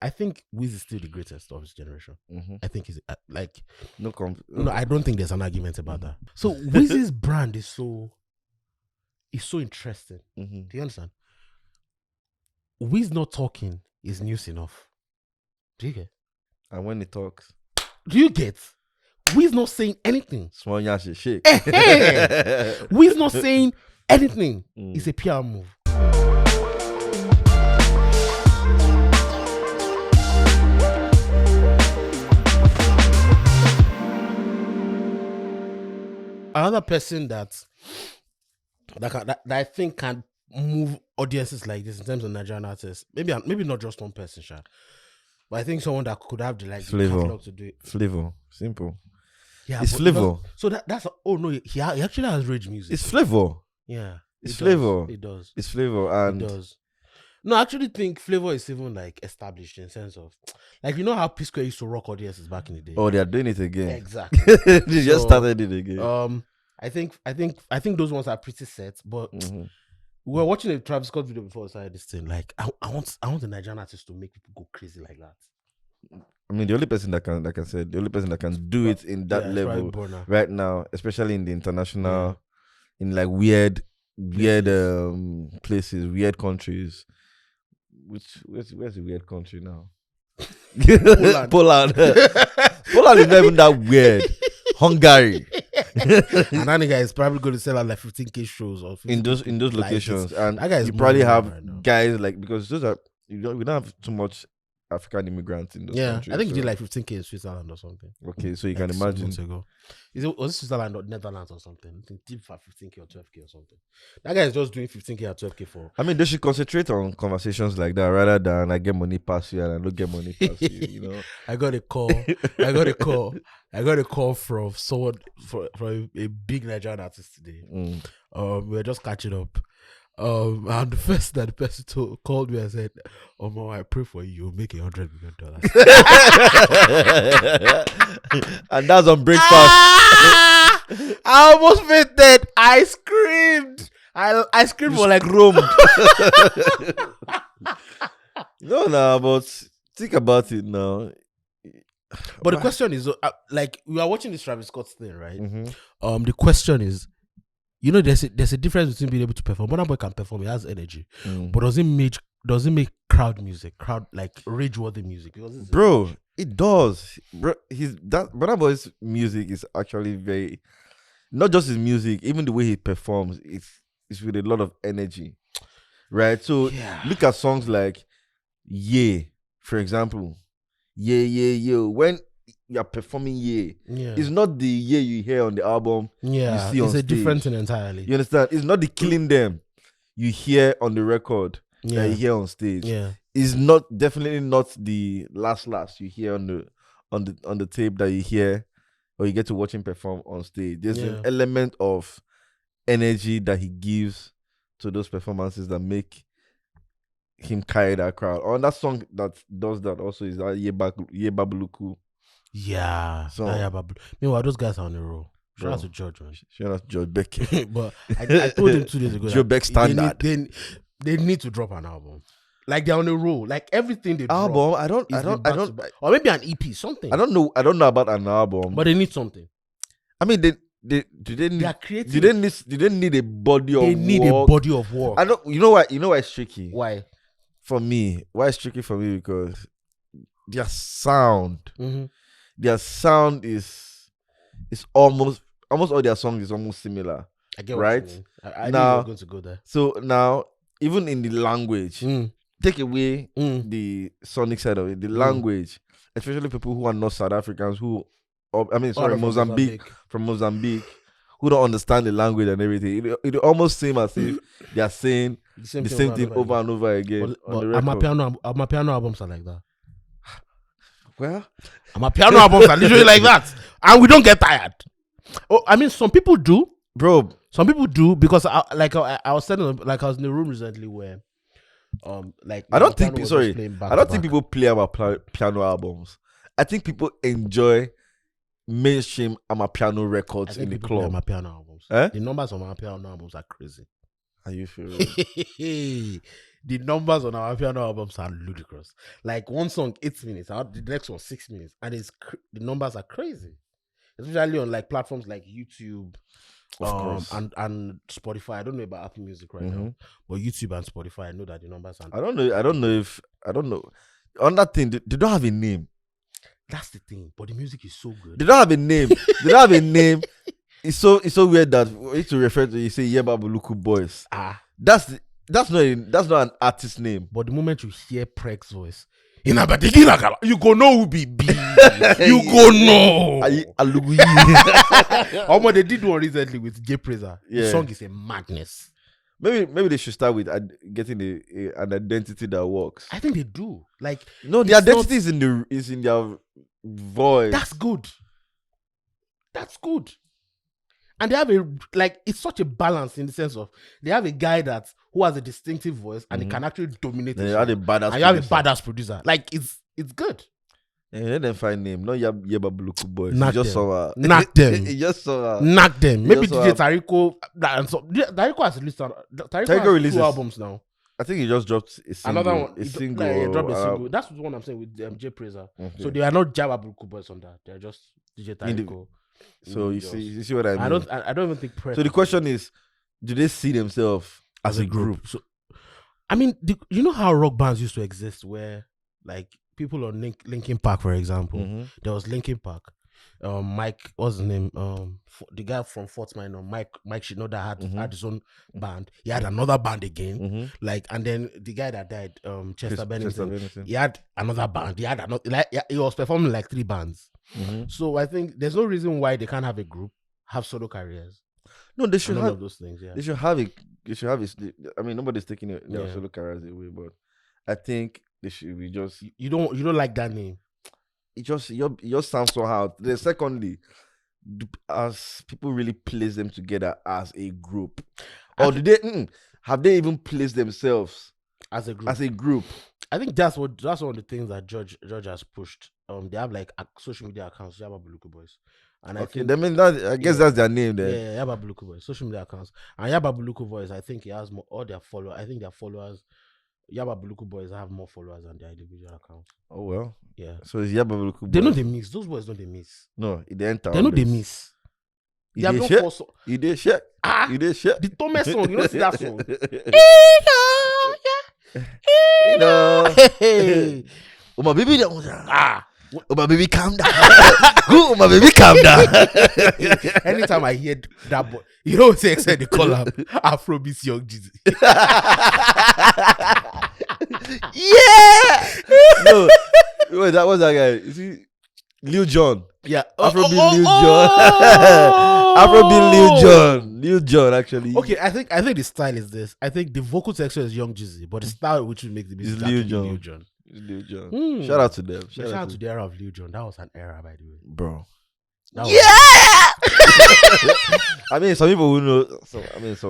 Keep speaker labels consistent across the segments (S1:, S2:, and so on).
S1: I think Wiz is still the greatest of his generation. I think he's like
S2: No,
S1: I don't think there's an argument about that. So Wiz's brand is so interesting. Do you understand? Wiz not talking is news enough. Do you get?
S2: And when he talks,
S1: do you get? Wiz not saying anything.
S2: Small yash shake.
S1: Wiz not saying anything. It's a PR move. Another person that I think can move audiences like this in terms of Nigerian artists, maybe not just one person, Sha, but I think someone that could have the catalog to do it.
S2: Flavor, simple.
S1: Yeah,
S2: it's Flavor.
S1: So that's he actually has rage music.
S2: It's Flavor.
S1: Yeah,
S2: it's Flavor.
S1: It does.
S2: It's Flavor, and
S1: it does. No, I actually think Flavor is even like established in the sense of, like, you know how P Square used to rock audiences back in the day.
S2: Oh, they are doing it again.
S1: Exactly.
S2: They just started it again.
S1: I think those ones are pretty set, but we were watching a Travis Scott video before I started this thing. Like, I want the Nigerian artists to make people go crazy like that.
S2: I mean, the only person that can, like I said, the only person that can do it in that level right now, especially in the international, in like weird places, weird countries. Where's the weird country now? Poland. Poland is not even that weird. Hungary.
S1: And that nigga is probably going to sell out like 15K shows or
S2: in those locations. And
S1: that guy is
S2: you probably have
S1: right
S2: guys like, because those are we don't have too much African immigrants in those countries.
S1: I think he did like 15K in Switzerland or something.
S2: Okay, so you
S1: like
S2: can imagine.
S1: Months ago. Was it Switzerland or Netherlands or something? I think deep for 15K or 12K or something. That guy is just doing 15K or 12K for.
S2: I mean, they should concentrate on conversations like that rather than I get money past you and I don't get money past you. You know.
S1: I got a call from someone from a big Nigerian artist today. We were just catching up. And the person called me and said, "Oh, I pray for you. You'll make $100 million."
S2: And that's on breakfast.
S1: I almost fainted. I screamed. I screamed for like Rome.
S2: No, but think about it now.
S1: But the question is, like, we are watching this Travis Scott thing, right? The question is, you know, there's a difference between being able to perform. Burna Boy can perform; he has energy, but does it make crowd music, like rage-worthy music?
S2: Bro, it does. Bro, Burna Boy's music is actually very, not just his music, even the way he performs. It's with a lot of energy, right? So look at songs like "Yeah," for example. Yeah. When you are performing it's not the you hear on the album. You see it's a
S1: different thing entirely.
S2: You understand? It's not the killing them you hear on the record that you hear on stage. It's definitely not the last you hear on the tape that you hear or you get to watch him perform on stage. There's an element of energy that he gives to those performances that make him carry that crowd. Oh, and that song that does that also is that Ye Babuluku.
S1: Yeah. So meanwhile, those guys are on the roll. Shout out to George, man.
S2: Shout out to George Beck.
S1: But I told him 2 days ago.
S2: Joe Beck standard.
S1: They need to drop an album. Like they're on the roll. Like everything they
S2: drop. Album? I don't.
S1: Or maybe an EP, something.
S2: I don't know about an album.
S1: But they need something.
S2: I mean, they need a body of work. They need a
S1: body of work.
S2: I don't. You know why it's tricky?
S1: Why?
S2: For me, it's tricky for me because their sound. Their sound is almost all their songs is almost similar.
S1: I get
S2: right?
S1: What you mean. I knew you were going to go there.
S2: So now, even in the language, take away the sonic side of it, the language, especially people who are not South Africans, Mozambique, from Mozambique, who don't understand the language and everything. It almost seems as if they are saying the same thing over and over again.
S1: But my piano albums are like that.
S2: Well,
S1: my piano albums are literally like that, and we don't get tired. Oh, I mean, some people do,
S2: bro.
S1: Some people do because I was telling them, like I was in the room recently where,
S2: I don't think people play our piano albums. I think people enjoy mainstream piano records in the club.
S1: My piano albums, the numbers of my piano albums are crazy.
S2: Are you sure?
S1: the numbers on our piano albums are ludicrous. Like one song 8 minutes, the next one 6 minutes, and the numbers are crazy. Especially on like platforms like YouTube,
S2: of course,
S1: and Spotify. I don't know about Apple Music right now, but YouTube and Spotify, I know that the numbers are.
S2: I don't know. On that thing, they don't have a name.
S1: That's the thing, but the music is so good.
S2: They don't have a name. They don't have a name. It's so weird that we need to refer to you say Yeba Buluku Boys. That's not an artist name.
S1: But the moment you hear Preg's voice, you go know who be B. You go know. Almost they did one recently with J Praiser. Yeah. The song is a madness.
S2: Maybe they should start with getting an identity that works.
S1: I think they do. Like
S2: no, the identity is in their voice.
S1: That's good. And they have it's such a balance in the sense of they have a guy who has a distinctive voice and he can actually dominate.
S2: You have a
S1: badass producer. Like it's good.
S2: Yeah, let them find name. Not Yeba Buluku Boys.
S1: Knock
S2: them.
S1: Knock them.
S2: You just saw
S1: Knock them. Maybe DJ Tariko. Tariko has released Tariko has 2 albums now.
S2: I think he just dropped a single.
S1: Another one.
S2: A single.
S1: He dropped a single. That's the one I'm saying with J Praiser. Okay. So they are not Yeba Buluku Boys on that. They're just DJ Tariko.
S2: So you see what I mean?
S1: I don't even think.
S2: So the question is, do they see themselves as a group? So,
S1: I mean, you know how rock bands used to exist, where like people on Linkin Park, for example, there was Linkin Park. Mike, what's his name? The guy from Fort Minor, Mike Shinoda had his own band. He had another band again, and then the guy that died, Chester Bennington, he had another band. He had another, he was performing like 3 bands. So I think there's no reason why they can't have a group, have solo careers.
S2: No, they should have
S1: those things. Yeah,
S2: they should have it. They should have it. I mean, nobody's taking their solo careers away, but I think they should be just.
S1: You don't like that name.
S2: It just sounds so hard. Then secondly, as people really place them together as a group, or do they have they even placed themselves
S1: as a group?
S2: As a group,
S1: I think that's one of the things that George has pushed. They have like social media accounts, Yaba Buluku Boys, and I
S2: guess that's their name then.
S1: Yeah, Yaba Buluku Boys, social media accounts, and Yaba Buluku Boys. I think he has more. All their followers. I think their followers. Yaba Buluku Boys have more followers than their individual accounts.
S2: Oh well,
S1: yeah.
S2: So it's Yaba Buluku Boys.
S1: They know they miss. Those boys know they miss.
S2: No, they enter.
S1: They know they miss.
S2: You did share. You did share.
S1: The Thomas song. You don't see that song.
S2: Hey. Oh my baby, oh my baby, calm down. Oh my baby, calm down.
S1: Anytime I hear that boy, you know what they call him Afrobeat Young Jeezy. Yeah.
S2: No, wait, that was that guy. Is he Lil Jon?
S1: Yeah,
S2: Afrobeat Lil Jon. Afrobeat Lil Jon, actually.
S1: Okay, I think the style is this. I think the vocal texture is Young Jeezy, but the style which will make the music is Lil Jon.
S2: Lil Jon. Shout out to them.
S1: Shout out to the era of Lil Jon. That was an era, by the way,
S2: bro.
S1: I
S2: mean, some people who know. Some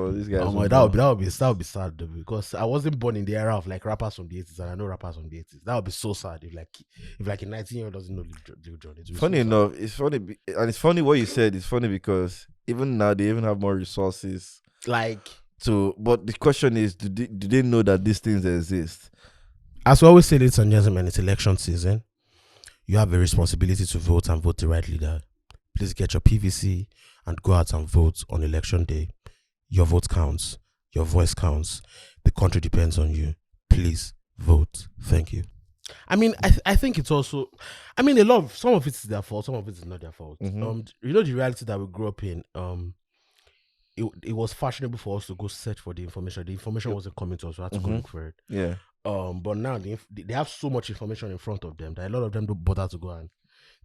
S2: of these guys.
S1: Oh my, that would be sad though, because I wasn't born in the era of like rappers from the 80s, and I know rappers from the 80s. That would be so sad if like a 19-year-old doesn't know Lil Jon.
S2: Funny enough, it's funny, and it's funny what you said. It's funny because even now they even have more resources.
S1: But
S2: the question is, do they know that these things exist?
S1: As we always say, ladies and gentlemen, it's election season. You have a responsibility to vote and vote the right leader. Please get your PVC and go out and vote on election day. Your vote counts. Your voice counts. The country depends on you. Please vote. Thank you. I mean, I think it's also, I mean, some of it is their fault, some of it is not their fault. You know, the reality that we grew up in, it was fashionable for us to go search for the information. The information wasn't coming to us. We had to go look for it.
S2: Yeah.
S1: But now they have so much information in front of them that a lot of them don't bother to go, and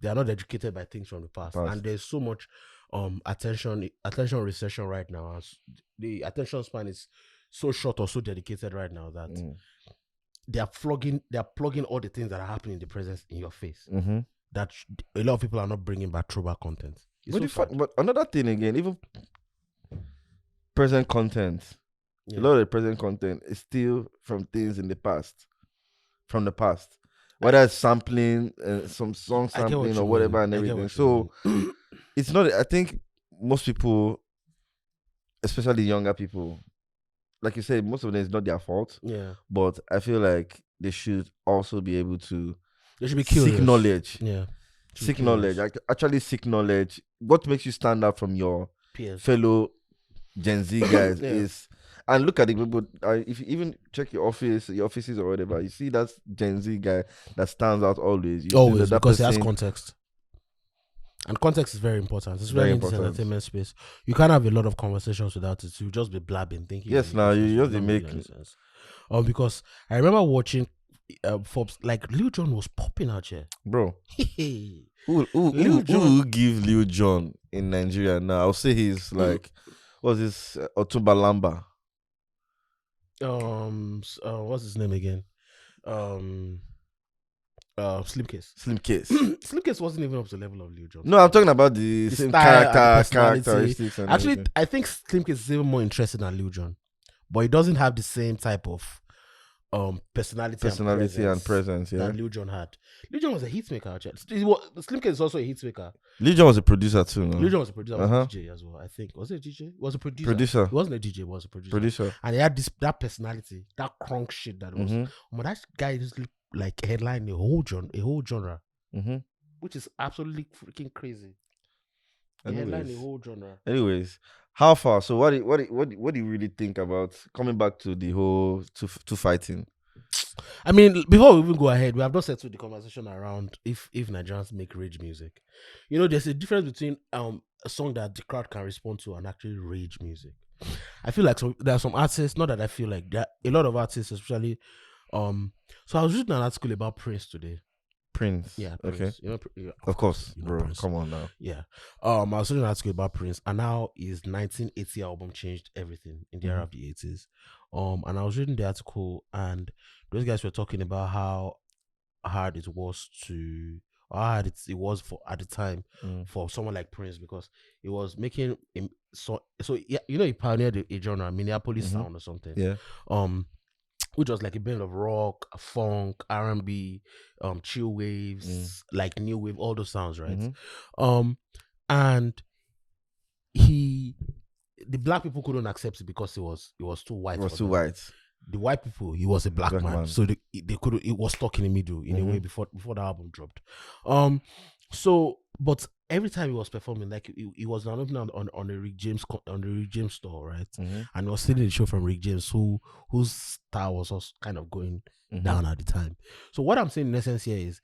S1: they are not educated by things from the past. And there's so much attention recession right now. And the attention span is so short or so dedicated right now that they are plugging all the things that are happening in the present in your face. That a lot of people are not bringing back throwback content.
S2: But another thing again, even present content. Yeah. A lot of the present content is still from things in the past, whether it's sampling, some song sampling or whatever and everything. So it's not. I think most people, especially younger people, like you said, most of them is not their fault.
S1: Yeah.
S2: But I feel like they should also be able to
S1: They should be curious.
S2: Seek knowledge.
S1: Yeah.
S2: Seek knowledge. Actually seek knowledge. What makes you stand out from your
S1: peers,
S2: fellow Gen Z guys is, and look at the people. If you even check your offices or whatever, you see that Gen Z guy that stands out always.
S1: Always, because he has context. And context is very important. It's very important in this entertainment space. You can't have a lot of conversations without it. You just be blabbing, thinking.
S2: Yes, now you just be making
S1: sense. Because I remember watching Forbes, like Lil Jon was popping out here,
S2: bro. Who give Lil Jon in Nigeria now? I'll say he's like, what's this Otumba Lamba?
S1: What's his name again? Slimcase. Slimcase wasn't even up to the level of Lil Jon.
S2: No, I'm talking about the same characteristics. And
S1: actually,
S2: everything.
S1: I think Slimcase is even more interesting than Lil Jon, but he doesn't have the same type of personality and presence that Lil Jon had. Lil Jon was a hitmaker. Slimcase is also a hitmaker.
S2: Lil Jon was a producer too. No?
S1: Lil Jon was a producer, was a DJ as well. I think was it a DJ? It was a producer. He wasn't a DJ. He was a producer. And he had that personality, that crunk shit that was. But that guy just looked like headline a whole genre, which is absolutely freaking crazy. Headline a whole genre.
S2: Anyways, how far? So what do you really think about coming back to the whole to fighting?
S1: I mean, before we even go ahead, we have not settled the conversation around if Nigerians make rage music. You know, there's a difference between a song that the crowd can respond to and actually rage music. I feel like there are some artists, not that I feel like, there are a lot of artists, especially. So I was reading an article about Prince today.
S2: Prince.
S1: Yeah. Prince.
S2: Okay. Of course, bro. Prince. Come on now.
S1: Yeah. I was reading an article about Prince, and now his 1980 album changed everything in the era of the 80s. And I was reading the article, and those guys were talking about how hard it was it was for at the time for someone like Prince, because it was making him so yeah, you know, he pioneered a genre, Minneapolis sound or something.
S2: Yeah.
S1: Which was like a blend of rock, funk, R&B, chill waves, like new wave, all those sounds, right? And the black people couldn't accept it because it was too white.
S2: It was too white.
S1: The white people, he was a black man, so they couldn't. It was stuck in the middle in a way before the album dropped. So, but every time he was performing, like he was not opening on the Rick James store, right? And he was stealing the show from Rick James, whose star was also kind of going down at the time. So what I'm saying in essence here is,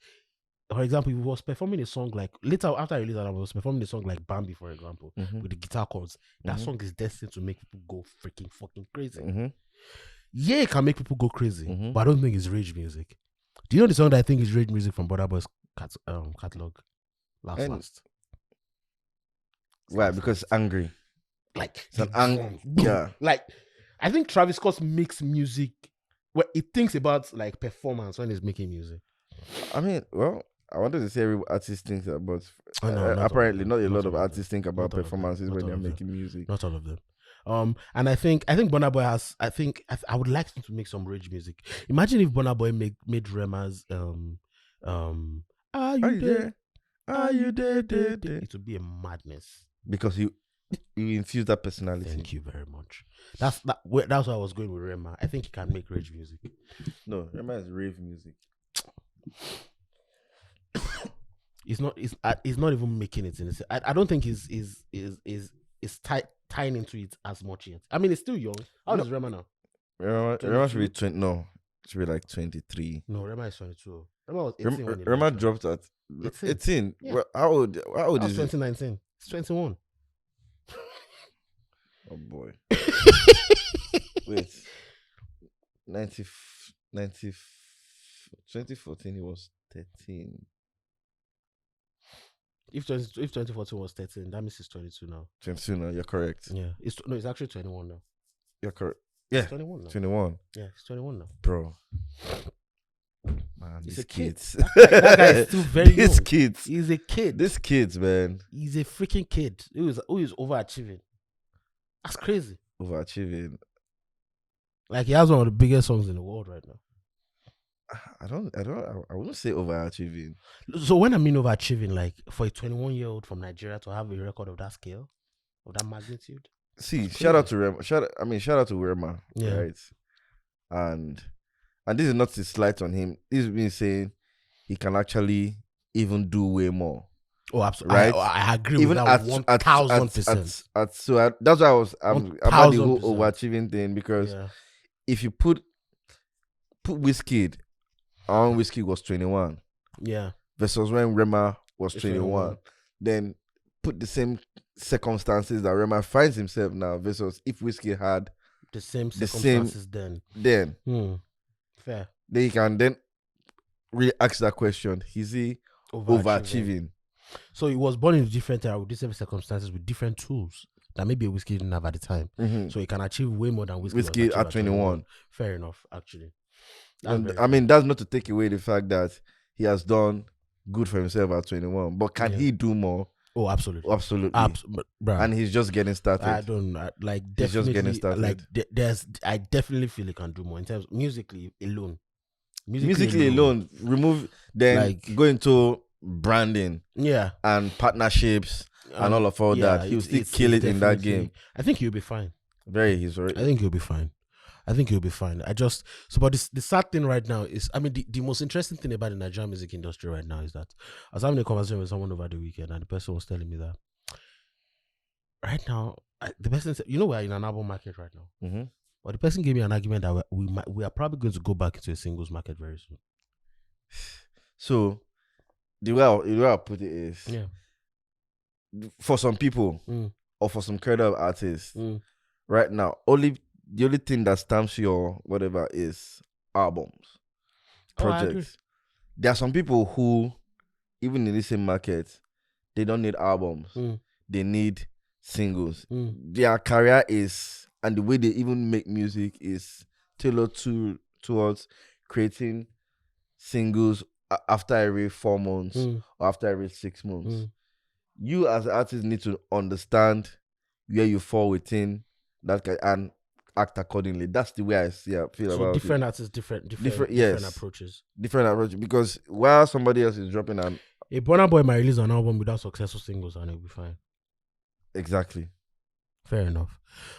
S1: for example, if he was performing a song like later after I released that, I was performing a song like Bambi, for example, with the guitar chords. That song is destined to make people go freaking fucking crazy. Yeah, it can make people go crazy, but I don't think it's rage music. Do you know the song that I think is rage music from Burna Boy's catalog? Last.
S2: Right, because it's angry.
S1: Like
S2: it's an angry. Yeah.
S1: Like I think Travis Scott makes music where he thinks about like performance when he's making music.
S2: I mean, well, I wanted to say every artist thinks about apparently not a lot of artists think about performances when they're making music.
S1: Not all of them. And I think Burna Boy has. I would like him to make some rage music. Imagine if Burna Boy made Rema's Are you there? Are you there? It would be a madness
S2: because you infuse that personality.
S1: Thank you very much. That's why I was going with Rema. I think he can make rage music.
S2: No, Rema is rave music.
S1: He's not even making it in this. I don't think he's tying into it as much yet. I mean, it's still young. How old is Rema now?
S2: Rema should be 20. No, it should be like 23.
S1: No, Rema is 22. Rema was 18 when he
S2: Rema dropped at 18. Yeah. Well, how old is
S1: 2019? It's 21.
S2: Oh boy. Wait. 2014 he was 13.
S1: If 2014 was 13, that means it's 22 now.
S2: 22 now, you're correct.
S1: Yeah. It's actually 21 now.
S2: You're correct. Yeah.
S1: It's 21 now.
S2: 21.
S1: Yeah, it's 21 now.
S2: Bro. Man, these kids.
S1: That guy is still very young.
S2: These kids.
S1: He's a kid.
S2: These kids, man.
S1: He's a freaking kid who is overachieving. That's crazy.
S2: Overachieving.
S1: Like he has one of the biggest songs in the world right now.
S2: I wouldn't say overachieving.
S1: So when I mean overachieving, like for a 21-year-old from Nigeria to have a record of that scale, of that magnitude.
S2: See, shout out to Rema. Shout out to Rema, right? And this is not a slight on him. This is me saying he can actually even do way more.
S1: Oh, absolutely. Right? I agree even with that 1,000%.
S2: So that's why I'm about the whole overachieving thing, because if you put Wizkid, our own Wizkid was 21.
S1: Yeah.
S2: Versus when Rema was 21. Then put the same circumstances that Rema finds himself now versus if Wizkid had
S1: the same circumstances
S2: then.
S1: Fair.
S2: Then you can then really ask that question. Is he overachieving?
S1: So he was born in a different era with different circumstances with different tools that maybe a Wizkid didn't have at the time. So he can achieve way more than Wizkid
S2: at 21.
S1: Fair enough, actually.
S2: That's not to take away the fact that he has done good for himself at 21. But can he do more?
S1: Oh, absolutely.
S2: And he's just getting started.
S1: Definitely.
S2: He's just getting started.
S1: I definitely feel he can do more in terms of musically alone.
S2: Musically alone, remove, then go into branding.
S1: Yeah.
S2: And partnerships and all that. He'll still kill it in that game.
S1: I think he'll be fine.
S2: I
S1: think he'll be fine. But the sad thing right now is, the most interesting thing about the Nigerian music industry right now is that I was having a conversation with someone over the weekend, and the person was telling me that right now, the person said, we're in an album market right now. But the person gave me an argument that we are probably going to go back into a singles market very soon.
S2: So, the way I put it is, for some people or for some credible artists, right now, the only thing that stamps your whatever is albums, projects. There are some people who, even in the same market, they don't need albums. They need singles. Their career is, and the way they even make music is tailored towards creating singles after every 4 months or after every 6 months. You as an artist need to understand where you fall within that and act accordingly. That's the way I feel about it.
S1: Different artists, different approaches.
S2: Different approaches. Because while somebody else is dropping
S1: a Burna Boy might release an album without successful singles and it'll be fine.
S2: Exactly.
S1: Fair enough.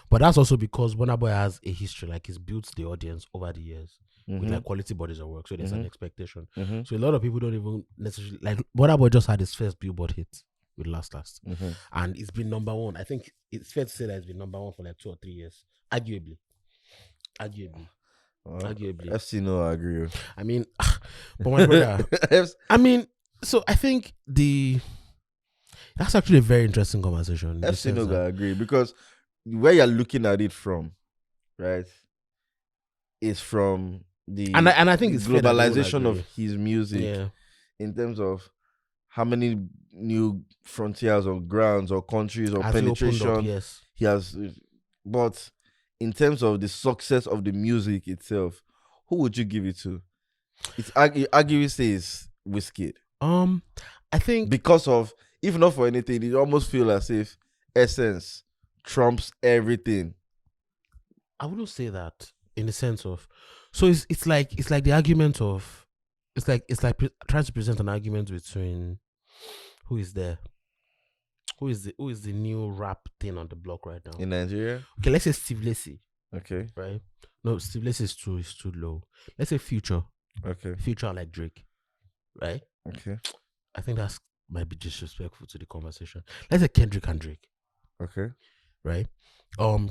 S1: But that's also because Burna Boy has a history, like he's built the audience over the years with quality bodies of work. So there's an expectation. So a lot of people don't even necessarily, like Burna Boy just had his first Billboard hit with Allstars. And it's been number one. I think it's fair to say that it's been number one for like 2 or 3 years. Arguably.
S2: FC no, I agree.
S1: But my brother, so I think that's actually a very interesting conversation.
S2: FC no, I agree, because where you're looking at it from, right, is from the
S1: and I think it's
S2: globalization of his music in terms of how many new frontiers or grounds or countries or penetration he has. But in terms of the success of the music itself, who would you give it to? It's arguably says Wizkid.
S1: I think
S2: because of, if not for anything, it almost feels as if essence trumps everything.
S1: I wouldn't say that in the sense of, so it's like the argument of, it's like trying to present an argument between who is the new rap thing on the block right now
S2: in Nigeria.
S1: Okay, let's say Steve Lacy.
S2: Okay.
S1: Right? No, Steve Lacy is too low. Let's say Future.
S2: Okay.
S1: Future like Drake. Right?
S2: Okay.
S1: I think that's might be disrespectful to the conversation. Let's say Kendrick and Drake.
S2: Okay.
S1: Right?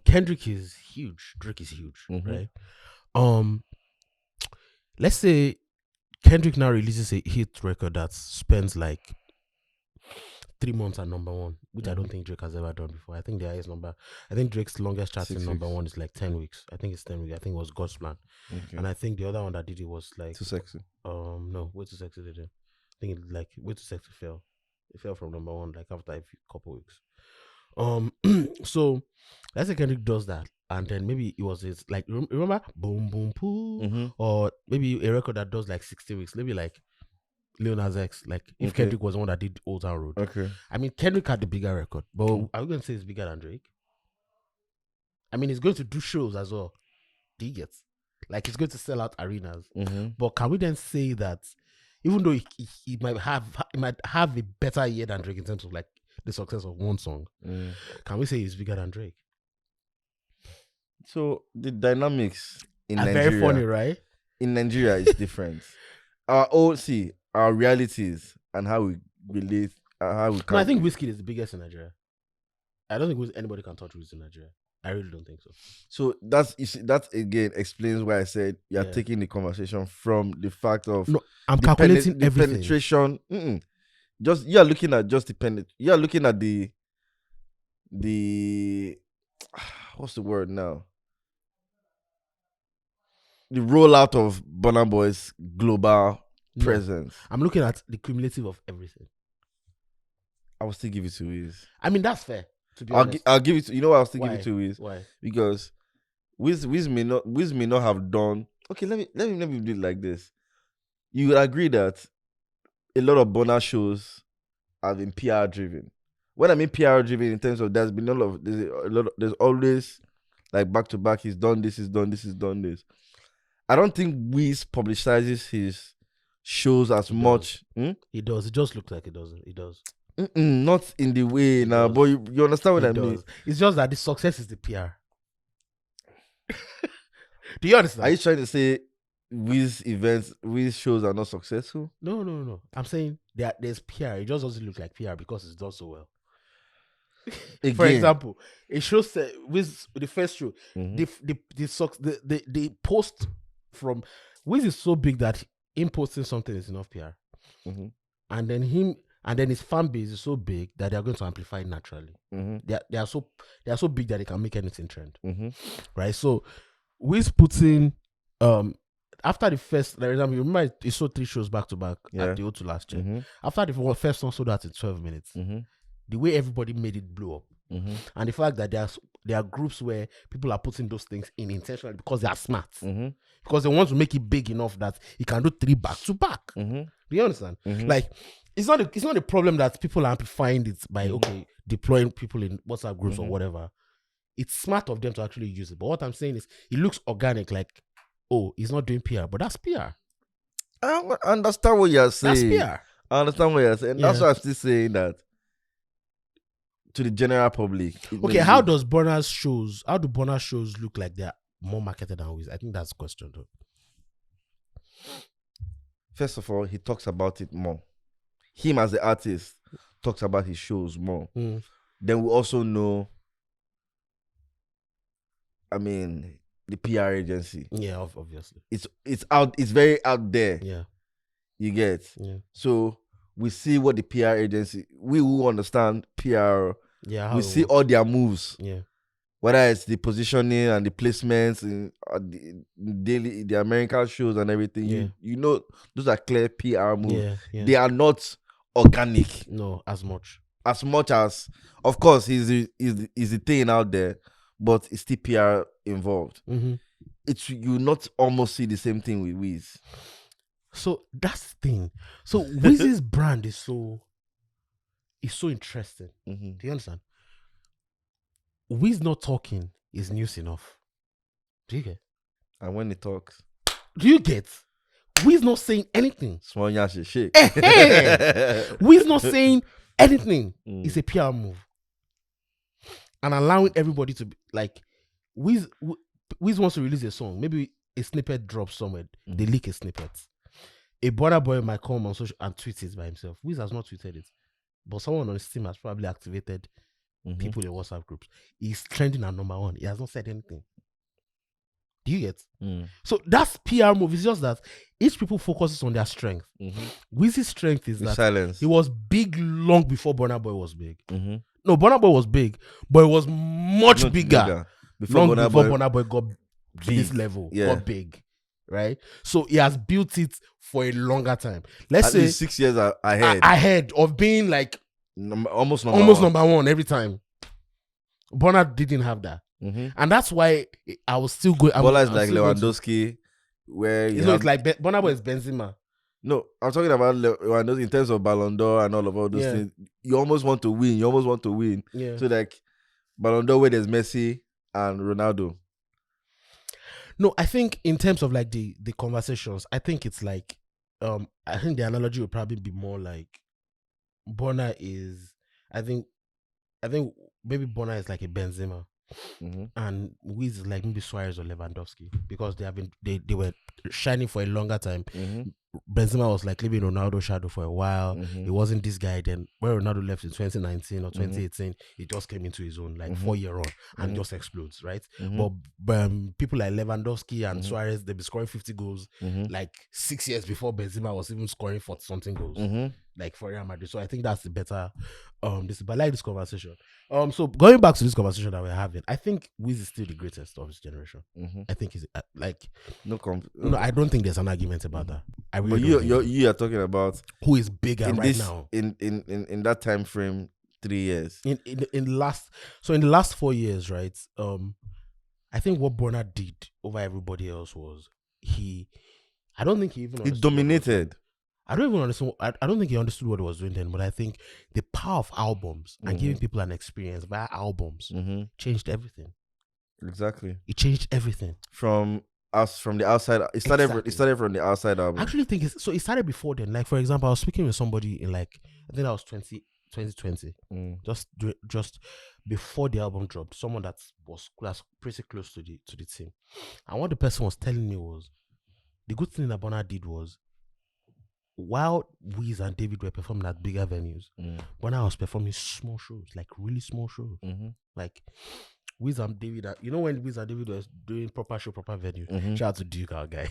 S1: Kendrick is huge. Drake is huge. Right? Let's say Kendrick now releases a hit record that spends like 3 months at number one, which I don't think Drake has ever done before. I think the highest number, I think Drake's longest chart in number one is like 10 weeks. I think it's 10 weeks. I think it was God's Plan. Okay. And I think the other one that did it was like
S2: Too Sexy.
S1: No, Way Too Sexy did it. I think it like Way Too Sexy fell. It fell from number one like after a couple weeks. So let's say Kendrick does that, and then maybe it was his like remember Boom Boom Poo, or maybe a record that does like 60 weeks, maybe like Lil Nas X, like if Kendrick was the one that did Old Town Road.
S2: Okay.
S1: I mean, Kendrick had the bigger record, but are we going to say it's bigger than Drake? I mean, he's going to do shows as well. Do you get? Like, he's going to sell out arenas. But can we then say that even though he might have a better year than Drake in terms of like the success of one song, can we say he's bigger than Drake?
S2: So the dynamics in
S1: are
S2: Nigeria,
S1: very funny, right?
S2: In Nigeria, is different. Our realities and how we relate, how we.
S1: No, I think Wizkid is the biggest in Nigeria. I don't think anybody can touch Wizkid in Nigeria. I really don't think so.
S2: So that again explains why I said you're taking the conversation from the fact of
S1: I'm calculating
S2: the
S1: everything.
S2: Penetration. Just you're looking at just the you're looking at the what's the word now? The rollout of Burna Boy's global presence.
S1: I'm looking at the cumulative of everything.
S2: I will still give it to Wiz.
S1: I mean, that's fair. To be honest,
S2: I'll give it to, you know what I'll still
S1: Why?
S2: give it to Wiz?
S1: Why?
S2: Because Wiz may not have done. Okay, let me do it like this. You would agree that a lot of Burna shows have been PR driven. When I mean PR driven in terms of there's always like back to back, he's done this, he's done this, he's done this. I don't think Wiz publicizes his shows as much.
S1: He does. It just looks like it doesn't. It does.
S2: Not in the way now, but you understand what I mean.
S1: It's just that the success is the PR. Do you understand?
S2: Are you trying to say Wiz shows are not successful?
S1: No. I'm saying there's PR. It just doesn't look like PR because it's done so well.
S2: Again.
S1: For example, a show with the first show, the post from Wiz is so big that him posting something is enough PR, and then his fan base is so big that they are going to amplify it naturally. They are so big that they can make anything trend, right? So Wiz puts in after the first, like, example, you remember he sold 3 shows back to back at the O2 last year. After the first one sold out in 12 minutes, the way everybody made it blow up, and the fact that there are groups where people are putting those things in intentionally because they are smart, because they want to make it big enough that he can do 3 back to back. Do you understand? Like, it's not a problem that people are amplifying it by deploying people in WhatsApp groups or whatever. It's smart of them to actually use it. But what I'm saying is, it looks organic, like, oh, he's not doing PR, but that's PR.
S2: I understand what you're saying.
S1: That's PR.
S2: I understand what you're saying. That's why I'm still saying that to the general public.
S1: Okay, how do Burna shows look like they're more marketed than Wiz? I think that's the question though.
S2: First of all, he talks about it more. Him as the artist talks about his shows more. Then we also know, I mean, the PR agency.
S1: Yeah, obviously.
S2: It's out. It's very out there.
S1: Yeah.
S2: You get.
S1: Yeah.
S2: So we see what the PR agency. We who understand PR.
S1: Yeah.
S2: We see all their moves.
S1: Yeah.
S2: Whether it's the positioning and the placements in the American shows and everything.
S1: Yeah.
S2: You know those are clear PR moves.
S1: Yeah.
S2: They are not organic.
S1: No, as much.
S2: As much as, of course, he's the thing out there, but it's still PR involved. You not almost see the same thing with Wiz.
S1: So that's the thing. So Wiz's brand is so interesting. Do you understand? Wiz not talking is news enough. Do you get?
S2: And when he talks,
S1: do you get? Wiz not saying anything.
S2: Small yash shake.
S1: Wiz not saying anything. It's a PR move. And allowing everybody to be like, Wiz wants to release a song. Maybe a snippet drops somewhere. They leak a snippet. A Burna Boy might come on social and tweet it by himself. Wiz has not tweeted it. But someone on his team has probably activated people in WhatsApp groups. He's trending at number 1. He has not said anything. Do you get? So that's PR move. It's just that each people focuses on their strength. Wiz's strength is that
S2: silence.
S1: He was big long before Burna Boy was big. No, Burna Boy was big, but it was much bigger. Before Burna Boy got to this level, got big. Right? So he has built it for a longer time. Let's say
S2: 6 years ahead.
S1: Ahead of being like
S2: almost
S1: number one every time. Burna didn't have that. And that's why I was still going.
S2: Bola is like Lewandowski, where
S1: it's like Burna Boy is Benzema.
S2: No, I'm talking about Lewandowski in terms of Ballon d'Or and all those things. You almost want to win.
S1: Yeah.
S2: So like Ballon d'Or where there's Messi and Ronaldo.
S1: No, I think in terms of like the conversations, I think it's like I think the analogy would probably be more like Burna is I think maybe Burna is like a Benzema. and Wiz is like maybe Suarez or Lewandowski because they were shining for a longer time. Benzema was like living Ronaldo's shadow for a while. He wasn't this guy. Then when Ronaldo left in 2019 or 2018, he just came into his own, like 4-year run and just explodes, right? But people like Lewandowski and Suarez, they've been scoring 50 goals like 6 years before Benzema was even scoring 40 something goals, like for Real Madrid. So I think that's the better but I like this conversation. So going back to this conversation that we're having, I think Wiz is still the greatest of his generation. I think he's like no, I don't think there's an argument about that.
S2: But you are talking about
S1: who is bigger now
S2: in that time frame, 3 years. In
S1: the last 4 years, right? I think what Burna did over everybody else was I don't think he even
S2: he dominated.
S1: I don't even understand. I don't think he understood what he was doing then, but I think the power of albums and giving people an experience via albums changed everything.
S2: Exactly.
S1: It changed everything.
S2: From the outside. It started from the outside album.
S1: I actually think it started before then. Like, for example, I was speaking with somebody in I think that was 2020. Just before the album dropped, someone that was pretty close to the team. And what the person was telling me was, the good thing that Burna did was, while Wiz and David were performing at bigger venues, Burna was performing small shows, like really small shows. Like Wiz and David, when Wiz and David was doing proper show, proper venue, shout out to Duke, our guy.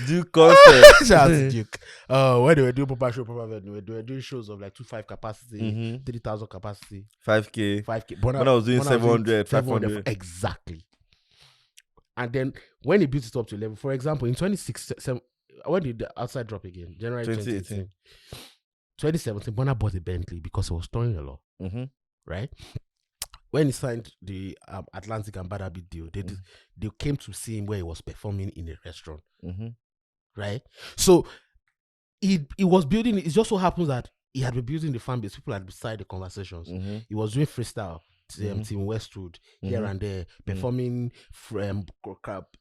S2: Duke concert.
S1: Shout out to Duke. When they were doing proper show, proper venue, they were doing shows of like 2.5 capacity, 3,000 capacity,
S2: 5K.
S1: Burna
S2: was doing 700, 500.
S1: Exactly. And then when he built it up to 11, for example, in 2016, when did the outside drop again? January 2018. 2017, Burna bought a Bentley because he was touring a lot. Right? When he signed the Atlantic and Bada Beat deal, they came to see him where he was performing in a restaurant. Right? So he was building, it just so happens that he had been building the fan base. People had decided the conversations. He was doing freestyle. Team Westwood here and there, performing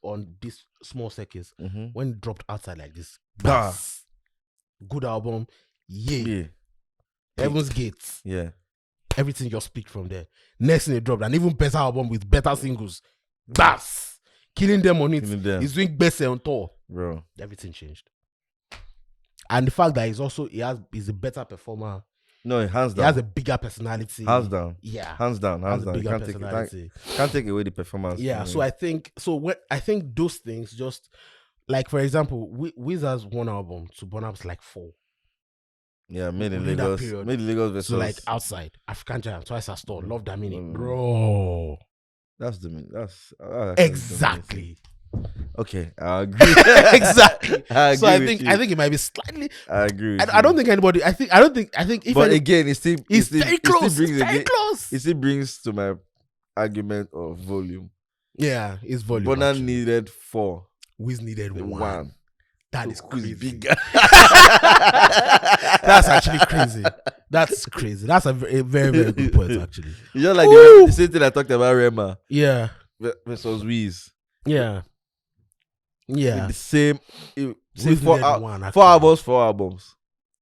S1: on these small circuits. When it dropped outside like this, good album, Heaven's Gates, everything just peaked from there. Next thing it dropped, an even better album with better singles, killing them on it. He's doing best on tour,
S2: bro.
S1: Everything changed, and the fact that he's a better performer.
S2: No, hands down.
S1: He has a bigger personality.
S2: Hands down.
S1: Yeah.
S2: Hands down. Can't take away the performance.
S1: Yeah. So I think those things just, like, for example, Wiz has one album to Burna was like 4.
S2: Yeah, made in Lagos. Made in Lagos versus.
S1: So like outside, African Giant, Twice as Tall, Love That Meaning. Bro.
S2: That's
S1: exactly.
S2: Okay, I agree.
S1: Exactly. I think it might be slightly.
S2: I agree.
S1: I don't think anybody. I think. If
S2: but again, it's
S1: very close. Very close.
S2: It still brings to my argument of volume.
S1: Yeah, it's volume.
S2: Burna needed 4.
S1: Wiz needed 1. That is crazy.
S2: Bigger.
S1: That's actually crazy. That's crazy. That's a very, very good point, actually.
S2: It's just like the same thing I talked about Rema.
S1: Yeah.
S2: Versus Wiz.
S1: Yeah. Yeah.
S2: With the same 4 albums.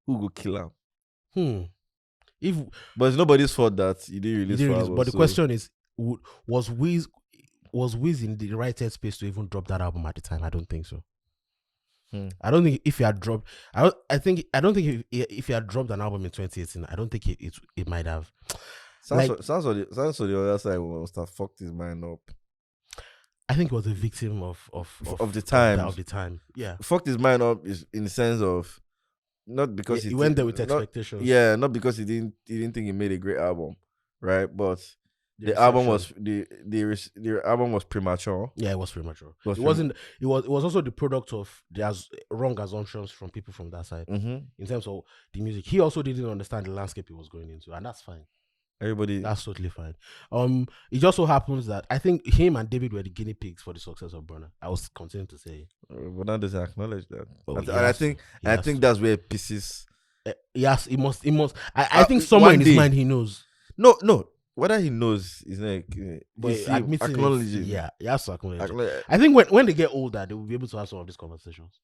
S2: Who go kill him? But it's nobody's fault that he didn't release 4 albums.
S1: But the question is, was Wiz in the right headspace to even drop that album at the time? I don't think so. I don't think if he had dropped, I don't think if he had dropped an album in 2018, I don't think it might have.
S2: Sounds on the other side must have fucked his mind up.
S1: I think he was a victim of
S2: the time.
S1: Of the time, yeah.
S2: Fucked his mind up is in the sense of not because
S1: he went there with expectations.
S2: Not because he didn't think he made a great album, right? But the album was premature.
S1: Yeah, it was premature. It was also the product of the wrong assumptions from people from that side in terms of the music. He also didn't understand the landscape he was going into, and that's fine. That's totally fine. It just so happens that I think him and David were the guinea pigs for the success of Burna. I was continuing to say,
S2: but now doesn't acknowledge that. I think that's where pieces.
S1: Yes, he must. I think somewhere in his mind he knows.
S2: No. whether he knows is like,
S1: but
S2: acknowledging.
S1: Yeah, he has to acknowledge it. I think when they get older, they will be able to have some of these conversations.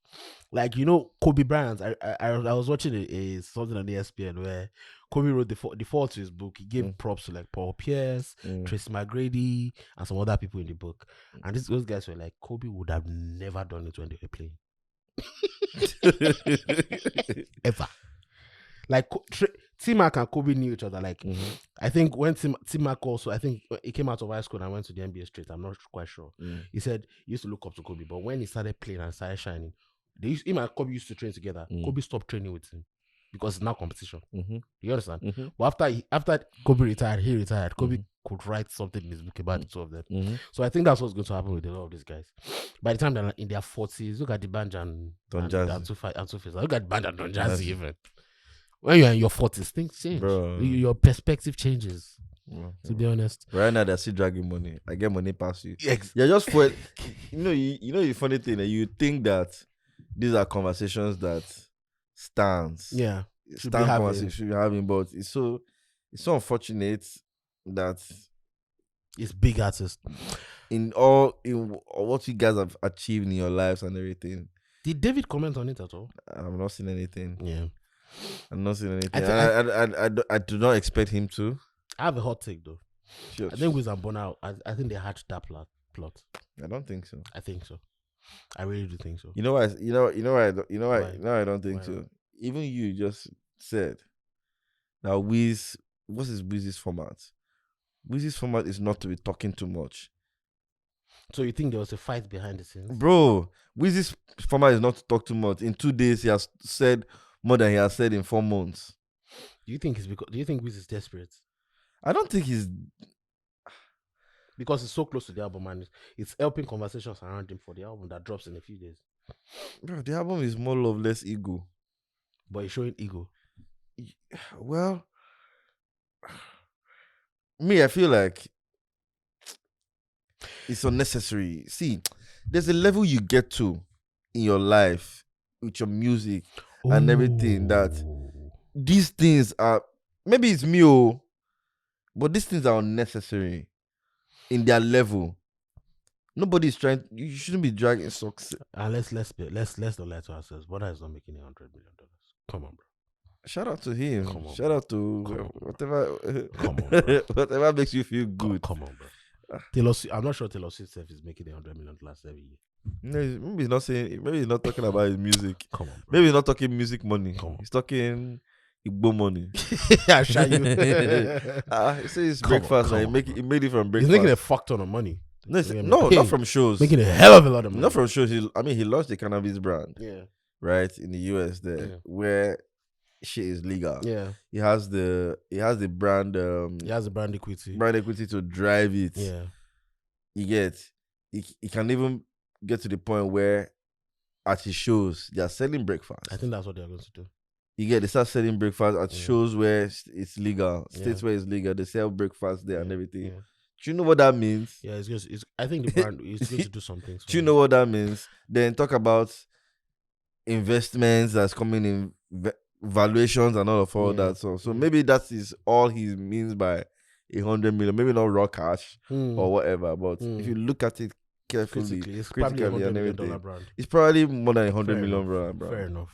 S1: Like, Kobe Bryant. I was watching something on ESPN where Kobe wrote the fall to his book. He gave props to like Paul Pierce, Tracy McGrady, and some other people in the book. And those guys were like, Kobe would have never done it when they were playing. Ever. Like T-Mac and Kobe knew each other. Like, I think when T-Mac also, I think he came out of high school and went to the NBA straight. I'm not quite sure. He said he used to look up to Kobe, but when he started playing and started shining, him and Kobe used to train together. Kobe stopped training with him because it's now competition. You understand? But after Kobe retired, he retired. Kobe could write something in his book about the two of them. So I think that's what's going to happen with a lot of these guys. By the time they're in their 40s, look at the Banja and Two-Face. Look at Banja and Don Jazzy even. When you're in your 40s, things change. Bro. Your perspective changes. To be honest,
S2: right now they're still dragging money. I get money past you. You're just for the funny thing that you think that these are conversations that conversations should be having, but it's so unfortunate that
S1: it's big artists
S2: in what you guys have achieved in your lives and everything.
S1: Did David comment on it at all?
S2: I've not seen anything.
S1: Yeah.
S2: I'm not seeing anything. I do not expect him to.
S1: I have a hot take though. Sure. I think Wiz and Burna, I think they hatched that plot.
S2: I don't think so.
S1: I think so. I really do think so.
S2: You know why? I don't think so. Even you just said that Wiz. What is Wiz's format? Wiz's format is not to be talking too much.
S1: So you think there was a fight behind the scenes,
S2: bro? Wiz's format is not to talk too much. In 2 days, he has said more than he has said in 4 months.
S1: Do you think Wiz is desperate?
S2: I don't think he's,
S1: because it's so close to the album and it's helping conversations around him for the album that drops in a few days.
S2: Bro, the album is more love, less ego.
S1: But he's showing ego.
S2: Well, me, I feel like it's unnecessary. See, there's a level you get to in your life with your music and everything that these things are, maybe it's me, but these things are unnecessary in their level. Nobody's trying. You shouldn't be dragging socks.
S1: Let's not lie to ourselves. Burna is not making $100 million. Come on, bro.
S2: Shout out to him.
S1: Come on,
S2: shout out to whatever.
S1: Come on, bro.
S2: Whatever makes you feel good.
S1: Come on, bro. Taylor Swift, I'm not sure Taylor Swift is making $100 million every year.
S2: No, maybe he's not saying. Maybe he's not talking about his music.
S1: Come on, bro.
S2: Maybe he's not talking music money. He's talking Igbo money.
S1: Yeah, show you.
S2: He says breakfast. He made it from breakfast.
S1: He's making a fuck ton of money.
S2: No, not from shows.
S1: Making a hell of a lot of money.
S2: Not from shows. He launched the cannabis brand.
S1: Yeah.
S2: Right in the US there, where shit is legal.
S1: Yeah.
S2: He has the brand.
S1: He has the brand equity.
S2: Brand equity to drive it.
S1: Yeah.
S2: You get. He can even get to the point where at his shows they are selling breakfast.
S1: I think that's what they're going to do.
S2: You get, they start selling breakfast at shows where it's legal, states where it's legal. They sell breakfast there and everything. Yeah. Do you know what that means?
S1: Yeah, I think the brand is going to do something.
S2: Do you know what that means? Then talk about investments that's coming in, valuations and all that. So maybe that is all he means by $100 million. Maybe not raw cash or whatever. But if you look at it carefully,
S1: it's probably $100 million brand.
S2: It's probably more than $100 million brand.
S1: Fair enough.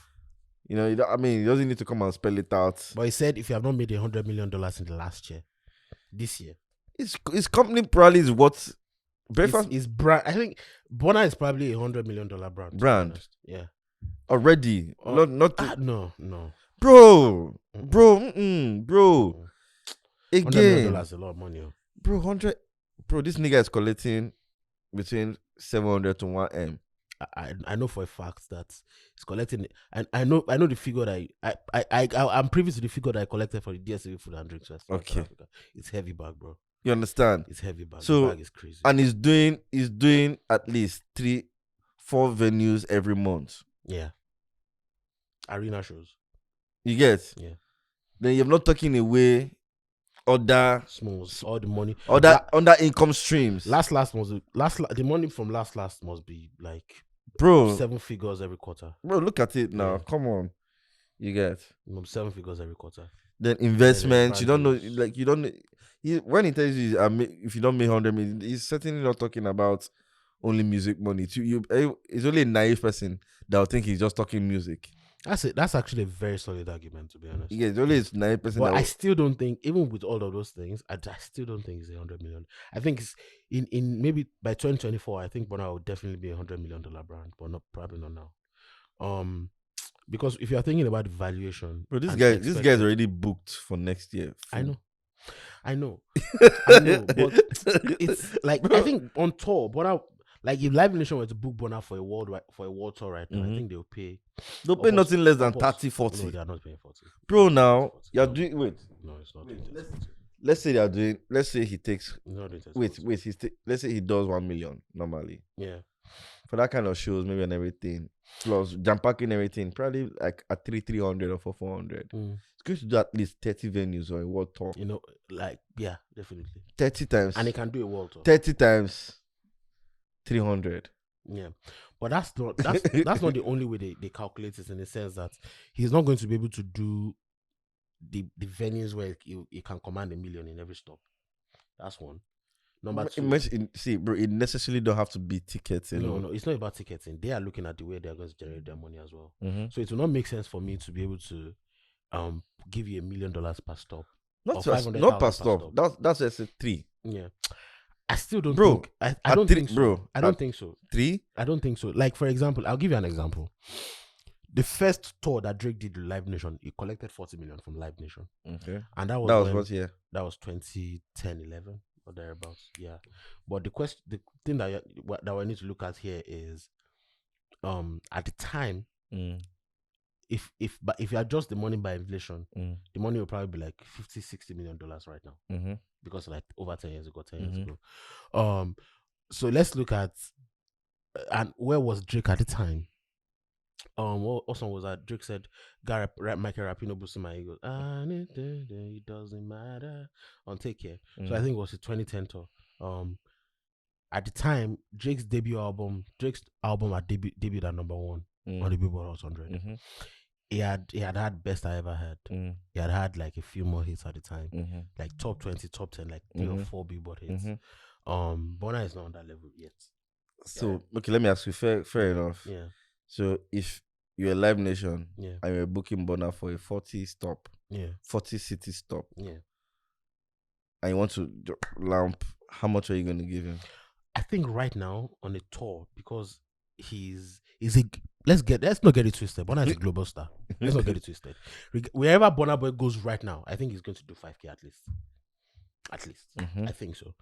S2: You know, he doesn't need to come and spell it out.
S1: But he said if you have not made $100 million in the last year, this year,
S2: his company probably is what breakfast
S1: is brand. I think Burna is probably $100 million brand.
S2: Brand,
S1: yeah,
S2: already. No, bro. Again,
S1: $100 million is a lot of money,
S2: bro. 100, bro. This nigga is collecting between 700 to 1 M.
S1: I know for a fact that he's collecting, and I know the figure that I'm privy to the figure that I collected for the DSA Food and Drink Festival.
S2: Okay,
S1: it's heavy bag, bro.
S2: You understand?
S1: It's heavy bag.
S2: So
S1: the bag is crazy,
S2: and he's doing at least 3-4 venues every month.
S1: Yeah, arena shows.
S2: You get?
S1: Yeah.
S2: Then you're not taking away other
S1: smalls, all the money,
S2: other income streams.
S1: The money from last must be like,
S2: bro,
S1: 7 figures every quarter.
S2: Bro, look at it now. Yeah. Come on, you get
S1: 7 figures every quarter.
S2: Then investments, you don't know, like you don't. When he tells you, if you don't make 100 million, he's certainly not talking about only music money. It's only a naive person that will think he's just talking music.
S1: That's it. That's actually a very solid argument, to be honest.
S2: Yeah, it's only a naive person.
S1: But I still don't think, even with all of those things, I still don't think it's 100 million. I think it's in maybe by 2024, I think Burna will definitely be $100 million brand, but probably not now. Because if you are thinking about the valuation,
S2: bro, this guy's already booked for next year.
S1: I know, but it's like, bro, I think on tour, Burna, like if Live Nation were to book Burna for a world tour right now, I think they'll pay
S2: nothing less than 30-40.
S1: No, they are not paying 40.
S2: Bro, now you're doing
S1: No, it's not.
S2: Let's say they are doing. Let's say he takes. Let's say he does 1 million normally.
S1: Yeah.
S2: For that kind of shows, maybe and everything, plus jam packing everything, probably like at 300 or 400. It's going to do at least 30 venues or a world tour.
S1: Like, yeah, definitely
S2: 30 times,
S1: and he can do a world tour.
S2: 30 times 300.
S1: Yeah, but that's not the only way they calculate it, in the sense that he's not going to be able to do the venues where he can command $1 million in every stop. That's one. Number two,
S2: see, bro, it necessarily don't have to be ticketing.
S1: No, it's not about ticketing. They are looking at the way they're going to generate their money as well. So it will not make sense for me to be able to give you $1 million per stop.
S2: Not per stop. That's just a 3.
S1: Yeah. I still don't think. I don't think so. Bro, I don't think so.
S2: 3?
S1: I don't think so. Like, for example, I'll give you an example. The first tour that Drake did with Live Nation, he collected 40 million from Live Nation.
S2: Okay.
S1: And that was
S2: what year?
S1: That was 2010, 11 or thereabouts. Yeah. But the thing that we need to look at here is, at the time, if you adjust the money by inflation, the money will probably be like $50-60 million right now, because like over 10 years ago. So let's look at, and where was Drake at the time? What song was that? Drake said, "Got Michael Rapino boosting my ego. It doesn't matter." On Take Care. So I think it was a 2010 tour. At the time, Drake's album had debuted at number 1 on the Billboard Hot 100. He had Best I Ever Had. He had like a few more hits at the time, like top 20, top 10, like 3 or 4 Billboard hits. Burna is not on that level yet.
S2: So okay, let me ask you. Fair enough.
S1: Yeah.
S2: So if you're a Live Nation, and you're booking Burna for a 40 city stop, and you want to lamp, how much are you going to give him?
S1: I think right now on a tour, because he's a, let's not get it twisted. Burna is a global star. Let's not get it twisted. Wherever Burna Boy goes right now, I think he's going to do 5K at least. I think so.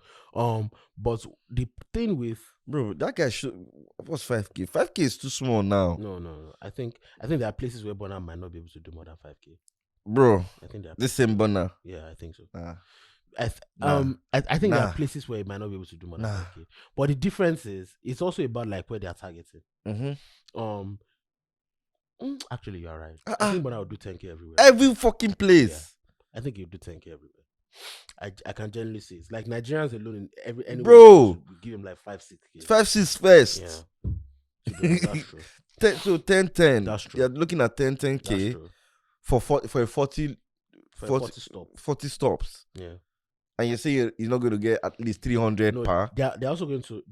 S1: But the thing with,
S2: bro, that guy what's 5K? 5K is too small now.
S1: No. I think there are places where Burna might not be able to do more than 5K.
S2: Bro,
S1: I think there are
S2: this same Burna.
S1: Yeah, I think so.
S2: Nah.
S1: I think there are places where he might not be able to do more than 5K. But the difference is, it's also about like where they are targeting. Actually, you're right. I think Burna will do 10K everywhere.
S2: Every fucking place.
S1: Yeah. I think he'll do 10K everywhere. I can generally say it's like Nigerians alone in anywhere,
S2: bro,
S1: give him like 5-6K.
S2: 5-6 first.
S1: Yeah. That's true.
S2: So 10-10.
S1: That's true.
S2: You're looking at 10K for a 40 stops.
S1: Yeah.
S2: And you say you're not going to get at least 300 per.
S1: They're also going to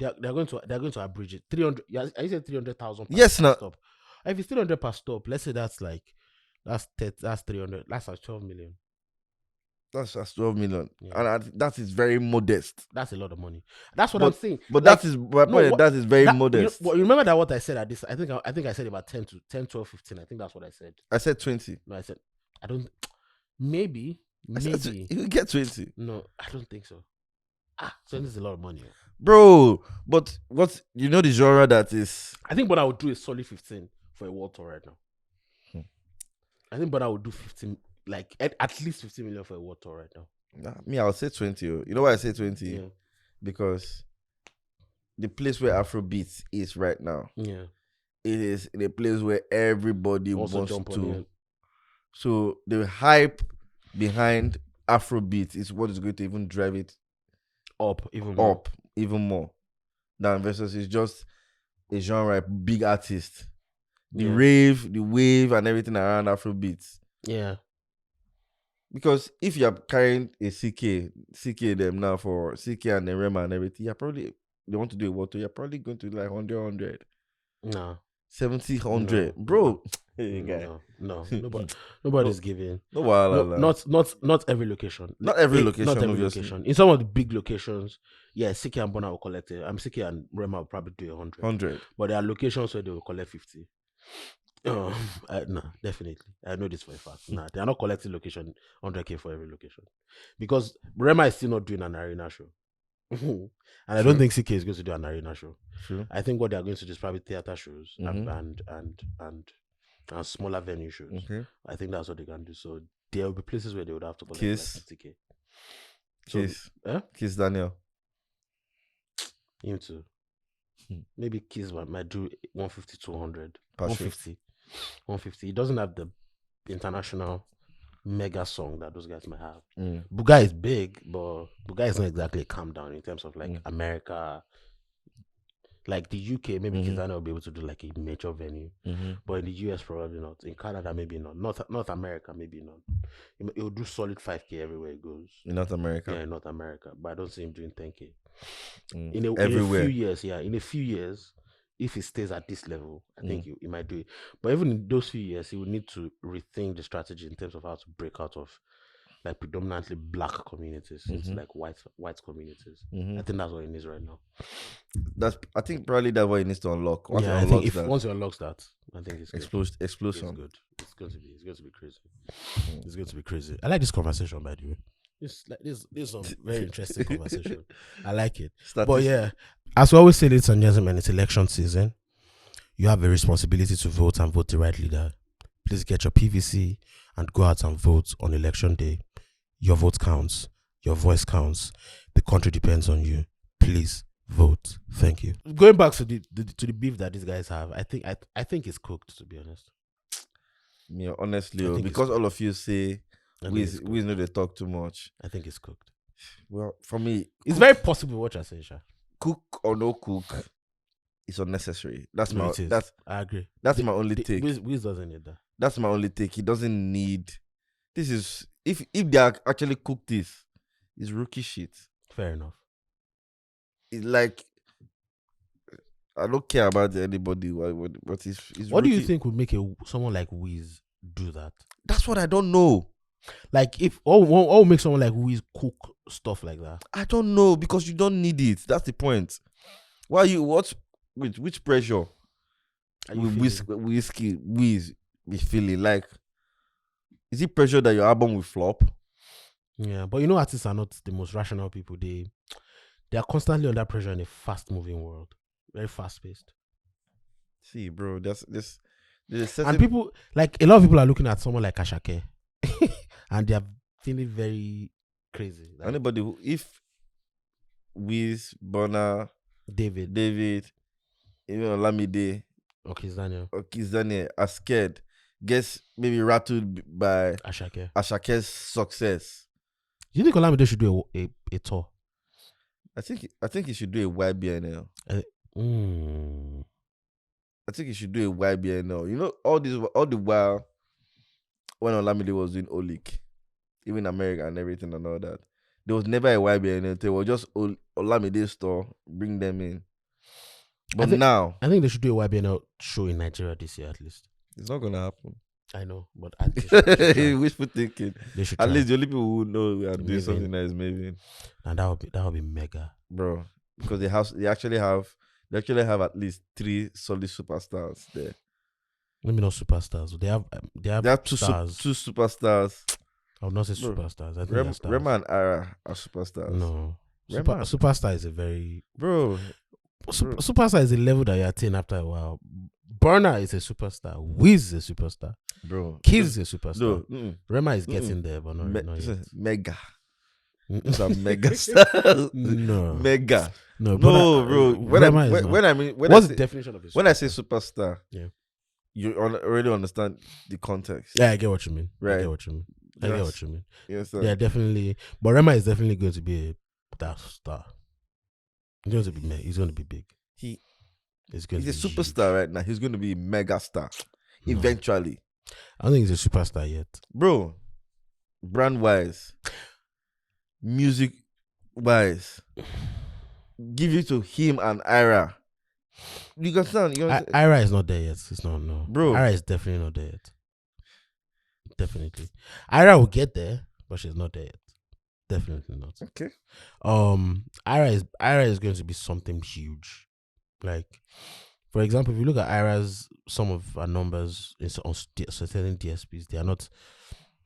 S1: abridge it. 300. I said 300,000.
S2: Yes, now.
S1: Stop. If it's 300 per stop, let's say that's 300. That's like 12 million.
S2: That's 12 million. Yeah. And that is very modest.
S1: That's a lot of money. That's what I'm saying.
S2: But like, that is my point. That is very modest.
S1: You remember that what I said at this? I think I said about 10, 12, 15. I think that's what I said.
S2: I said 20.
S1: No, I said I don't. Maybe.
S2: You get 20.
S1: No, I don't think so. 20 is a lot of money,
S2: bro. But what the genre that is?
S1: I think, but I would do a solid 15 for a world tour right now. I think, but I would do 15. Like at least 50 million for a world tour right now.
S2: Me, I'll say 20. You know why I say 20?
S1: Yeah.
S2: Because the place where Afrobeat is right now, it is in a place where everybody wants to. So the hype behind Afrobeat is what is going to even drive it
S1: up even
S2: more. Than versus it's just a genre, big artist. The rave, the wave, and everything around Afrobeat.
S1: Yeah.
S2: Because if you're carrying a CK them now for CK and then Rema and everything, you're probably they want to do a water, you're probably going to like 100.
S1: No.
S2: 70, 100. No, bro. No. Hey, guy.
S1: No. Nobody's giving. Not every location.
S2: Not every location, not every obviously.
S1: Location. In some of the big locations, yeah, CK and Bona will collect it. CK and Rema will probably do 100. But there are locations where they will collect 50. No, definitely. I know this for a fact. They are not collecting location 100K for every location. Because Rema is still not doing an arena show. And I don't think CK is going to do an arena show.
S2: Sure.
S1: I think what they are going to do is probably theater shows and smaller venue shows.
S2: Okay.
S1: I think that's what they can do. So there will be places where they would have to collect
S2: Kiss.
S1: like 50K.
S2: So, Kiss Daniel.
S1: Him too. Maybe Kiss might do 150 to 100. 150. He doesn't have the international mega song that those guys might have. Buga is big, but Buga is not exactly a calm down in terms of like America. Like the UK, maybe Kiss Daniel will be able to do like a major venue, but in the US probably not. In Canada, maybe not. North America, maybe not. It will do solid 5K everywhere it goes.
S2: In North America,
S1: yeah, in North America, but I don't see him doing 10K.
S2: Everywhere.
S1: In a few years, if he stays at this level, I think he might do it. But even in those few years, he would need to rethink the strategy in terms of how to break out of like predominantly black communities into like white communities. I think that's what he needs right now.
S2: I think probably that's what he needs to unlock. Once
S1: he unlocks that, I think it's
S2: explosion.
S1: It's good. It's going to be crazy. It's going to be crazy. I like this conversation, by the way. This is a very interesting conversation. I like it. But yeah, as we always say, ladies and gentlemen, it's election season. You have a responsibility to vote and vote the right leader. Please get your PVC and go out and vote on election day. Your vote counts. Your voice counts. The country depends on you. Please vote. Thank you. Going back to the beef that these guys have, I think it's cooked, to be honest.
S2: Yeah, honestly, because all of you say we know they talk too much.
S1: I think it's cooked.
S2: Well, for me,
S1: it's very possible what you're saying, Sha.
S2: Cook or no cook, it's unnecessary. I
S1: agree.
S2: That's my only take.
S1: Wiz doesn't need that.
S2: That's my only take. He doesn't need. This is if they actually cook this, it's rookie shit.
S1: Fair enough.
S2: It's like I don't care about anybody. What is?
S1: What do you think would make someone like Wiz do that?
S2: That's what I don't know.
S1: Like if all make someone like Wiz cook stuff like that.
S2: I don't know because you don't need it. That's the point. Why you what? Which pressure? Wiz be feeling like? Is it pressure that your album will flop?
S1: Yeah, but you know, artists are not the most rational people. They are constantly under pressure in a fast-moving world, very fast-paced.
S2: See, bro, there's
S1: and people like a lot of people are looking at someone like Ashake, and they are feeling very crazy. Like,
S2: anybody who, if Wiz, Burna,
S1: David,
S2: even Olamide,
S1: or Kiss Daniel
S2: are scared, gets maybe rattled by Ashake's success.
S1: Do you think Olamide should do a tour?
S2: I think he should do a YBNL. I think he should do a YBNL. You know, all the while when Olamide was doing Olik, even America and everything and all that, there was never a YBNL. They were just Olamide's store, bring them in. But now
S1: I think they should do a YBNL show in Nigeria this year at least.
S2: It's not gonna happen.
S1: I know, but
S2: wishful thinking. At least the only people who know we are doing something that is maybe.
S1: And that would be mega,
S2: bro. Because they actually have at least 3 solid superstars there.
S1: Maybe not superstars. They have
S2: two
S1: stars.
S2: Two superstars.
S1: I would not say superstars. I think stars.
S2: Rema and Ara are superstars.
S1: No, superstar is a very
S2: superstar
S1: is a level that you attain after a while. Burna is a superstar. Wiz is a superstar.
S2: Bro,
S1: Kiss is a superstar. Rema is getting there, but not yet.
S2: Mega. It's a mega star.
S1: No.
S2: Mega.
S1: No,
S2: bro.
S1: What's the definition of a superstar?
S2: When I say superstar,
S1: yeah,
S2: you already understand the context.
S1: Yeah, I get what you mean.
S2: Right.
S1: I get what you mean.
S2: Yes,
S1: yeah, definitely. But Rema is definitely going to be that star. He's going to be big. He's
S2: a superstar right now. He's going to be a mega star eventually.
S1: I don't think he's a superstar yet,
S2: bro. brand wise, music wise, give it to him and Ira. You understand?
S1: Ira is not there yet. It's not, no.
S2: Bro.
S1: Ira is definitely not there yet. Definitely. Ira will get there, but she's not there yet. Definitely not.
S2: Okay.
S1: Ira is going to be something huge. Like, for example, if you look at Ira's, some of her numbers on certain DSPs, they are not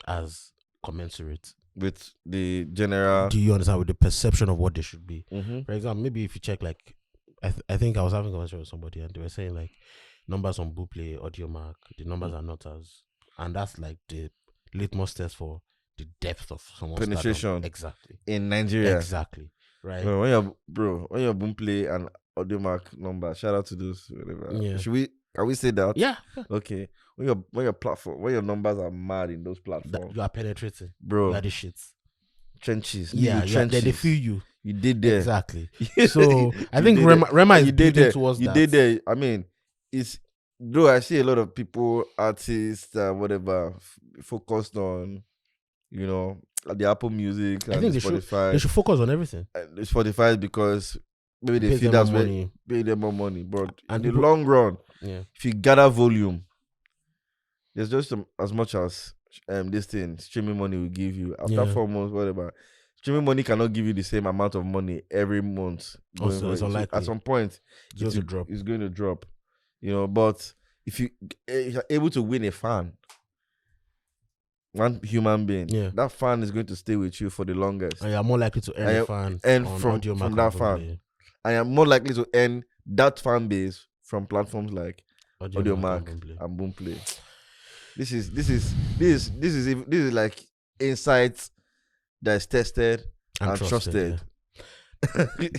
S1: as commensurate
S2: with the general.
S1: Do you understand? With the perception of what they should be.
S2: Mm-hmm.
S1: For example, maybe if you check, like, I think I was having a conversation with somebody and they were saying, like, numbers on Bootplay, Audiomack, the numbers are not as, and that's like the litmus test for the depth of someone's penetration.
S2: Stardom.
S1: Exactly.
S2: In Nigeria.
S1: Exactly. Right.
S2: When your Boomplay and Audiomack number, shout out to those. Whatever.
S1: Yeah.
S2: Can we say that?
S1: Yeah.
S2: Okay. When your numbers are mad in those platforms,
S1: you are penetrating,
S2: bro.
S1: You are the shits.
S2: Trenches.
S1: Yeah. They feel you.
S2: You did there.
S1: Exactly. So I think Rema is building towards that.
S2: You did there. I mean, it's though I see a lot of people, artists, whatever, focused on, the Apple Music and Spotify.
S1: They should focus on everything.
S2: Spotify because maybe they feel that's where pay them more money. But in the long run, if you gather volume, there's just as much as this thing streaming money will give you after 4 months, whatever. Streaming money cannot give you the same amount of money every month.
S1: Also, it's unlikely.
S2: At some point, it's going to drop. But if you're able to win a fan, one human being, that fan is going to stay with you for the longest.
S1: And you're more likely to earn a fan
S2: from that fan. And you're more likely to earn that fan base from platforms like Audiomack and Boomplay. This is like insights that's tested and trusted.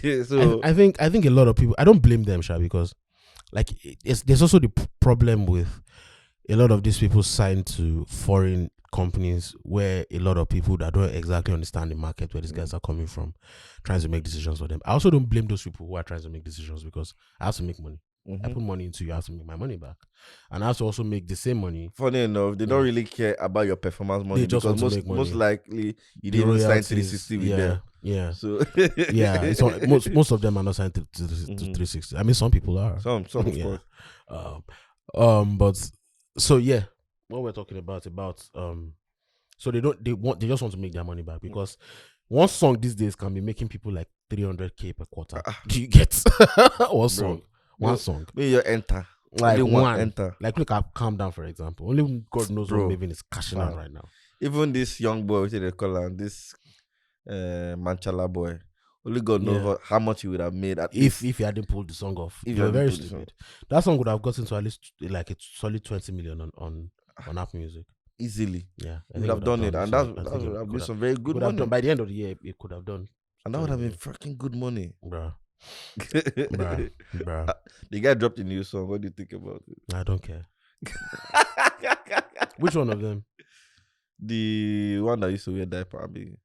S1: Yeah.
S2: So
S1: I think a lot of people, I don't blame them, Sha, because like there's also the problem with a lot of these people signed to foreign companies where a lot of people that don't exactly understand the market where these guys are coming from trying to make decisions for them. I also don't blame those people who are trying to make decisions because I have to make money. I put money into you, I have to make my money back. And I have to also make the same money.
S2: Funny enough, they don't really care about your performance money because most likely you didn't sign 360 with them.
S1: Yeah.
S2: So
S1: yeah, it's most of them are not signed to 360. I mean, some people are.
S2: Some of course.
S1: But so yeah, what we're talking about so they just want to make their money back because one song these days can be making people like 300k per quarter. Do you get one song? One song.
S2: Maybe you enter.
S1: Like one.
S2: Enter.
S1: Like look at Calm Down, for example. Only God knows what Maven is cashing out right now.
S2: Even this young boy, what they call him, this Manchala boy. Only God knows how much he would have made
S1: if he hadn't pulled the song off. If you're very stupid. That song would have gotten to at least like a solid 20 million on Apple Music.
S2: Easily.
S1: Yeah.
S2: He would have done it. And that would have been some very good money.
S1: By the end of the year, it could have done.
S2: And that would have been freaking good money.
S1: Bruh.
S2: The guy dropped a new song. What do you think about it?
S1: I don't care. Which one of them?
S2: The one that used to wear diaper. I mean,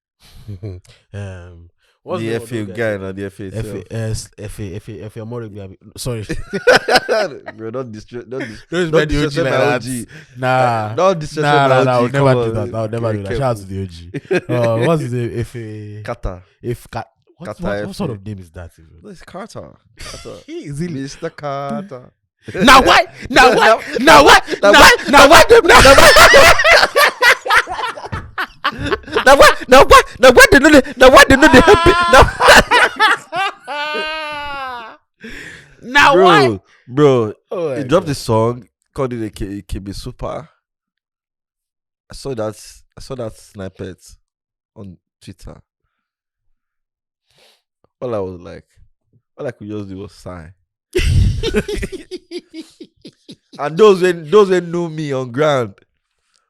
S1: the
S2: FA guy, not the FA itself.
S1: FA more. Sorry,
S2: bro. Don't disrespect
S1: my OG. Nah,
S2: don't disrespect my OG.
S1: I would never do that. I would never do that. Shout out to the OG. What's the FA?
S2: Kata.
S1: What sort of name is that?
S2: It's Carter.
S1: Is it
S2: Mr. Carter?
S1: Now what? Now what? Now what? Now what? Now what? Now what? Now what? Now what? Now what? Now what?
S2: Bro, he dropped a song called it KB Super. I saw that snippet on Twitter. All I could just do was sigh. And those when know me on ground,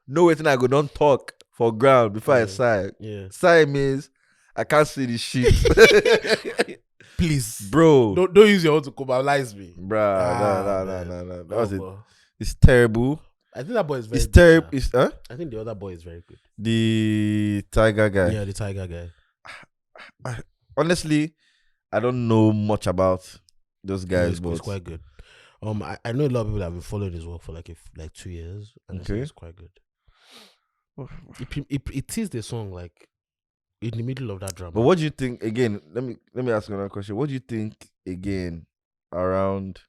S2: know waiting I go don't talk for ground before I sigh.
S1: Yeah.
S2: Sigh means I can't see this shit.
S1: Please,
S2: bro.
S1: Don't use your own to commercialize me,
S2: bro. No. That was it. It's terrible.
S1: I think that boy is very.
S2: It's terrible.
S1: I think the other boy is very good.
S2: The Tiger guy.
S1: Yeah, the Tiger guy.
S2: Honestly, I don't know much about those guys, but
S1: it's quite good. I know a lot of people that have been following his work for like 2 years, and it's quite good. It is the song like in the middle of that drama.
S2: But what do you think again? Let me ask another question. What do you think again around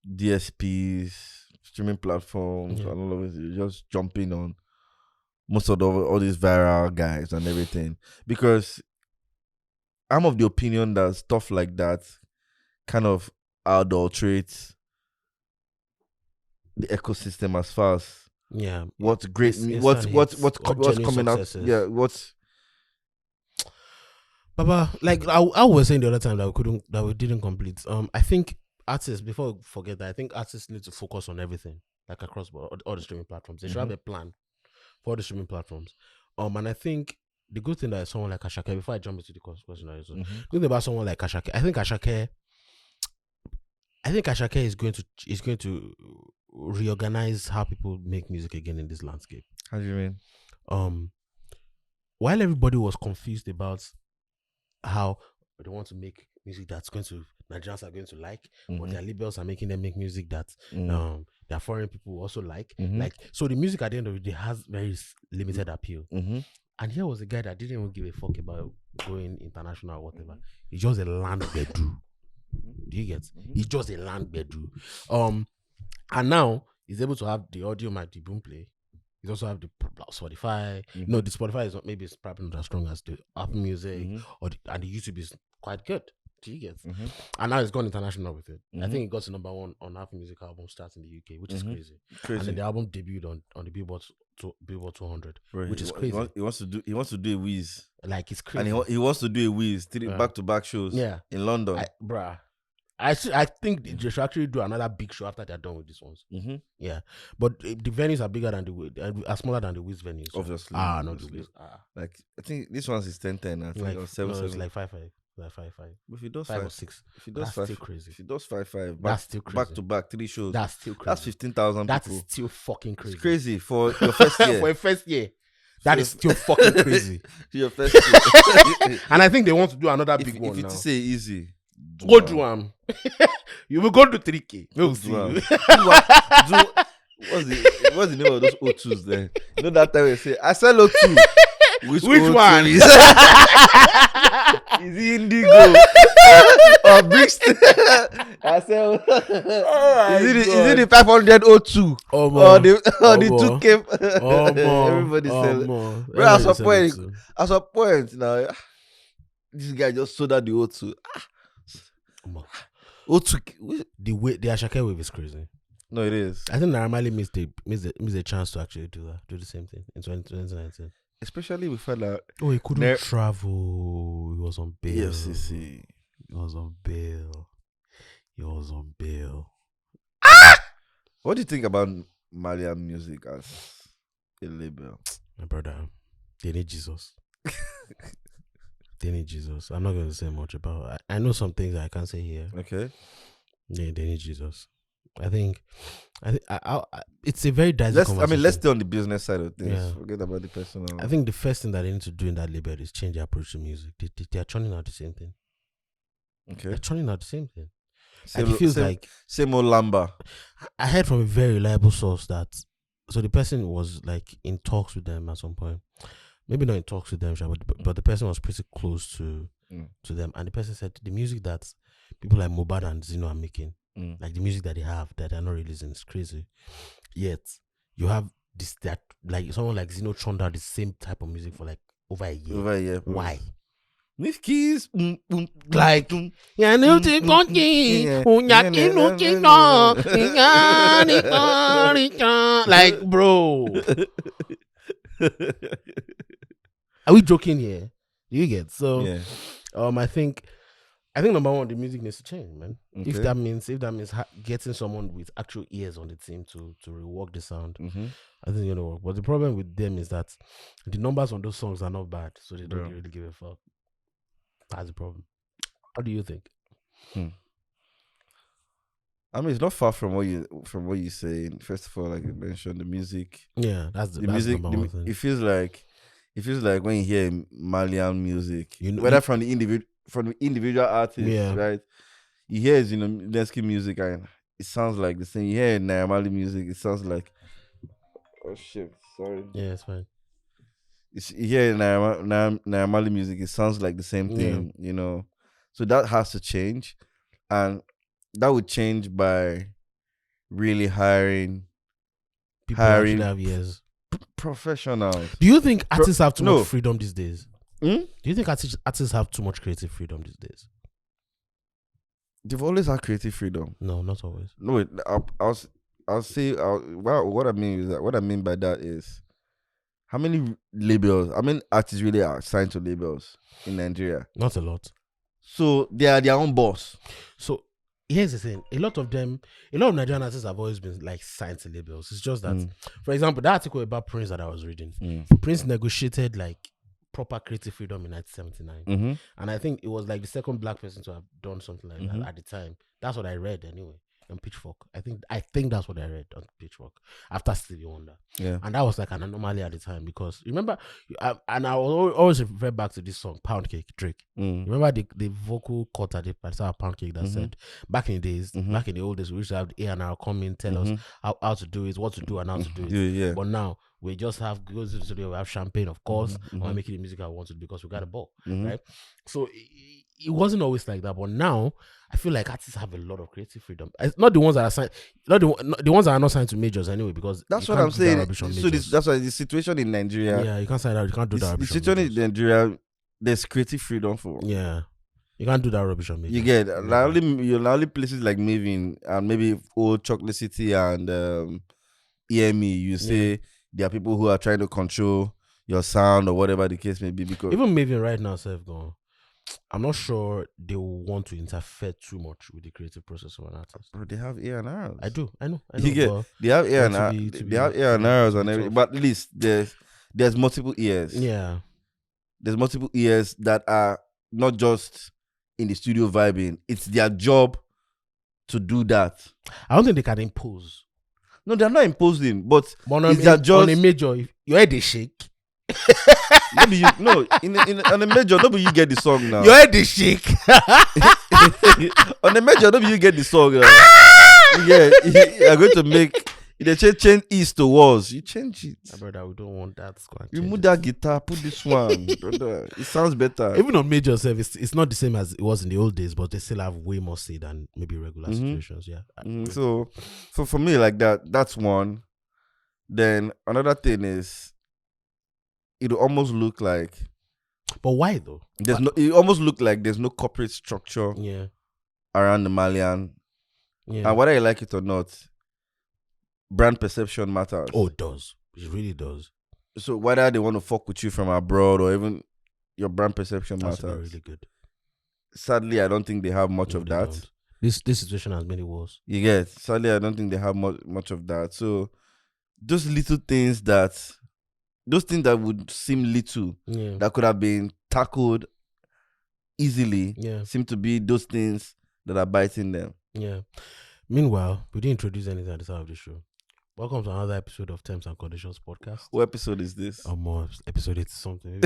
S2: DSPs, streaming platforms, and all of it? You're just jumping on most of all these viral guys and everything, because I'm of the opinion that stuff like that kind of adulterates the ecosystem as far as what's great, what's coming out. Yeah, what's
S1: Baba, like I was saying the other time that we didn't complete. I think artists, before we forget that, I think artists need to focus on everything, like across all the streaming platforms. They should have a plan for all the streaming platforms. And I think the good thing that someone like Ashake, before I jump into the question, the good thing about someone like Ashake, I think Ashake is going to reorganize how people make music again in this landscape.
S2: How do you mean?
S1: While everybody was confused about how they want to make music that's going to Nigerians are going to like, but their labels are making them make music that their foreign people also like. Like, so the music at the end of the day has very limited appeal. And here was a guy that didn't even give a fuck about going international or whatever. He's just a land bedu. Do you get? He's just a land bedu. And now he's able to have the audio mic, the boom play. He also have the Spotify. No, the Spotify is not, maybe it's probably not as strong as the Apple Music, and the YouTube is quite good. Do you get? And now it's gone international with it. I think it got to number 1 on Apple Music album starts in the UK, which is crazy. And then the album debuted on the Billboard 200, which is crazy.
S2: He wants to do a Wiz.
S1: Like, it's crazy.
S2: And he wants to do a Wiz, 3 back-to-back shows in London.
S1: I think they should actually do another big show after they're done with these ones. Yeah, but the venues are bigger than are smaller than the Wiz venues.
S2: Obviously,
S1: not the Wiz.
S2: Like, I think this one's is 10-10. I think
S1: like,
S2: or 7-7.
S1: It's like 5-5, like 5-5.
S2: If he does
S1: 5 or 6,
S2: if he does
S1: that's
S2: 5,
S1: still crazy.
S2: If he does 5-5,
S1: that's still crazy.
S2: Back to back 3 shows.
S1: That's still crazy.
S2: That's 15,000 people.
S1: That's still fucking crazy.
S2: It's crazy for your first year.
S1: For your first year. That is still fucking crazy.
S2: Your first year.
S1: And I think they want to do another big one now.
S2: If you say easy,
S1: go do them. You will go to 3K. We'll see you.
S2: What's the name of those O2s then? You know that time we say, I sell O2. Which
S1: one?
S2: Is it Indigo or Brixton? I sell. Is it the 500 O2 or the 2K? Everybody sells. But at some point now, this guy just sold out the O2. O2,
S1: the Ashake wave is crazy.
S2: No, it is.
S1: I think Naramali missed a chance to actually do the same thing in 2019.
S2: Especially we felt like
S1: he couldn't travel. He was on bail.
S2: Yes, he
S1: was on bail.
S2: What do you think about Malian music as a label?
S1: My brother, they need Jesus. They need Jesus. I'm not going to say much about it. I know some things I can't say here.
S2: Okay.
S1: Yeah, they need Jesus. I think it's a very dicey conversation.
S2: Let's stay on the business side of things. Yeah. Forget about the personal.
S1: I think the first thing that they need to do in that label is change their approach to music. They are churning out the same thing.
S2: Okay.
S1: They're churning out the same thing. It feels like
S2: same old Lamba.
S1: I heard from a very reliable source that the person was like in talks with them at some point. Maybe not in talks with them, but the person was pretty close to them, and the person said the music that people like Mobad and Zino are making, like the music that they have that they're not releasing, is crazy. Yet you have this that like someone like Zino churned out the same type of music for like over a year. Why?
S2: With keys,
S1: like like, bro. Are we joking here? You get so.
S2: Yeah.
S1: I think number 1, the music needs to change, man. Okay. If that means getting someone with actual ears on the team to rework the sound, I think you know. But the problem with them is that the numbers on those songs are not bad, so they don't really give a fuck. That's the problem. What do you think?
S2: I mean, it's not far from what you say. First of all, like you mentioned, the music.
S1: Yeah, that's music. Number 1 thing.
S2: It feels like when you hear Malian music, whether from the individual artists, right? You hear Lesky music and it sounds like the same. You hear Naira Marley music, it sounds like, oh shit, sorry.
S1: Yeah, it's fine.
S2: here in Naira Marley music, it sounds like the same thing, you know. So that has to change, and that would change by really hiring
S1: people actually have ears.
S2: Professionals.
S1: Do you think artists have too much freedom these days?
S2: Do
S1: you think artists have too much creative freedom these days?
S2: They've always had creative freedom.
S1: No, not always.
S2: No, I'll say what I mean is that what I mean by that is how many artists really are signed to labels in Nigeria?
S1: Not a lot.
S2: So they are their own boss.
S1: So here's the thing: a lot of Nigerian artists have always been like signed to labels. It's just that, for example, that article about Prince that I was reading, Prince negotiated like proper creative freedom in 1979, and I think it was like the second black person to have done something like that at the time. That's what I read anyway on Pitchfork. I think that's what I read on Pitchfork after Stevie Wonder. Yeah, and that was like an anomaly at the time because remember, and I will always refer back to this song Pound Cake Drake. Remember the vocal cut at the part of Pound Cake that said back in the days, back in the old days, we used to have the A&R come in tell us how to do it, what to do, and how to do it. But now we just have goes to the studio, we have champagne, of course, and we're making the music I wanted because we got a ball, right? So it wasn't always like that, but now I feel like artists have a lot of creative freedom. It's not the ones that are signed, not the ones that are not signed to majors anyway, because
S2: that's what I'm saying. So that's why the situation in Nigeria.
S1: Yeah, you can't sign that. You can't do that.
S2: The situation in Nigeria, there's creative freedom for.
S1: Yeah, you can't do that rubbish on majors.
S2: You get only places like Maven and maybe Old Chocolate City and EME. You say there are people who are trying to control your sound or whatever the case may be. Because
S1: even Maven right now, I'm not sure they will want to interfere too much with the creative process of an artist.
S2: But they have A&Rs.
S1: I know.
S2: They have A&Rs. They have A&Rs and everything. But at least there's multiple ears.
S1: Yeah.
S2: There's multiple ears that are not just in the studio vibing. It's their job to do that.
S1: I don't think they can impose.
S2: No, they're not imposing, but it's their job.
S1: On a major, if your head is shake.
S2: Maybe on a major, nobody you get the song now.
S1: Your head is shake.
S2: On a major, nobody you get the song now. You're going to make they change east to wars. You change it,
S1: brother. We don't want that.
S2: Remove that guitar. Put this one, brother. It sounds better.
S1: Even on major service, it's not the same as it was in the old days, but they still have way more say than maybe regular situations. Yeah.
S2: So for me, like that's one. Then another thing is, it almost look like.
S1: But why though?
S2: It almost look like there's no corporate structure.
S1: Yeah.
S2: Around the Malian. Yeah. And whether you like it or not, brand perception matters.
S1: Oh, it does. It really does.
S2: So whether they want to fuck with you from abroad or even your brand perception matters.
S1: That's really good.
S2: Sadly, I don't think they have much of that.
S1: Don't. This situation has many worse.
S2: You get. Sadly, I don't think they have much of that. So those little things that would seem little, that could have been tackled easily, seem to be those things that are biting them.
S1: Yeah. Meanwhile, we didn't introduce anything at the start of the show. Welcome to another episode of Terms and Conditions podcast.
S2: What episode is this?
S1: Episode 80 something.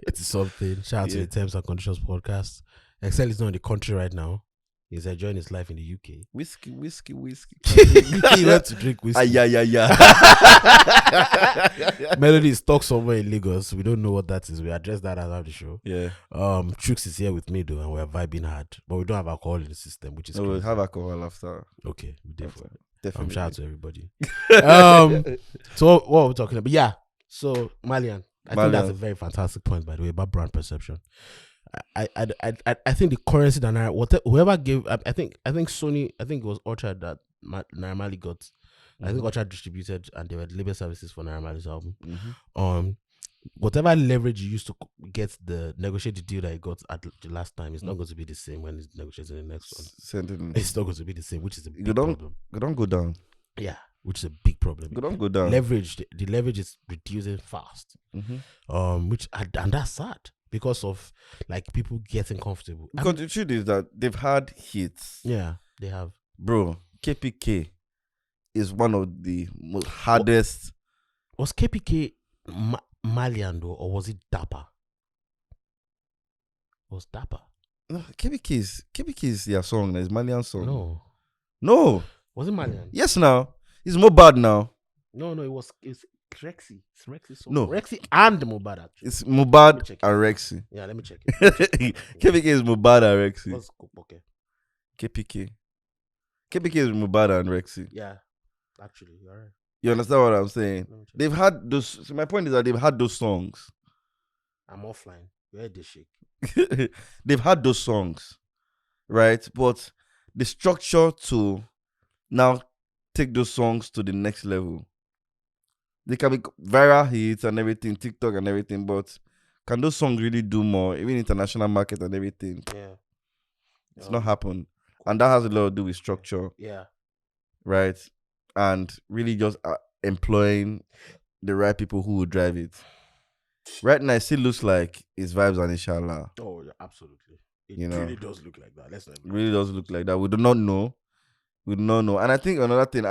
S1: 80 something. Shout out to the Terms and Conditions podcast. Excel is not in the country right now. He's enjoying his life in the UK.
S2: Whiskey.
S1: He went to drink whiskey.
S2: Yeah.
S1: Melody is stuck somewhere in Lagos. We don't know what that is. We address that after the show.
S2: Yeah.
S1: Chux is here with me though, and we're vibing hard. But we don't have alcohol in the system, which is
S2: we'll have alcohol after.
S1: Okay, we definitely.
S2: Definitely.
S1: Shout out to everybody. So what are we talking about? Yeah. So Malian. I think that's a very fantastic point, by the way, about brand perception. I think the currency that whoever gave, I think Sony, I think it was Orchard that Naira Marley got. I think Orchard distributed, and they were label services for Naira Marley's album. Whatever leverage you used to negotiate the deal that you got at the last time, it's not going to be the same when it's negotiating the next one. It's not going to be the same, which is a big problem.
S2: You don't go down.
S1: Yeah, which is a big problem.
S2: You don't go down.
S1: The leverage is reducing fast. And that's sad. Because of like people getting comfortable.
S2: Because the truth is that they've had hits.
S1: Yeah, they have.
S2: Bro, KPK is one of the most hardest.
S1: Was KPK Malian though, or was it Dapper? It was Dapper.
S2: No, KPK is their song. It's Malian song.
S1: No. Was it Malian?
S2: Yes, now. It's more bad now.
S1: No, it was Rexy. It's Rexy song.
S2: No.
S1: Rexy and Mohbad actually.
S2: It's Mohbad and Rexy.
S1: Yeah, let me check it.
S2: KPK is Mohbad and Rexy.
S1: What's okay?
S2: KPK. KPK is Mohbad and Rexy.
S1: Yeah, actually, you're right.
S2: You understand what I'm saying? They've had those. So my point is that they've had those songs.
S1: I'm offline. You heard this shit.
S2: They've had those songs, right? But the structure to now take those songs to the next level. They can be viral hits and everything, TikTok and everything, but can those songs really do more, even international market and everything?
S1: Yeah.
S2: It's not happened. And that has a lot to do with structure.
S1: Yeah.
S2: Right? And really just employing the right people who will drive it. Right now, it still looks like it's vibes and inshallah.
S1: Oh, yeah, absolutely. It really does look like that. Let's not. It
S2: really does look like that. We do not know. And I think another thing,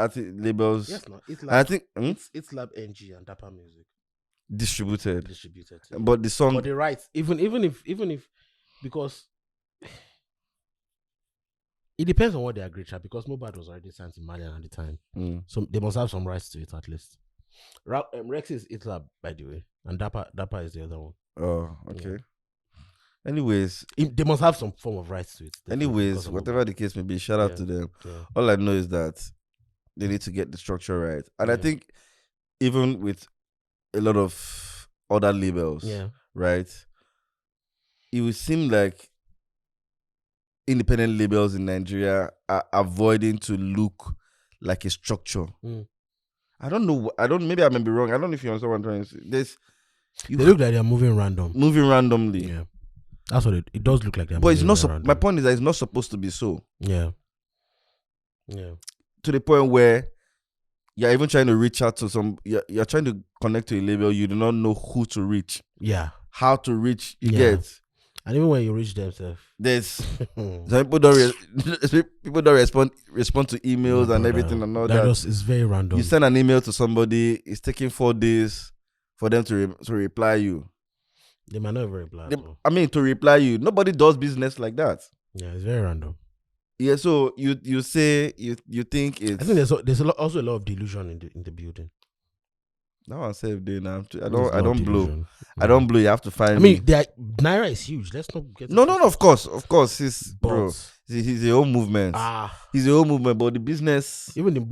S2: labels.
S1: Yes, no. It's
S2: I think
S1: it's Lab NG and Dapper Music
S2: distributed.
S1: Yeah.
S2: But the song,
S1: but the rights, even if because it depends on what they agree to, because Mohbad was already signed to Malian at the time, so they must have some rights to it at least. Rex is Itlab, by the way, and Dapper is the other one.
S2: Oh, okay. Yeah. Anyways,
S1: they must have some form of rights to it.
S2: Anyways, whatever the case may be, shout out to them. Yeah. All I know is that they need to get the structure right. And I think even with a lot of other labels, right, it would seem like independent labels in Nigeria are avoiding to look like a structure. I don't know. Maybe I may be wrong. I don't know if you understand what I'm trying to say.
S1: They look like they're moving
S2: randomly.
S1: Yeah. That's what it does look like.
S2: But it's not. My point is that it's not supposed to be so.
S1: Yeah.
S2: To the point where you're even trying to reach out to some. You're trying to connect to a label. You do not know who to reach.
S1: Yeah.
S2: How to reach. You get.
S1: And even when you reach themselves,
S2: there's some people don't respond to emails and everything and all that.
S1: It's very random.
S2: You send an email to somebody. It's taking 4 days for them to reply you.
S1: They might not even reply.
S2: To reply you. Nobody does business like that.
S1: Yeah, it's very random.
S2: Yeah, so you say you think it's.
S1: I think there's also a lot of delusion in the building.
S2: No one said they now. I don't blow. I don't blow. You have to find.
S1: Naira is huge. Let's not get.
S2: No. Of course, he's a whole movement. He's a whole movement, but the business.
S1: The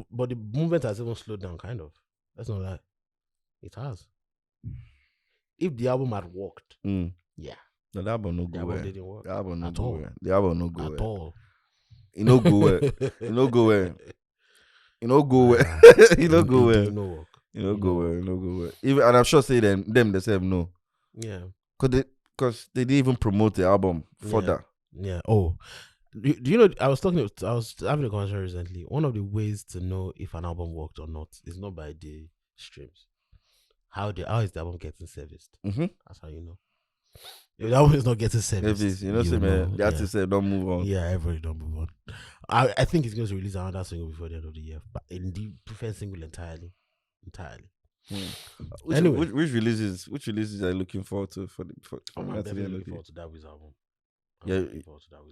S1: movement has even slowed down, kind of. That's not lie. It has. If the album had worked, yeah.
S2: No, the album no go where.
S1: Didn't work.
S2: The album no
S1: at
S2: go
S1: all.
S2: where. The album no go
S1: at
S2: where.
S1: all.
S2: It no go where. It no go where. It no go where. It no go where.
S1: No work.
S2: It no go where. It no go where. Even and I'm sure say them themselves no.
S1: Yeah.
S2: Because they didn't even promote the album further.
S1: Yeah. Oh. Do you know? I was having a conversation recently. One of the ways to know if an album worked or not is not by the streams. How is the album getting serviced? That's how you know. If the album is not getting serviced,
S2: the artist said don't move on.
S1: Yeah, everybody don't move on. I think it's going to release another single before the end of the year, but in the preferred single entirely.
S2: Which releases are you looking forward to
S1: I'm definitely looking forward to that with album.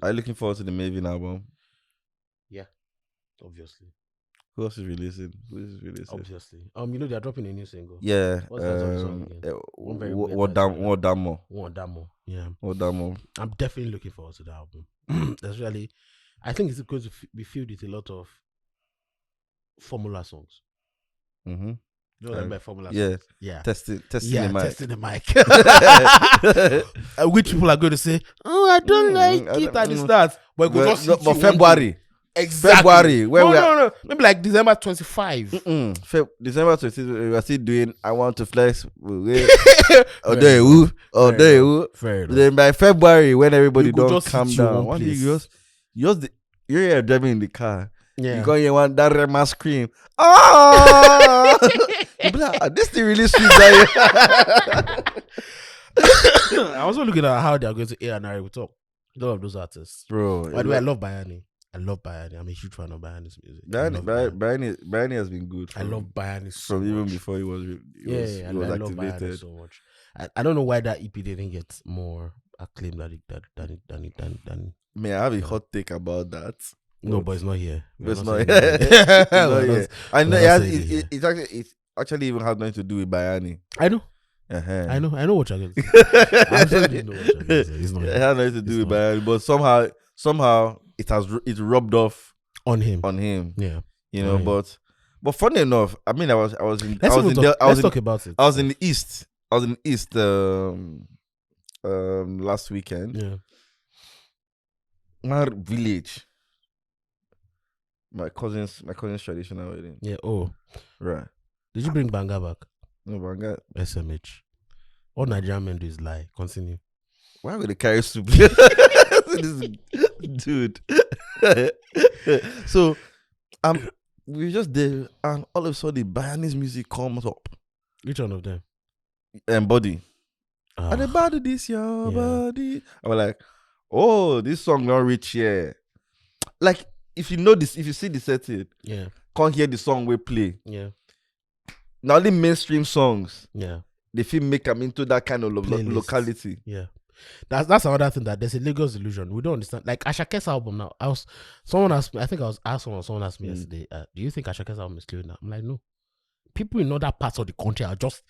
S2: Are you looking forward to the Maven album?
S1: Yeah, obviously.
S2: Who else is releasing?
S1: Obviously. They're dropping a new single.
S2: Yeah.
S1: What's that song again?
S2: Wodamo.
S1: Yeah.
S2: Wodamo.
S1: I'm definitely looking forward to the album. Especially, I think it's going to be filled with a lot of formula songs.
S2: Mm-hmm.
S1: You know what I mean by formula songs? Yeah.
S2: Testing the mic.
S1: Which people are going to say, oh, I don't like it at the start. But
S2: February.
S1: Exactly.
S2: February.
S1: No. Maybe like December 25.
S2: December 25. We are still doing I Want to Flex. Then by February, when everybody don't calm down, one day you're driving in the car.
S1: Yeah.
S2: You go here want that Rema scream. Ah! You be like, this thing really sweet.
S1: I was also looking at how they are going to A&R with talk. A lot of those artists.
S2: Bro.
S1: By the way, I love Bayani. I'm a huge fan of Bayani's music.
S2: Bayani has been good.
S1: I love Bayani so
S2: from
S1: much.
S2: even before he was
S1: I love Bayani so much. I don't know why that EP didn't get more acclaim than it.
S2: May I have a hot take about that?
S1: No, but it's not here.
S2: It's not here. I know it's actually actually even has nothing to do with Bayani.
S1: I know.
S2: Uh-huh.
S1: I know what you're going to say. I absolutely know what you're going to say. It's not.
S2: It has nothing to do with Bayani, but somehow it's rubbed off
S1: on him.
S2: Yeah. You
S1: know,
S2: but funny enough, I mean, let's
S1: talk about it.
S2: I was in the East. Last weekend.
S1: Yeah.
S2: My village. My cousin's traditional wedding.
S1: Yeah. Oh.
S2: Right.
S1: Did you bring Banga back?
S2: No, Banga.
S1: SMH. All Nigerian men do is lie. Continue.
S2: Why would they carry soup? Dude. So, we were just there, and all of a sudden, Bayanese music comes up.
S1: Which one of them?
S2: Body. And the body this your body. I was like, oh, this song not reach here. Like, if you know this, if you see the setting, can't hear the song we play.
S1: Yeah.
S2: Now the mainstream songs,
S1: they
S2: feel make them into that kind of locality.
S1: Yeah. That's another thing, that there's a Lagos illusion. We don't understand. Like Ashake's album now. Someone asked me yesterday, do you think Ashake's album is clear now? I'm like, no. People in other parts of the country are just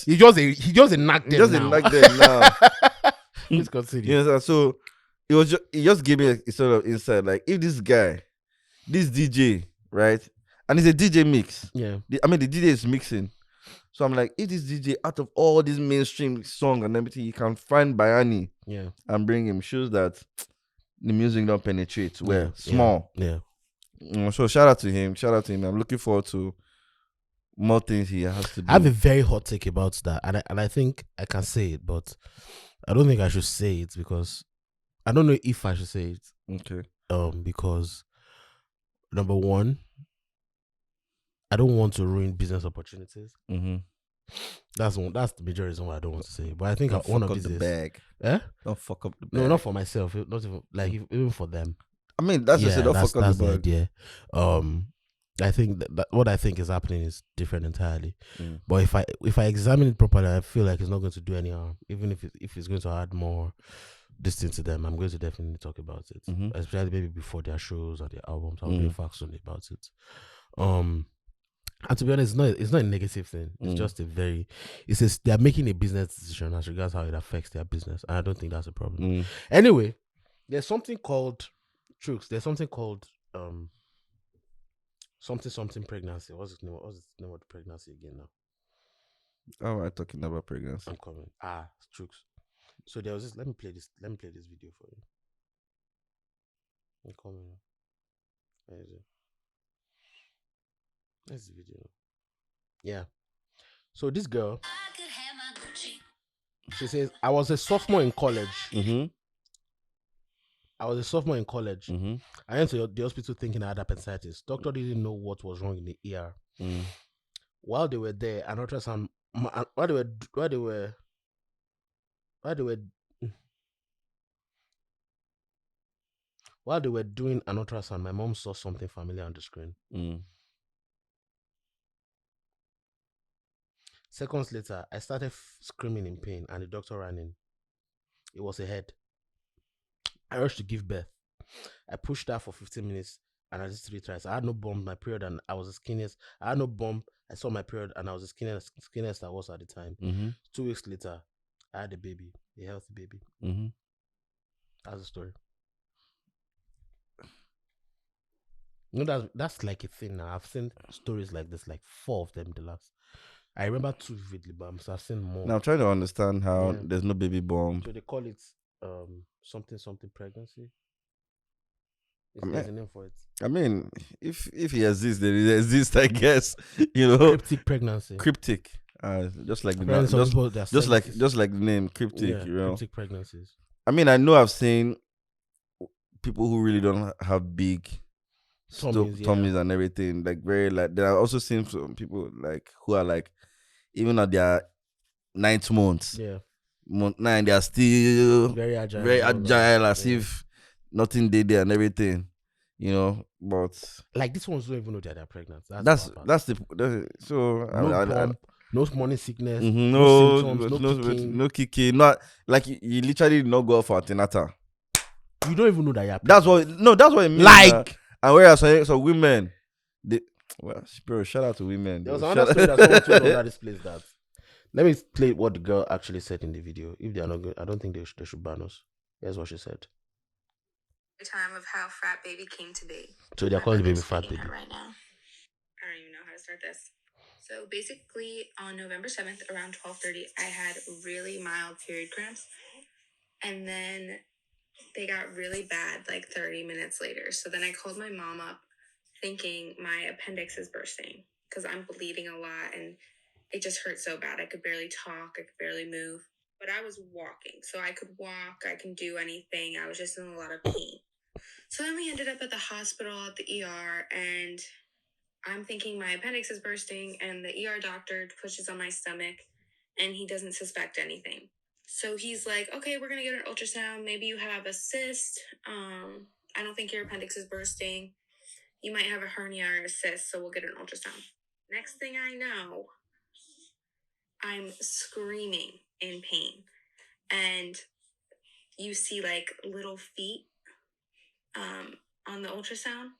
S1: he just a knock them now. Please continue.
S2: You know, so it just gave me a sort of insight. Like, if this guy, this DJ, right, and it's a DJ mix.
S1: Yeah.
S2: The DJ is mixing. So I'm like, if this DJ, out of all these mainstream songs and everything, you can find Bayani and bring him, shows that the music don't penetrate well. Small.
S1: Yeah.
S2: So shout out to him. I'm looking forward to more things he has to do.
S1: I have a very hot take about that, and I think I can say it, but I don't think I should say it, because I don't know if I should say it.
S2: Okay.
S1: Because number one, I don't want to ruin business opportunities.
S2: Mm-hmm.
S1: That's the major reason why I don't want to say it. But I think one of these days,
S2: bag.
S1: Don't
S2: fuck up the bag.
S1: No, not for myself. Not even even for them.
S2: I mean, that's just don't fuck up the bag.
S1: Idea. I think that what I think is happening is different entirely. But if I examine it properly, I feel like it's not going to do any harm. Even if it's going to add more distance to them, I'm going to definitely talk about it. Especially maybe before their shows or their albums. I'll be facts only about it. And to be honest, it's not a negative thing. It's just they're making a business decision as regards how it affects their business. And I don't think that's a problem. Anyway, there's something called Chux. There's something called something pregnancy. What's the name of the pregnancy again now?
S2: Oh, we're talking about pregnancy.
S1: I'm coming. Chux. So there was this. Let me play this video for you. I'm coming. Where is it? That's the video. Yeah. So this girl, she says, I was a sophomore in college. I went to the hospital thinking I had appendicitis. Doctor didn't know what was wrong in the ER. While they were there, an ultrasound. While they were doing an ultrasound, my mom saw something familiar on the screen. Seconds later, I started screaming in pain, and the doctor ran in. It was a head. I rushed to give birth. I pushed her for 15 minutes, and I did 3 tries. I had no bump, my period, and I was the skinniest. I had no bump. I saw my period, and I was the skinniest I was at the time. 2 weeks later, I had a baby, a healthy baby. That's the story. You know, that's like a thing now. I've seen stories like this, like 4 of them the last. I remember 2 vividly, but I've seen more.
S2: Now I'm trying to understand how there's no baby bomb.
S1: So they call it something pregnancy. There's a name for it.
S2: I mean, if he exists, there exists, I guess. You know,
S1: cryptic pregnancy.
S2: Cryptic, just like the name, just like the name, cryptic.
S1: Yeah,
S2: you know,
S1: cryptic pregnancies.
S2: I mean, I know I've seen people who really don't have big tummies and everything, like very like. There I've also seen some people like who are like, even at their 9th month, month 9, they are still
S1: very agile,
S2: as if nothing did there and everything, you know. But
S1: like this ones don't even know they're pregnant.
S2: That's so.
S1: No morning sickness,
S2: no
S1: symptoms,
S2: no kicking, not like you literally did not go for antenatal.
S1: You don't even know that you're pregnant.
S2: That's what it means.
S1: Like,
S2: and whereas some women, Well, bro, shout out to women.
S1: There was another story that someone told on this place that. Let me play what the girl actually said in the video. If they are not good, I don't think they should ban us. Here's what she said.
S3: The time of how Frat Baby came to be.
S1: So they're calling the baby Frat Baby.
S3: Right now. I don't even know how to start this. So basically, on November 7th, around 12:30, I had really mild period cramps. And then they got really bad like 30 minutes later. So then I called my mom up thinking my appendix is bursting because I'm bleeding a lot and it just hurt so bad. I could barely talk. I could barely move. But I was walking. So I could walk. I can do anything. I was just in a lot of pain. So then we ended up at the hospital at the ER. And I'm thinking my appendix is bursting. And the ER doctor pushes on my stomach. And he doesn't suspect anything. So he's like, okay, we're going to get an ultrasound. Maybe you have a cyst. I don't think your appendix is bursting. You might have a hernia or a cyst. So we'll get an ultrasound. Next thing I know, I'm screaming in pain. And you see like little feet on the ultrasound.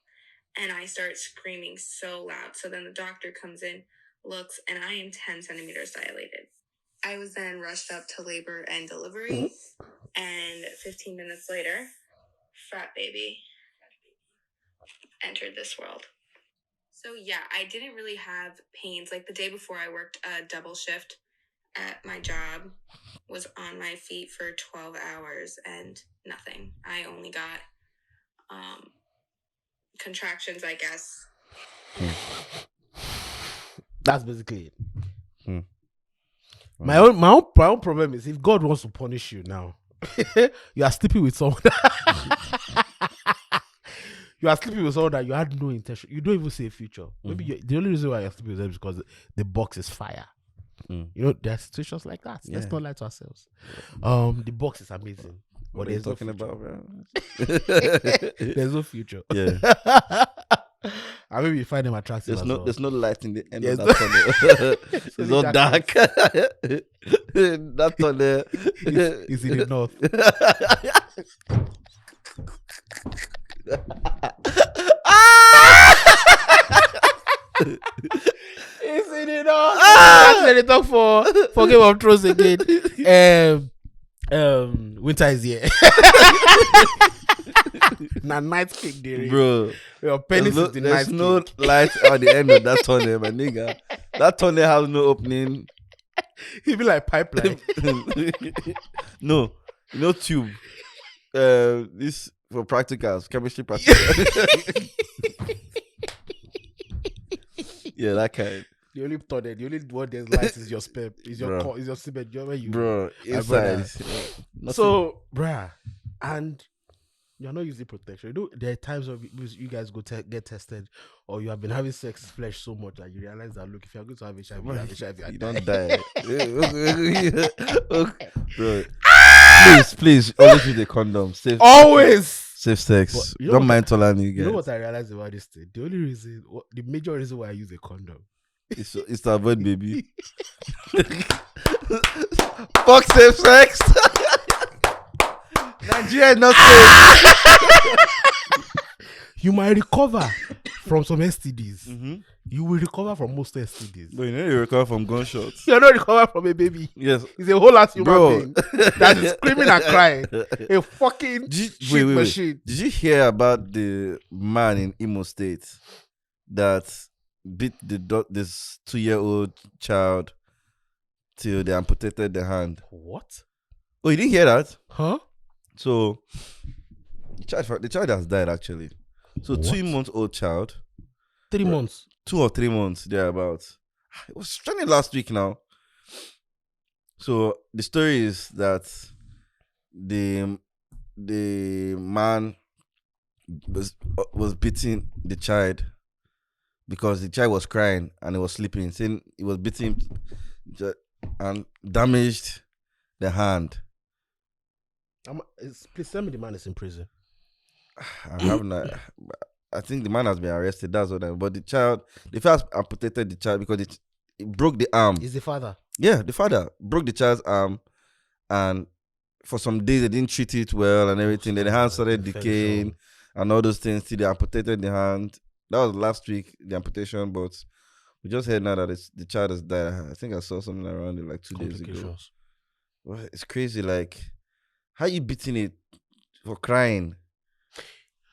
S3: And I start screaming so loud. So then the doctor comes in, looks, and I am 10 centimeters dilated. I was then rushed up to labor and delivery. And 15 minutes later, Frat Baby entered this world. So yeah, I didn't really have pains. Like the day before, I worked a double shift at my job, was on my feet for 12 hours and nothing. I only got contractions, I guess.
S1: That's basically it. My own problem is if God wants to punish you now, you are sleeping with someone. You are sleeping with someone that you had no intention. You don't even see a future. Maybe the only reason why you're sleeping with them is because the box is fire. You know, there are situations like that. Let's not lie to ourselves. The box is amazing.
S2: What are you talking about, bro?
S1: There's no future.
S2: Yeah.
S1: I maybe you find them attractive.
S2: There's no light in the end of that tunnel. It's all dark. That tunnel
S1: is in the north. It's in the north. That's when they talk for Game of Thrones again. Winter is here. Now night kick there,
S2: bro.
S1: Your penis is the night
S2: There's no
S1: kick.
S2: light at the end of that tunnel, my nigga. That tunnel has no opening.
S1: It be like pipeline.
S2: No tube. This for practicals, chemistry practicals. Yeah, that kind.
S1: The only tunnel, the only one there's light is your sperm, is your semen.
S2: Bro, inside.
S1: So, bruh, and you're not using protection. You know, there are times when you guys go get tested, or you have been having sex flesh so much that you realize that look, if you're going to have HIV, you have HIV.
S2: You don't die. Bro, please, always use a condom. Safe sex. Don't mind Tolani, you guys.
S1: You know what I realized about this thing? The only reason, the major reason why I use a condom
S2: is to avoid baby. Fuck safe sex. Nigeria is not safe.
S1: You might recover from some STDs. You will recover from most STDs.
S2: But you know you recover from gunshots.
S1: You're not recover from a baby.
S2: Yes.
S1: It's a whole ass human being that is screaming and crying. A fucking shit machine.
S2: Did you hear about the man in Imo State that beat this 2-year-old child till they amputated the hand?
S1: What?
S2: Oh, you didn't hear that?
S1: Huh?
S2: So the child has died actually. So 2-month-old child.
S1: 3 months.
S2: 2 or 3 months thereabouts. It was trending last week now. So the story is that the man was beating the child because the child was crying and he was sleeping. Saying he was beating him and damaged the hand.
S1: Please tell me the man is in prison.
S2: I think the man has been arrested. That's what but the child, they first amputated the child because it broke the arm.
S1: Is the father?
S2: Yeah, the father broke the child's arm, and for some days they didn't treat it well and everything. Then the hand started decaying and all those things till they amputated the hand. That was last week, the amputation, but we just heard now that the child has died. I think I saw something around it like 2 days ago. Well, it's crazy. Like, how you beating it for crying?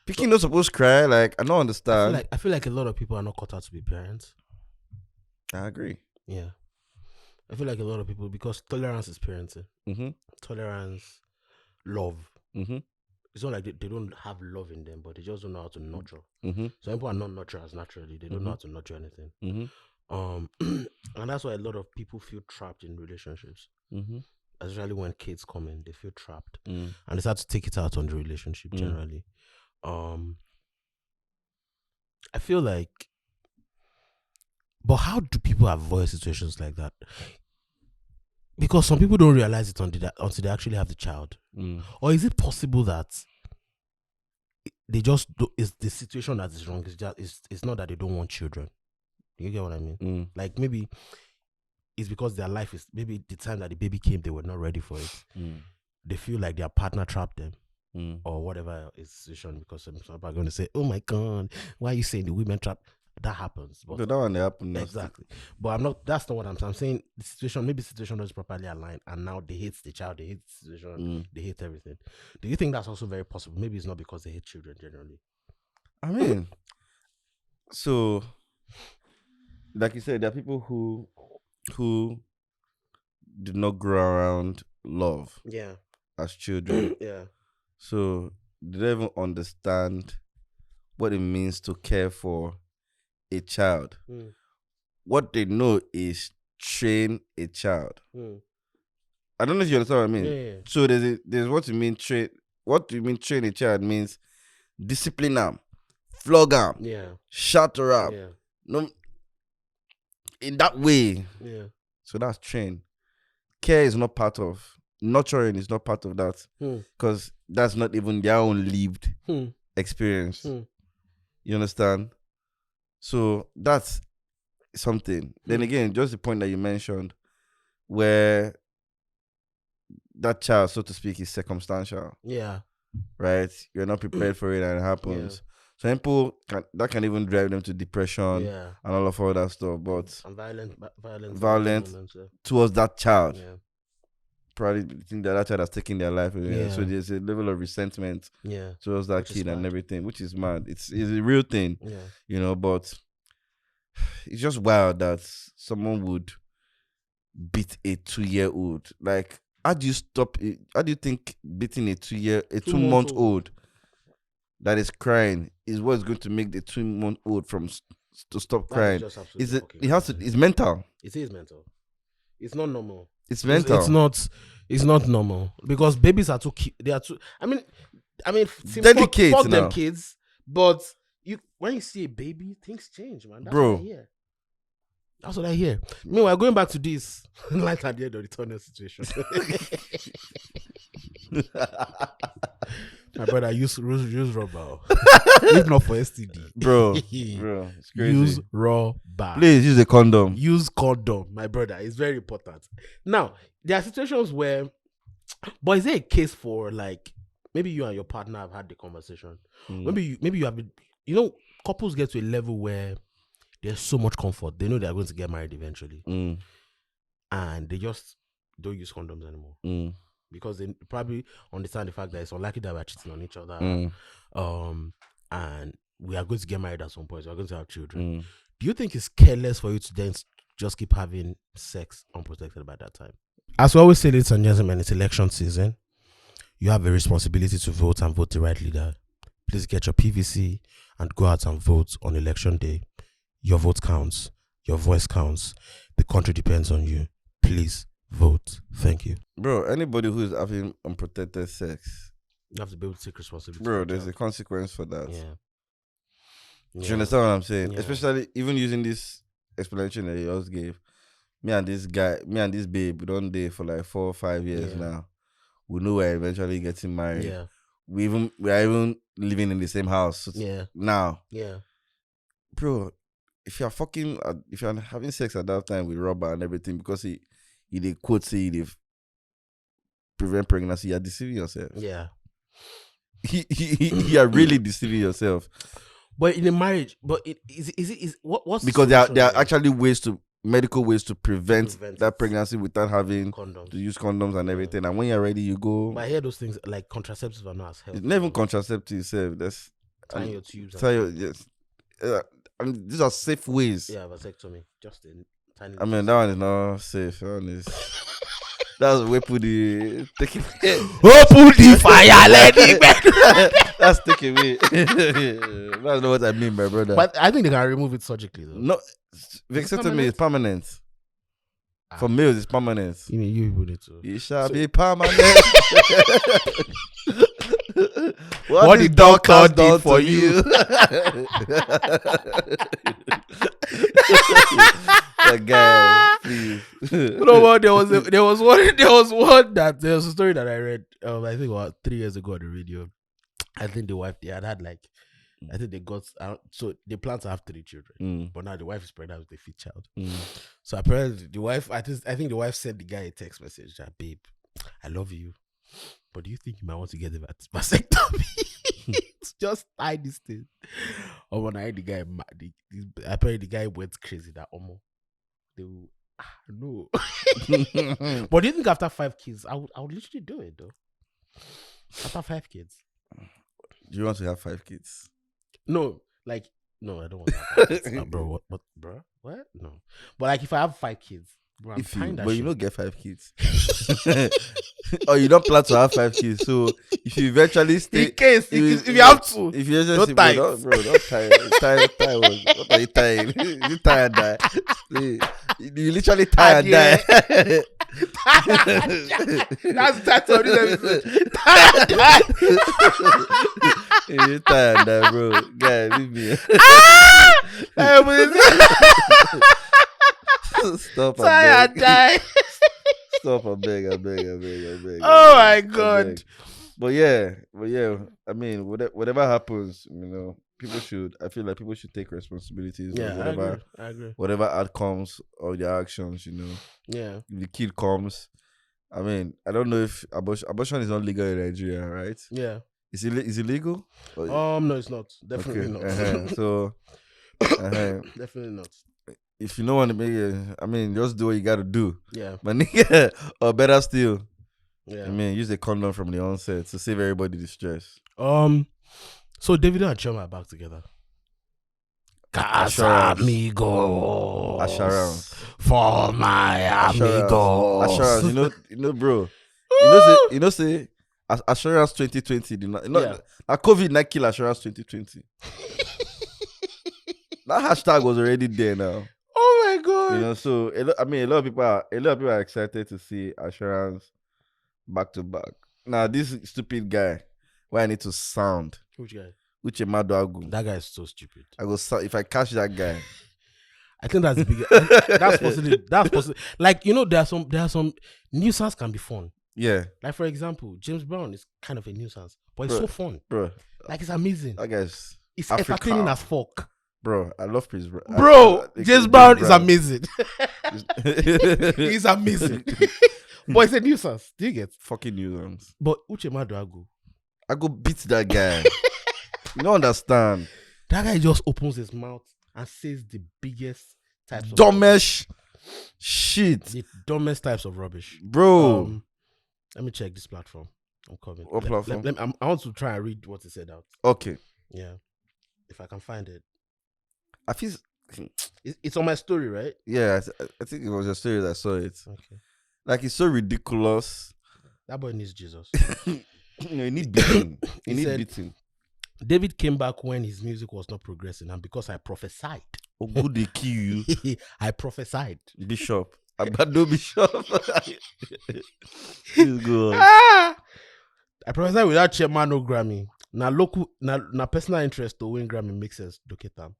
S2: Picking not supposed to cry. Like, I don't understand.
S1: I feel like a lot of people are not cut out to be parents.
S2: I agree.
S1: Yeah. I feel like a lot of people, because tolerance is parenting.
S2: Mm-hmm.
S1: Tolerance, love.
S2: Mm-hmm.
S1: It's not like they don't have love in them, but they just don't know how to nurture.
S2: Mm-hmm.
S1: Some people are not nurturers naturally. They don't know how to nurture anything.
S2: Mm-hmm.
S1: And that's why a lot of people feel trapped in relationships.
S2: Mm-hmm.
S1: Especially when kids come in, they feel trapped.
S2: Mm.
S1: And they start to take it out on the relationship generally. I feel like, but how do people avoid situations like that? Because some people don't realize it until they actually have the child. Or is it possible that they just do, is the situation that is wrong? It's not that they don't want children. You get what I mean? Like maybe it's because their life is, maybe the time that the baby came, they were not ready for it. They feel like their partner trapped them. Or whatever is the situation, because some people are going to say, "Oh my God, why are you saying the women trap?" That happens, but
S2: that one happens
S1: exactly. But I'm not. That's not what I'm saying. I'm saying the situation. Maybe the situation is properly aligned, and now they hate the child, they hate the situation, they hate everything. Do you think that's also very possible? Maybe it's not because they hate children generally.
S2: I mean, so like you said, there are people who did not grow around love.
S1: Yeah.
S2: As children.
S1: Yeah.
S2: So they don't even understand what it means to care for a child. What they know is train a child. I don't know if you understand what I mean.
S1: Yeah.
S2: So there's what you mean train. What you mean train a child means discipline them, flog them, shut her up.
S1: Yeah.
S2: No, in that way.
S1: Yeah.
S2: So that's train. Care is not part of. Nurturing is not part of that, because that's not even their own lived experience. You understand? So that's something. Then again, just the point that you mentioned, where that child, so to speak, is circumstantial.
S1: Yeah.
S2: Right? You're not prepared for it and it happens. So people can even drive them to depression and all of all that stuff. But
S1: and violent
S2: towards that child.
S1: Yeah.
S2: Probably think that child has taken their life away. So there's a level of resentment towards that kid and everything, which is mad. It's a real thing. You know, but it's just wild that someone would beat a 2-year-old. Like, how do you stop it? How do you think beating a 2-month-old that is crying is what's going to make the 2-month-old to stop crying? It's mental.
S1: It is mental. It's not normal.
S2: It's mental.
S1: It's not normal, because babies are too cute. They are too. I mean,
S2: dedicate
S1: fuck them kids. But when you see a baby, things change, man. That's what I hear. That's what I hear. Meanwhile, going back to this light at the end of the tunnel situation. My brother, use rubber. If not for STD.
S2: Bro, it's crazy.
S1: Use rubber.
S2: Please use a condom.
S1: Use condom, my brother. It's very important. Now, there are situations where, but is there a case for, like, maybe you and your partner have had the conversation. Maybe you have been, couples get to a level where there's so much comfort. They know they're going to get married eventually. And they just don't use condoms anymore. Because they probably understand the fact that it's unlikely that we're cheating on each other. And we are going to get married at some point. So we're going to have children. Do you think it's careless for you to then just keep having sex unprotected by that time? As we always say, ladies and gentlemen, it's election season. You have a responsibility to vote and vote the right leader. Please get your PVC and go out and vote on election day. Your vote counts. Your voice counts. The country depends on you. Please vote. Thank you.
S2: Bro, anybody who is having unprotected sex,
S1: you have to be able to take responsibility.
S2: Bro, there's a consequence for that.
S1: Do
S2: you understand what I'm saying? Especially even using this explanation that you just gave. Me and this babe, we don't date for like 4 or 5 years now. We know we're eventually getting married. We are even living in the same house now. Bro, if you're having sex at that time with rubber and everything, because he quote say they prevent pregnancy, you're deceiving yourself. You are really deceiving yourself.
S1: But in a marriage, what's
S2: because there are actually medical ways to prevent that pregnancy without having
S1: condoms.
S2: to use condoms and everything. And when you're ready, you go.
S1: But I hear those things like contraceptives are not as healthy.
S2: It's not even contraceptive itself. That's
S1: tying your tubes.
S2: Yes. These are safe ways.
S1: Yeah, vasectomy. Just in tiny.
S2: I mean, that one is not safe. That one is. That's where put the take it.
S1: Put the fire, let it.
S2: That's take away. That's not what I mean, my brother.
S1: But I think they can remove it surgically, though.
S2: No, vasectomy is permanent. For males, it's permanent.
S1: You mean you people need to?
S2: It shall be permanent.
S1: What the doctor did for you?
S2: That guy, please.
S1: You know what? There was a story that I read. I think about 3 years ago on the radio. I think the wife they got so they plan to have 3 children, but now the wife is pregnant with a 5th child. So apparently the wife, I think the wife sent the guy a text message that, babe, I love you, but do you think you might want to get the vasectomy? Just tie this thing. When I the guy, apparently the guy went crazy that they will no. But do you think after 5 kids, I would literally do it though? After 5 kids.
S2: Do you want to have 5 kids?
S1: No, I don't want to have 5 kids. Bro, what, bro? What? No. But like, if I have 5 kids, bro,
S2: you don't get 5 kids. Or you don't plan to have 5 kids. So if you eventually stay,
S1: in case if you have to,
S2: if you just
S1: don't tie.
S2: Don't tie. What are you tying? You tie and die. You literally tie and die.
S1: That's the title of this episode. Tie and die.
S2: You tie and die, bro. Guy, leave me. Stop.
S1: Tie and die.
S2: Stop, I beg.
S1: Oh my God.
S2: But yeah. I mean, whatever happens, I feel like people should take responsibilities.
S1: Yeah, I agree.
S2: Whatever outcomes of their actions,
S1: Yeah.
S2: If the kid comes, I mean, I don't know if abortion is not legal in Nigeria, right?
S1: Yeah.
S2: Is it legal?
S1: No, it's not. Definitely not.
S2: So,
S1: definitely not.
S2: If you don't want to make it, I mean, just do what you gotta do.
S1: Yeah.
S2: But nigga, or better still,
S1: yeah.
S2: I mean, use a condom from the onset to save everybody the stress.
S1: So Davido and Chuma are back together. Casamigos.
S2: Assurance.
S1: For my amigos.
S2: Assurance. Bro. Say Assurance 2020 did not. COVID not kill Assurance 2020. That hashtag was already there now.
S1: Oh my God.
S2: So a lot of people are excited to see Assurance back to back. Now this stupid guy, why I need to sound.
S1: Which guy?
S2: Uche Maduagu.
S1: That guy is so stupid.
S2: I go if I catch that guy.
S1: I think that's big. That's possible. That's possible. Like, there are some nuisance can be fun.
S2: Yeah.
S1: Like, for example, James Brown is kind of a nuisance, but it's so fun.
S2: Bro.
S1: Like, it's amazing.
S2: That guy's
S1: it's entertaining as fuck.
S2: Bro, I love Prince Brown.
S1: Bro, James Brown is amazing. He's amazing. But it's a nuisance. Do you get?
S2: Fucking nuisance.
S1: But Uche Maduagu,
S2: I go beat that guy. You don't understand.
S1: That guy just opens his mouth and says the biggest types of
S2: dumbest shit.
S1: The dumbest types of rubbish.
S2: Bro.
S1: Let me check this platform. I'm coming.
S2: What platform?
S1: I want to try and read what he said out.
S2: Okay.
S1: Yeah. If I can find it.
S2: I feel
S1: it's on my story, right?
S2: Yeah, I think it was your story that I saw it.
S1: Okay.
S2: Like, it's so ridiculous.
S1: That boy needs Jesus.
S2: You need beating. You need beating.
S1: David came back when his music was not progressing, and because I prophesied.
S2: Oh, good, they kill you.
S1: I prophesied.
S2: Bishop. Abado Bishop. Please go on.
S1: I prophesied without chairman no Grammy. Now personal interest to win Grammy makes sense. Doketam.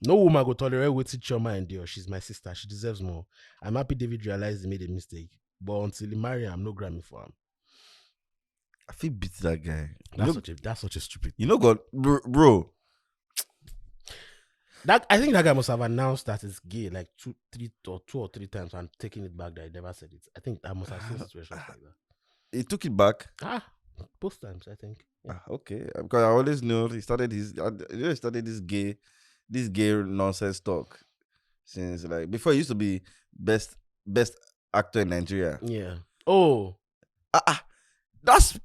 S1: No woman go tolerate what Chioma endure. She's my sister. She deserves more. I'm happy David realized he made a mistake. But until he marry, I'm no Grammy for him.
S2: I feel beat that guy.
S1: That's such a stupid.
S2: God, bro.
S1: I think that guy must have announced that it's gay like two or three times and taking it back that he never said it. I think I must have seen situations like that.
S2: He took it back.
S1: Both times, I think. Yeah.
S2: Okay, because I always knew he started this gay nonsense talk since like before. He used to be best actor in Nigeria.
S1: Yeah. Oh.
S2: That's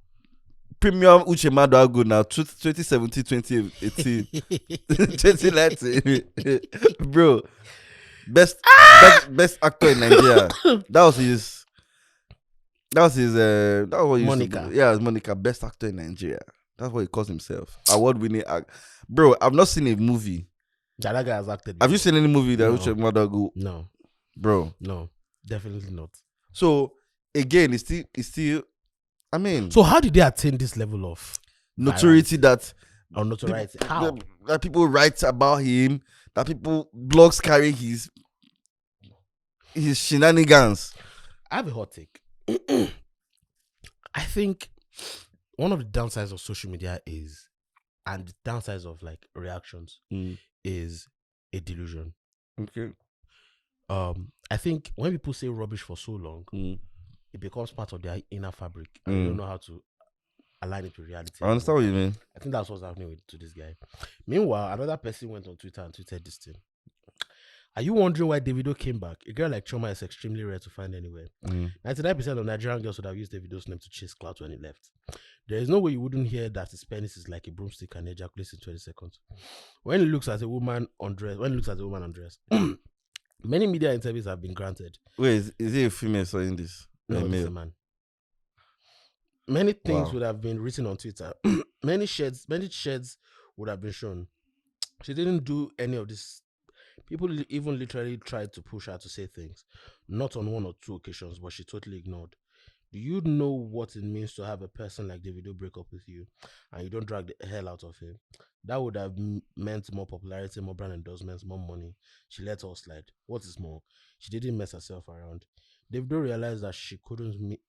S2: premium Uche Maduagu now. 2017, 2018, 2019, bro. Best actor in Nigeria. That was his. That was
S1: Monica.
S2: It's Monica, best actor in Nigeria. That's what he calls himself. Award-winning bro. I've not seen a movie.
S1: That guy has acted.
S2: Have you seen any movie that Uche Maduagu?
S1: No,
S2: bro.
S1: No, definitely not.
S2: So again, it's still. I mean,
S1: so how did they attain this level of
S2: notoriety that?
S1: Or notoriety? How?
S2: That people write about him. That people blogs carry his shenanigans.
S1: I have a hot take. I think one of the downsides of social media is, and the downsides of like reactions is a delusion.
S2: Okay.
S1: I think when people say rubbish for so long, it becomes part of their inner fabric, and they don't know how to align it with reality.
S2: I understand what you mean.
S1: I think that's what's happening to this guy. Meanwhile, another person went on Twitter and tweeted this thing. Are you wondering why Davido came back? A girl like Choma is extremely rare to find anywhere. 99% of Nigerian girls would have used Davido's name to chase clout when he left. There is no way you wouldn't hear that his penis is like a broomstick and ejaculates in 20 seconds. When he looks at a woman undressed, many media interviews have been granted.
S2: Wait, is he a female saying this?
S1: No, he's a man. Many things would have been written on Twitter. many sheds would have been shown. She didn't do any of this. People even literally tried to push her to say things, not on one or two occasions, but she totally ignored. Do you know what it means to have a person like Davido break up with you and you don't drag the hell out of him? That would have meant more popularity, more brand endorsements, more money. She let all slide. What is more, she didn't mess herself around. Davido realized that he couldn't meet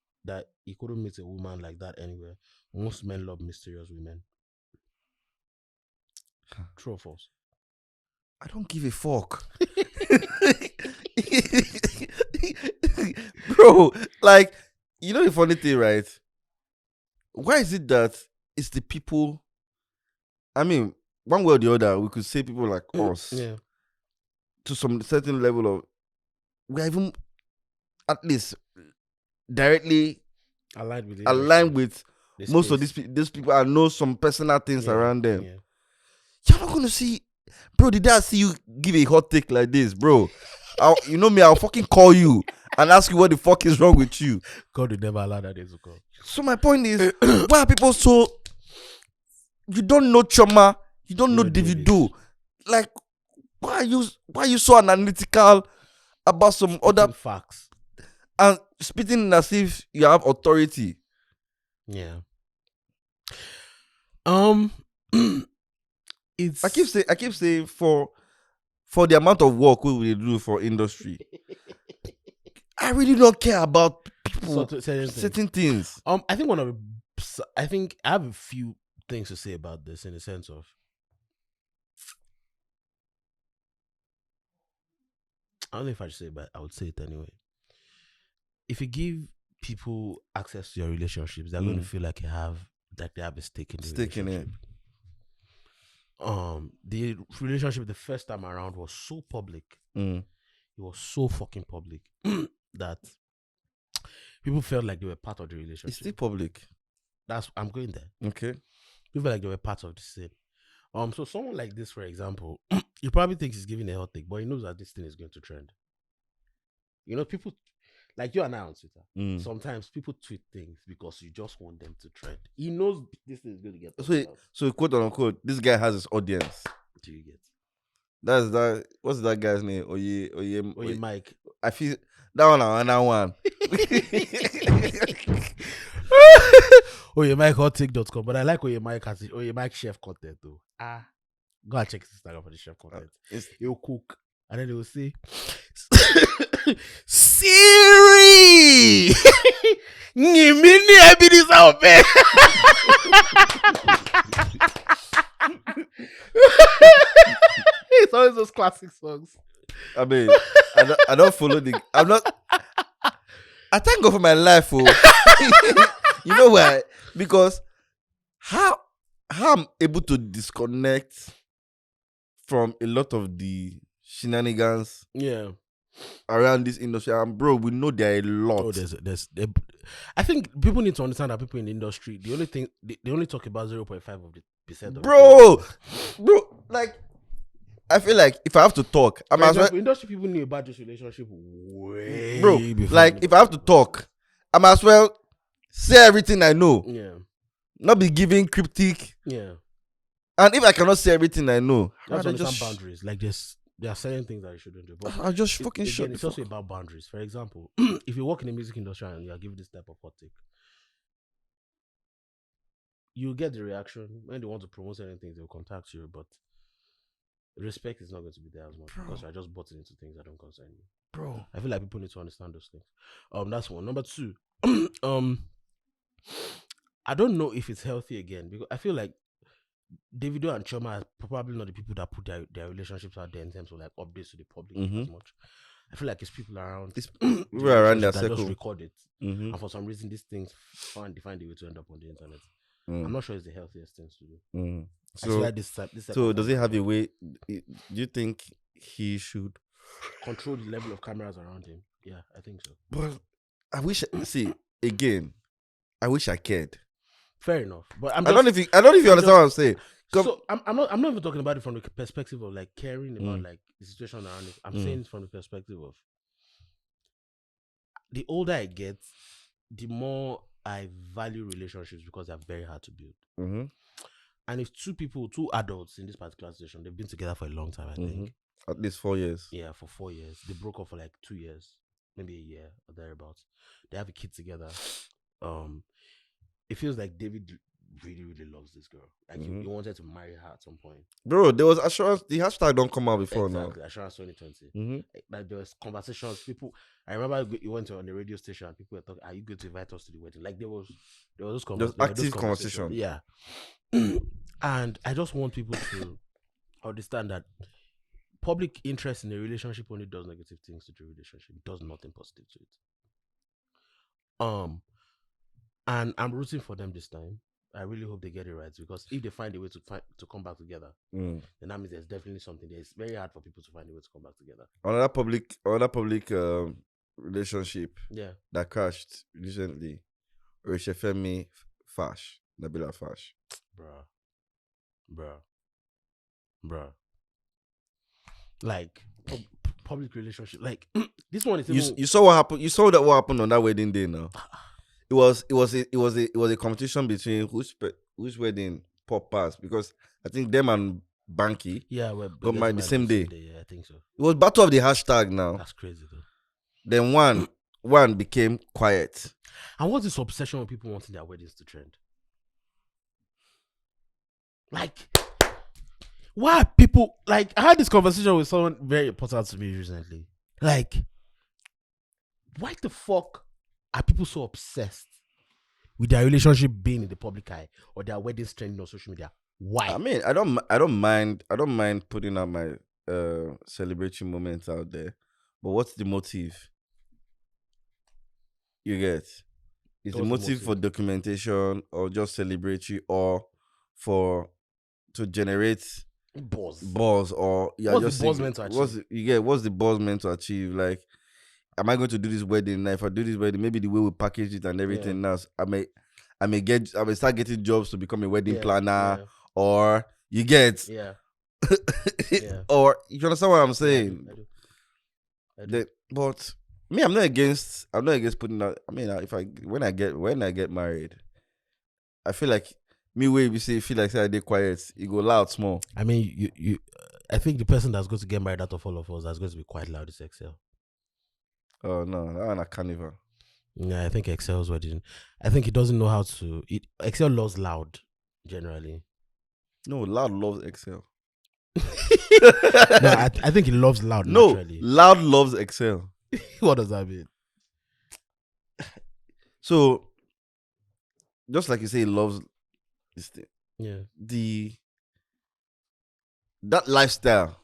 S1: a woman like that anywhere. Most men love mysterious women. True or false?
S2: I don't give a fuck. Bro, like, you know the funny thing, right? Why is it that it's the people, I mean, one way or the other, we could say people like us, to some certain level of, we are even at least directly aligned with most of these people. I know some personal things around them.
S1: Yeah.
S2: You're not going to see, bro, did I see you give a hot take like this, bro? You know me, I'll fucking call you and ask you what the fuck is wrong with you.
S1: God will never allow that day to come.
S2: So my point is, why are people so, you don't know Choma, you don't know Davido. Like, why are you so analytical about some other
S1: facts
S2: and spitting as if you have authority?
S1: Yeah.
S2: I keep saying for the amount of work we will do for industry, I really don't care about people certain things.
S1: I think I have a few things to say about this in the sense of, I don't know if I should say it, but I would say it anyway. If you give people access to your relationships, they're going to feel like they have a stake in the relationship. The relationship the first time around was so public. It was so fucking public that people felt like they were part of the relationship.
S2: It's still public.
S1: I'm going there.
S2: Okay.
S1: People felt like they were part of the scene. So someone like this, for example, you probably think he's giving a hot take, but he knows that this thing is going to trend. You know, people like you and I on Twitter. Sometimes people tweet things because you just want them to trend. He knows this thing is going to get.
S2: So quote unquote, this guy has his audience.
S1: Do you get?
S2: That's that. What's that guy's name? Oye
S1: Mike.
S2: I feel that one. Another one.
S1: OyeMikeHotTake.com. But I like Oye Mike has it. Oye Mike chef content though. Go and check his Instagram for the chef content. He'll cook and then he will say, Siri, Nimini Ebinis out there. It's always those classic songs.
S2: I mean, I don't follow the. I'm not. I thank God for my life, You know why? Because how I'm able to disconnect from a lot of the shenanigans around this industry. And bro, we know there are a lot.
S1: Oh, I think people need to understand that people in the industry, the only thing they only talk about 0.5 of the percent.
S2: Bro, like I feel like if I have to talk, I'm as well.
S1: Industry people knew about this relationship way
S2: bro. Like if I have to talk, I'm as well say everything I know.
S1: Yeah.
S2: Not be giving cryptic.
S1: Yeah.
S2: And if I cannot say everything I know,
S1: that's just boundaries. Like there are certain things that you shouldn't do. But
S2: I'll just fucking shut.
S1: It's also about boundaries. For example, if you work in the music industry and you are given this type of hot take, you get the reaction when they want to promote certain things. They'll contact you, but respect is not going to be there as much because you're just butting into things that don't concern you.
S2: Bro,
S1: I feel like people need to understand those things. That's one. Number two, I don't know if it's healthy again because I feel like Davido and Choma are probably not the people that put their relationships out there in terms of like updates to the public as much. I feel like it's people around
S2: around their
S1: that
S2: circle
S1: just record it, and for some reason these things find a way to end up on the internet. I'm not sure it's the healthiest thing to do.
S2: So,
S1: like this
S2: so does it have a way? Do you think he should
S1: control the level of cameras around him? Yeah, I think so.
S2: But I wish. See again. I wish I cared.
S1: Fair enough, but
S2: I don't know if you understand what I'm saying.
S1: So I'm not even talking about it from the perspective of like caring about like the situation around it. I'm saying it from the perspective of the older I get, the more I value relationships because they're very hard to build. And if two adults in this particular situation, they've been together for a long time, I think.
S2: At least 4 years.
S1: Yeah, for 4 years. They broke up for like 2 years, maybe a year or thereabouts. They have a kid together. It feels like David really, really loves this girl. Like he wanted to marry her at some point.
S2: Bro, there was assurance. The hashtag don't come out before now.
S1: Assurance 2020. Like there was conversations. People, I remember you went on the radio station. And people were talking. Are you going to invite us to the wedding? Like there was those conversations.
S2: Active conversation.
S1: Yeah. And I just want people to understand that public interest in a relationship only does negative things to the relationship. It does nothing positive to it. And I'm rooting for them this time. I really hope they get it right because if they find a way to come back together, then that means there's definitely something. It's very hard for people to find a way to come back together.
S2: Another public relationship that crashed recently, Orishefemi Fash, Nabila Fash.
S1: Bruh. Like public relationship. Like this one is
S2: you saw what happened. You saw what happened on that wedding day now. It was a competition between whose wedding pop passed because I think them and Banky got married the same day.
S1: Yeah, I think so.
S2: It was battle of the hashtag now.
S1: That's crazy though.
S2: Then one became quiet.
S1: And what's this obsession with people wanting their weddings to trend? Like, why are people like? I had this conversation with someone very important to me recently. Like, why the fuck are people so obsessed with their relationship being in the public eye or their weddings trending on social media? Why?
S2: I mean, I don't mind putting out my celebratory moments out there, but what's the motive? You get? Is the motive for documentation or just celebratory or to generate buzz or
S1: what's the buzz meant to achieve?
S2: What's the buzz meant to achieve? Like, am I going to do this wedding? Now, if I do this wedding, maybe the way we package it and everything now, I may start getting jobs to become a wedding planner, or you get, or you understand what I'm saying?
S1: I do.
S2: But me, I'm not against putting out. I mean, when I get married, I feel like me way we say feel like say I did quiet, you go loud small.
S1: I mean, you I think the person that's going to get married out of all of us that's going to be quite loud is Excel.
S2: Oh no, that one a carnival.
S1: Yeah, I think Excel's wedding. I think he doesn't know how to. Excel loves loud, generally.
S2: No, loud loves Excel.
S1: No, I think he loves loud.
S2: No,
S1: naturally.
S2: loud loves Excel.
S1: What does that mean?
S2: So, just like you say, he loves this thing.
S1: Yeah.
S2: That lifestyle,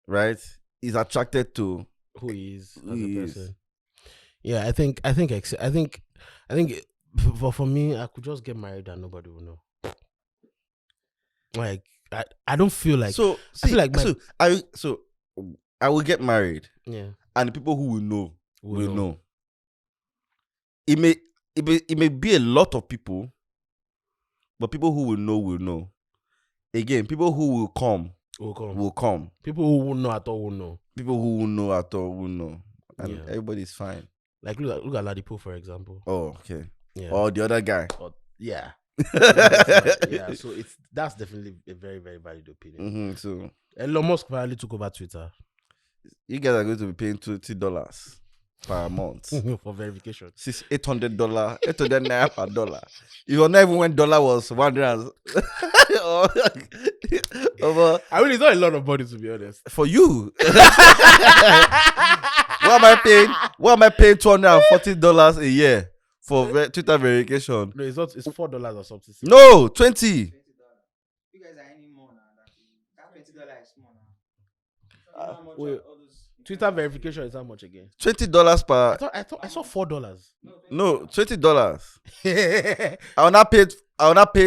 S2: right, is attracted to
S1: who he is as a person. Yeah, I think But for me, I could just get married and nobody will know. Like I don't feel like
S2: so.
S1: I feel like
S2: I will get married.
S1: Yeah.
S2: And the people who will know will know. It may be a lot of people, but people who will know. Again, people who will come will come.
S1: People who won't know at all will know.
S2: People who will know at all will know. And everybody's fine.
S1: Like look at Ladipo, for example.
S2: Oh, okay.
S1: Yeah.
S2: Or the other guy.
S1: Yeah. Yeah. So that's definitely a very, very valid opinion.
S2: So
S1: Elon Musk finally took over Twitter.
S2: You guys are going to be paying $20 per month
S1: for verification.
S2: $800 naira per dollar. You not even when dollar was 100.
S1: I mean, it's not a lot of money, to be honest.
S2: For you, what am I paying? What am I paying $240 a year for Twitter verification?
S1: No, it's not. It's $4 or something.
S2: No, 20.
S4: You guys are any more now. That $20 is small now.
S1: Wait, Twitter verification is how much again?
S2: $20 per.
S1: I saw $4.
S2: No, $20. I will not pay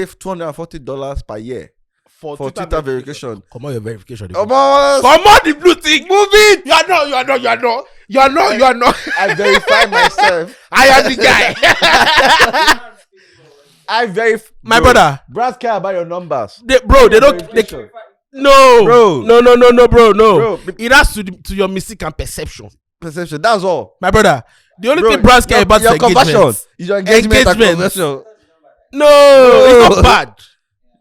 S2: $240 per year for Twitter verification.
S1: Come on, your verification.
S2: Come on, the blue tick. Move it.
S1: You are not.
S2: I verify myself.
S1: I am the guy.
S2: I verify.
S1: My brother.
S2: Brands care about your numbers.
S1: They don't. No,
S2: bro.
S1: No, bro. No.
S2: Bro.
S1: It has to your mystic and perception.
S2: That's all.
S1: My brother. The only thing brands care about is engagement.
S2: Is your engagement and conversion.
S1: No, it's not bad.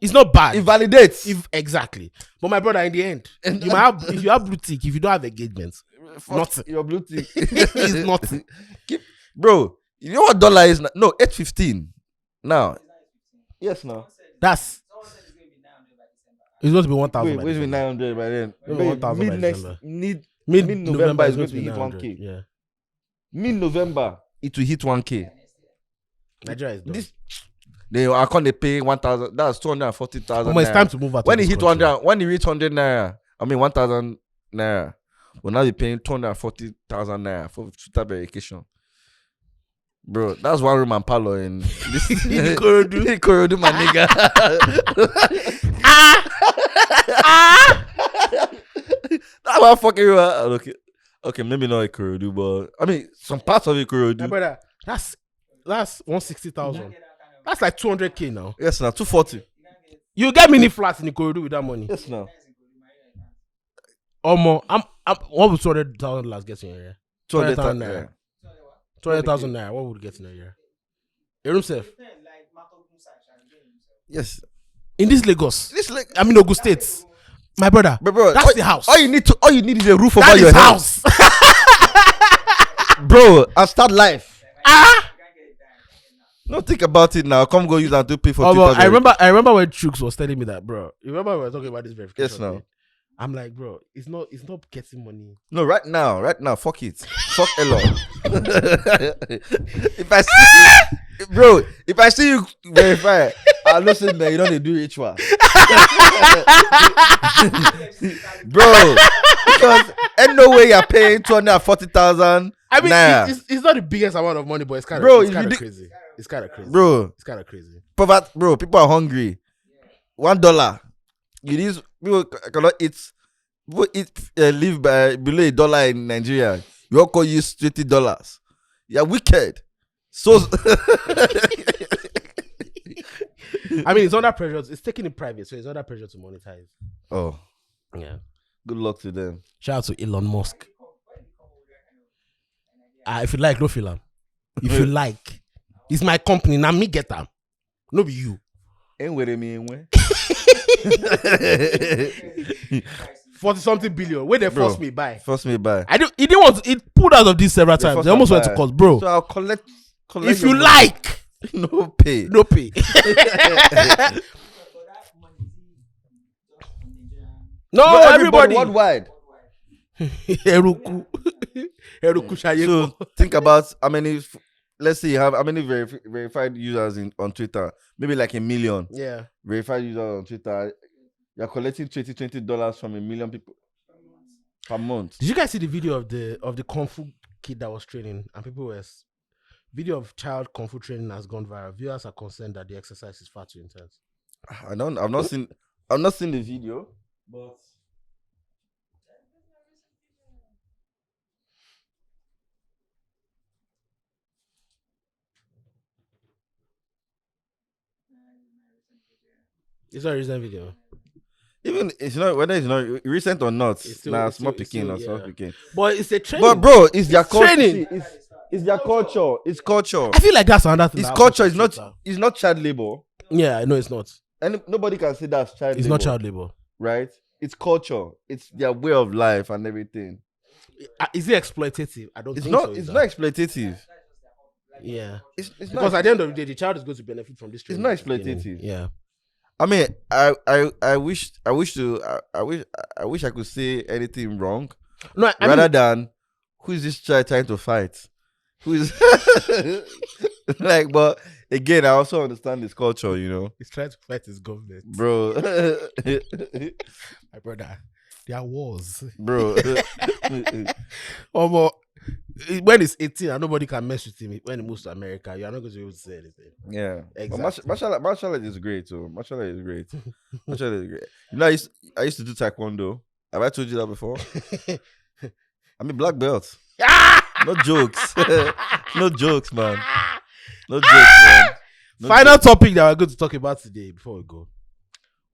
S1: It's not bad.
S2: It validates.
S1: Exactly. But my brother, in the end, you might have, if you have blue tick, if you don't have engagement, nothing.
S2: Your blue tick
S1: is nothing.
S2: Bro, you know what dollar is now? No, 8.15 now. Yes, now.
S1: It's going to be 1,000.
S2: Wait, 900 by then.
S1: Mid-November
S2: is going to hit 1K.
S1: Yeah.
S2: Mid-November, it will hit 1K.
S1: Nigeria is done.
S2: They are going to pay 1,000. That's 240,000.
S1: It's time to move out.
S2: When it hit 100, when it reach 100 naira, 1,000 naira, we'll now be paying 240,000 naira for Twitter verification. Bro, that's one room and parlor in this Ikorodu, my nigga. That one fucking okay, maybe not Ikorodu, but I mean some parts of Ikorodu.
S1: My brother, that's 160,000. That's like 200K now.
S2: Yes, now 240.
S1: You get mini flats in Ikorodu with that money.
S2: Yes, now.
S1: More. What would $200,000 get in a year?
S2: 200,000 naira.
S1: 20,000 naira. What would get in a year? A room safe.
S2: Yes.
S1: In this Lagos. Ogun State. My brother.
S2: But bro,
S1: that's the house.
S2: All you need is a roof over your
S1: house.
S2: Bro, and start life. No, think about it now. Come go use and to pay for Twitter.
S1: I remember when Chux was telling me that, bro. You remember we were talking about this verification?
S2: Yes, now.
S1: I'm like, bro, it's not getting money.
S2: No, right now, fuck it. Fuck Elon. If I see you verify, I'll not say that you don't do ritual. Bro, because ain't no way you're paying 240,000.
S1: I mean, it's not the biggest amount of money, but it's kind of crazy. It's kind of crazy.
S2: Bro.
S1: It's kind of crazy.
S2: Bro, people are hungry. $1. People cannot eat. People live by below $1 in Nigeria. You all call use $20. You're wicked. So
S1: I mean, it's under pressure. It's taking it private, so it's under pressure to monetize.
S2: Oh,
S1: yeah.
S2: Good luck to them.
S1: Shout out to Elon Musk. If you like, no film. If you like, it's my company. Now me get them. No be you. 40-something billion. Where they force me buy. He didn't want to. It pulled out of this several times. They almost went to cost, bro.
S2: So I'll collect
S1: if you like.
S2: No pay.
S1: No, everybody.
S2: Worldwide.
S1: Heruku.
S2: So think about how many. Let's say you have how many verified users on Twitter. Maybe like 1 million.
S1: Yeah.
S2: Verified users on Twitter. You're collecting $20 from 1 million people per month.
S1: Did you guys see the video of the Kung Fu kid that was training and people were Video of child kung fu training has gone viral. Viewers are concerned that the exercise is far too intense.
S2: I've not seen the video, but
S1: It's not a recent video.
S2: even it's not whether it's not recent or not. Small picking or small picking.
S1: But it's a training.
S2: But bro, it's their culture.
S1: Training.
S2: It's their culture. It's culture.
S1: I feel like that's another thing.
S2: It's culture. It's not child labor.
S1: Yeah, I know it's not.
S2: And nobody can say that's child labor.
S1: It's not child labor.
S2: Right? It's culture. It's their way of life and everything.
S1: Is it exploitative? I don't think so.
S2: It's not exploitative.
S1: Yeah.
S2: It's
S1: because
S2: not,
S1: at the end of the day, the child is going to benefit from this training.
S2: It's not exploitative.
S1: Yeah.
S2: I mean, I wish I could say anything wrong.
S1: No,
S2: rather than who is this child trying to fight? Who is like? But again, I also understand this culture. You know,
S1: he's trying to fight his government,
S2: bro.
S1: My brother, there are wars,
S2: bro.
S1: When he's 18 and nobody can mess with him, when he moves to America, you're not going to be able to say anything.
S2: Yeah,
S1: exactly.
S2: Martial art is great too. Martial art is great. Martial art is great. You know, I used to do taekwondo. Have I told you that before? I'm a black belt. No jokes. No jokes, man. No jokes, man.
S1: Final topic that we're going to talk about today before we go.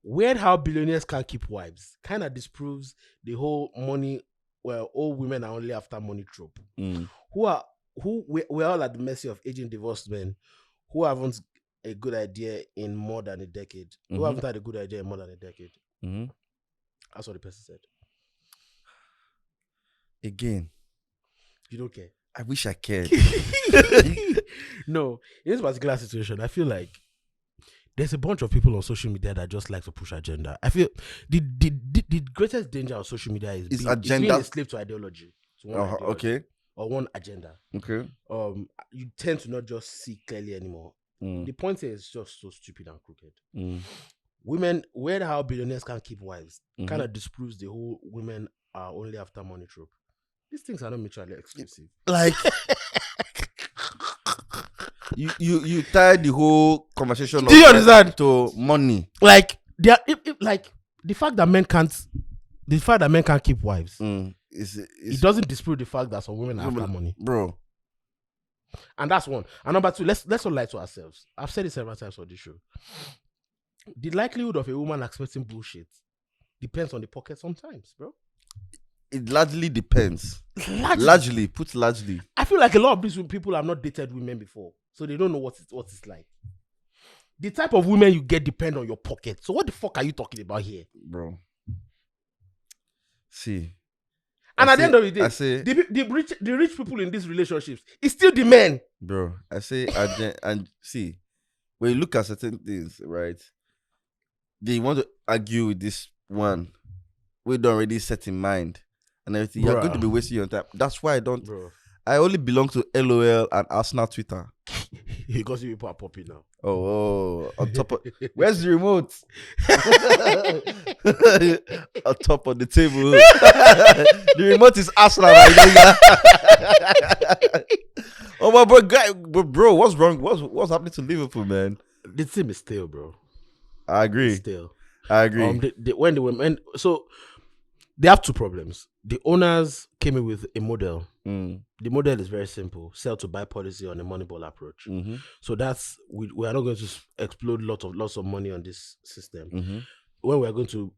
S1: Weird how billionaires can't keep wives. Kind of disproves the whole money. Well, all women are only after money trope. We're all at the mercy of aging divorced men who haven't a good idea in more than a decade. Who haven't had a good idea in more than a decade. That's what the person said.
S2: Again,
S1: you don't care.
S2: I wish I cared.
S1: No, in this particular situation, I feel like there's a bunch of people on social media that just like to push agenda. I feel the greatest danger of social media is being a slave to ideology. To one ideology,
S2: okay.
S1: Or one agenda.
S2: Okay.
S1: You tend to not just see clearly anymore. The point here is just so stupid and crooked. Women, weird how billionaires can't keep wives, kind of disproves the whole women are only after money trope. These things are not mutually exclusive.
S2: Like you tied the whole conversation.
S1: Do you understand?
S2: To money.
S1: Like like the fact that men can't keep wives. It doesn't disprove the fact that some women are after money,
S2: bro.
S1: And that's one. And number two, let's not lie to ourselves. I've said it several times on this show. The likelihood of a woman accepting bullshit depends on the pocket sometimes, bro.
S2: It largely depends. Largely.
S1: I feel like a lot of these people have not dated women before, so they don't know what it's like. The type of women you get depend on your pocket. So what the fuck are you talking about here,
S2: bro? See.
S1: And at the end of the day, the rich people in these relationships, it's still the men.
S2: Bro, I say, and see, when you look at certain things, right, they want to argue with this one. We don't already set in mind and everything. You're going to be wasting your time. That's why I don't. Bro. I only belong to LOL and Arsenal Twitter.
S1: Because you people are popping now.
S2: Oh, on top of where's the remote? On top of the table. The remote is Arsenal. Oh my bro, what's wrong? What's happening to Liverpool, man?
S1: The team is stale, bro.
S2: I agree.
S1: It's stale.
S2: I agree.
S1: When they were so they have two problems. The owners came in with a model. The model is very simple: sell to buy policy on a Moneyball approach. So that's we are not going to explode lots of money on this system. When we are going to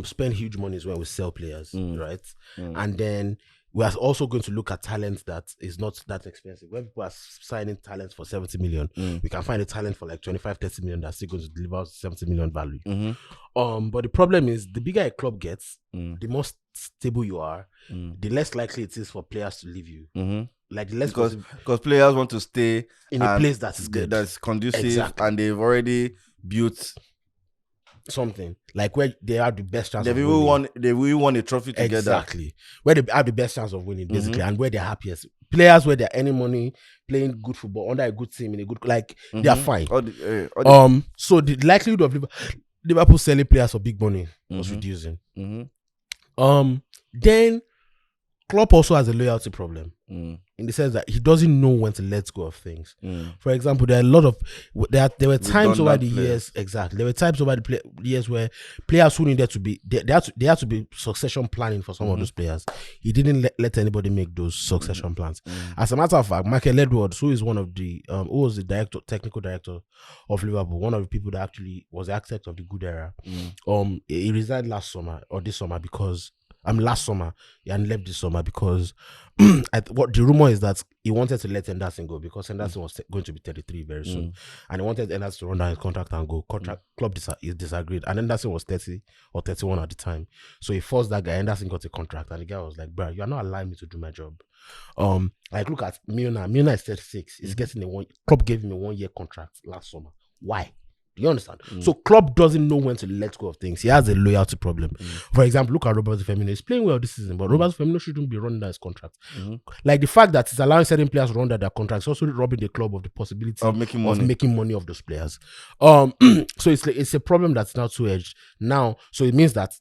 S1: spend huge money is when we sell players, right? And then we are also going to look at talent that is not that expensive. When people are signing talents for 70 million, we can find a talent for like 25, 30 million that's still going to deliver 70 million value. But the problem is the bigger a club gets, the more stable you are, the less likely it is for players to leave you. Like the less
S2: because players want to stay
S1: in a place that is good,
S2: that's conducive, and they've already built
S1: something like where they have the best chance.
S2: They will won a trophy together.
S1: Exactly, where they have the best chance of winning, basically, and where they're happiest. Players where they're earning money, playing good football under a good team in a good they are fine. So the likelihood of Liverpool selling players for big money was reducing. Then Klopp also has a loyalty problem in the sense that he doesn't know when to let go of things. For example, there are a lot of there were times over the years There were times over the years where players who needed to be they had to be succession planning for some of those players. He didn't let anybody make those succession plans. As a matter of fact, Michael Edwards, who is one of the who was the technical director of Liverpool, one of the people that actually was the architect of the good era, he resigned last summer or this summer because last summer and left this summer because what the rumor is that he wanted to let Henderson go because Henderson was going to be 33 very soon, and he wanted Henderson to run down his contract and go. Club disagreed, and Henderson was 30 or 31 at the time, so he forced that guy. Henderson got a contract, and the guy was like, "Bro, you are not allowing me to do my job." Like look at Milner. Milner is 36. He's getting Club gave him a 1-year contract last summer. Why? Do you understand? So Klopp doesn't know when to let go of things. He has a loyalty problem. For example, look at Roberto Firmino. He's playing well this season, but Roberto Firmino shouldn't be running down his contract. Like the fact that it's allowing certain players to run down their contracts, also robbing the club of the possibility of making money of those players. So it's a problem that's now two-edged. Now, so it means that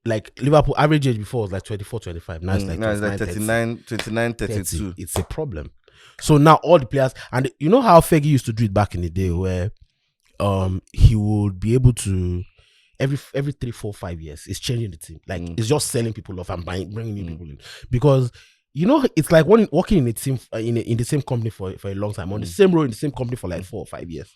S1: like Liverpool average age before was like 24, 25. Now it's like
S2: 39, 32.
S1: It's a problem. So now all the players, and you know how Fergie used to do it back in the day where he would be able to every 3, 4, 5 years it's changing the team, like it's just selling people off and bringing new people in, because you know it's like working in a team in the same company for a long time, on the same role in the same company for like 4 or 5 years.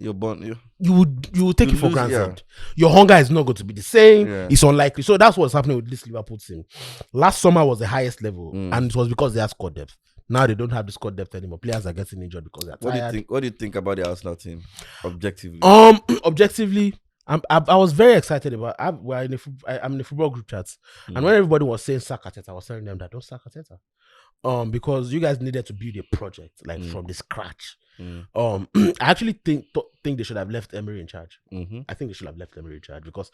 S2: You're born.
S1: You would take it for granted. Your hunger is not going to be the same. It's unlikely. So that's what's happening with this Liverpool team. Last summer was the highest level, and it was because they had squad depth. Now they don't have the squad depth anymore. Players are getting injured because they're tired.
S2: What do you think about the Arsenal team, objectively?
S1: Objectively, I was very excited about. I'm in the football group chats, and when everybody was saying sack Arteta, I was telling them that don't sack Arteta, because you guys needed to build a project like from the scratch. I actually think they should have left Emery in charge. I think they should have left Emery in charge because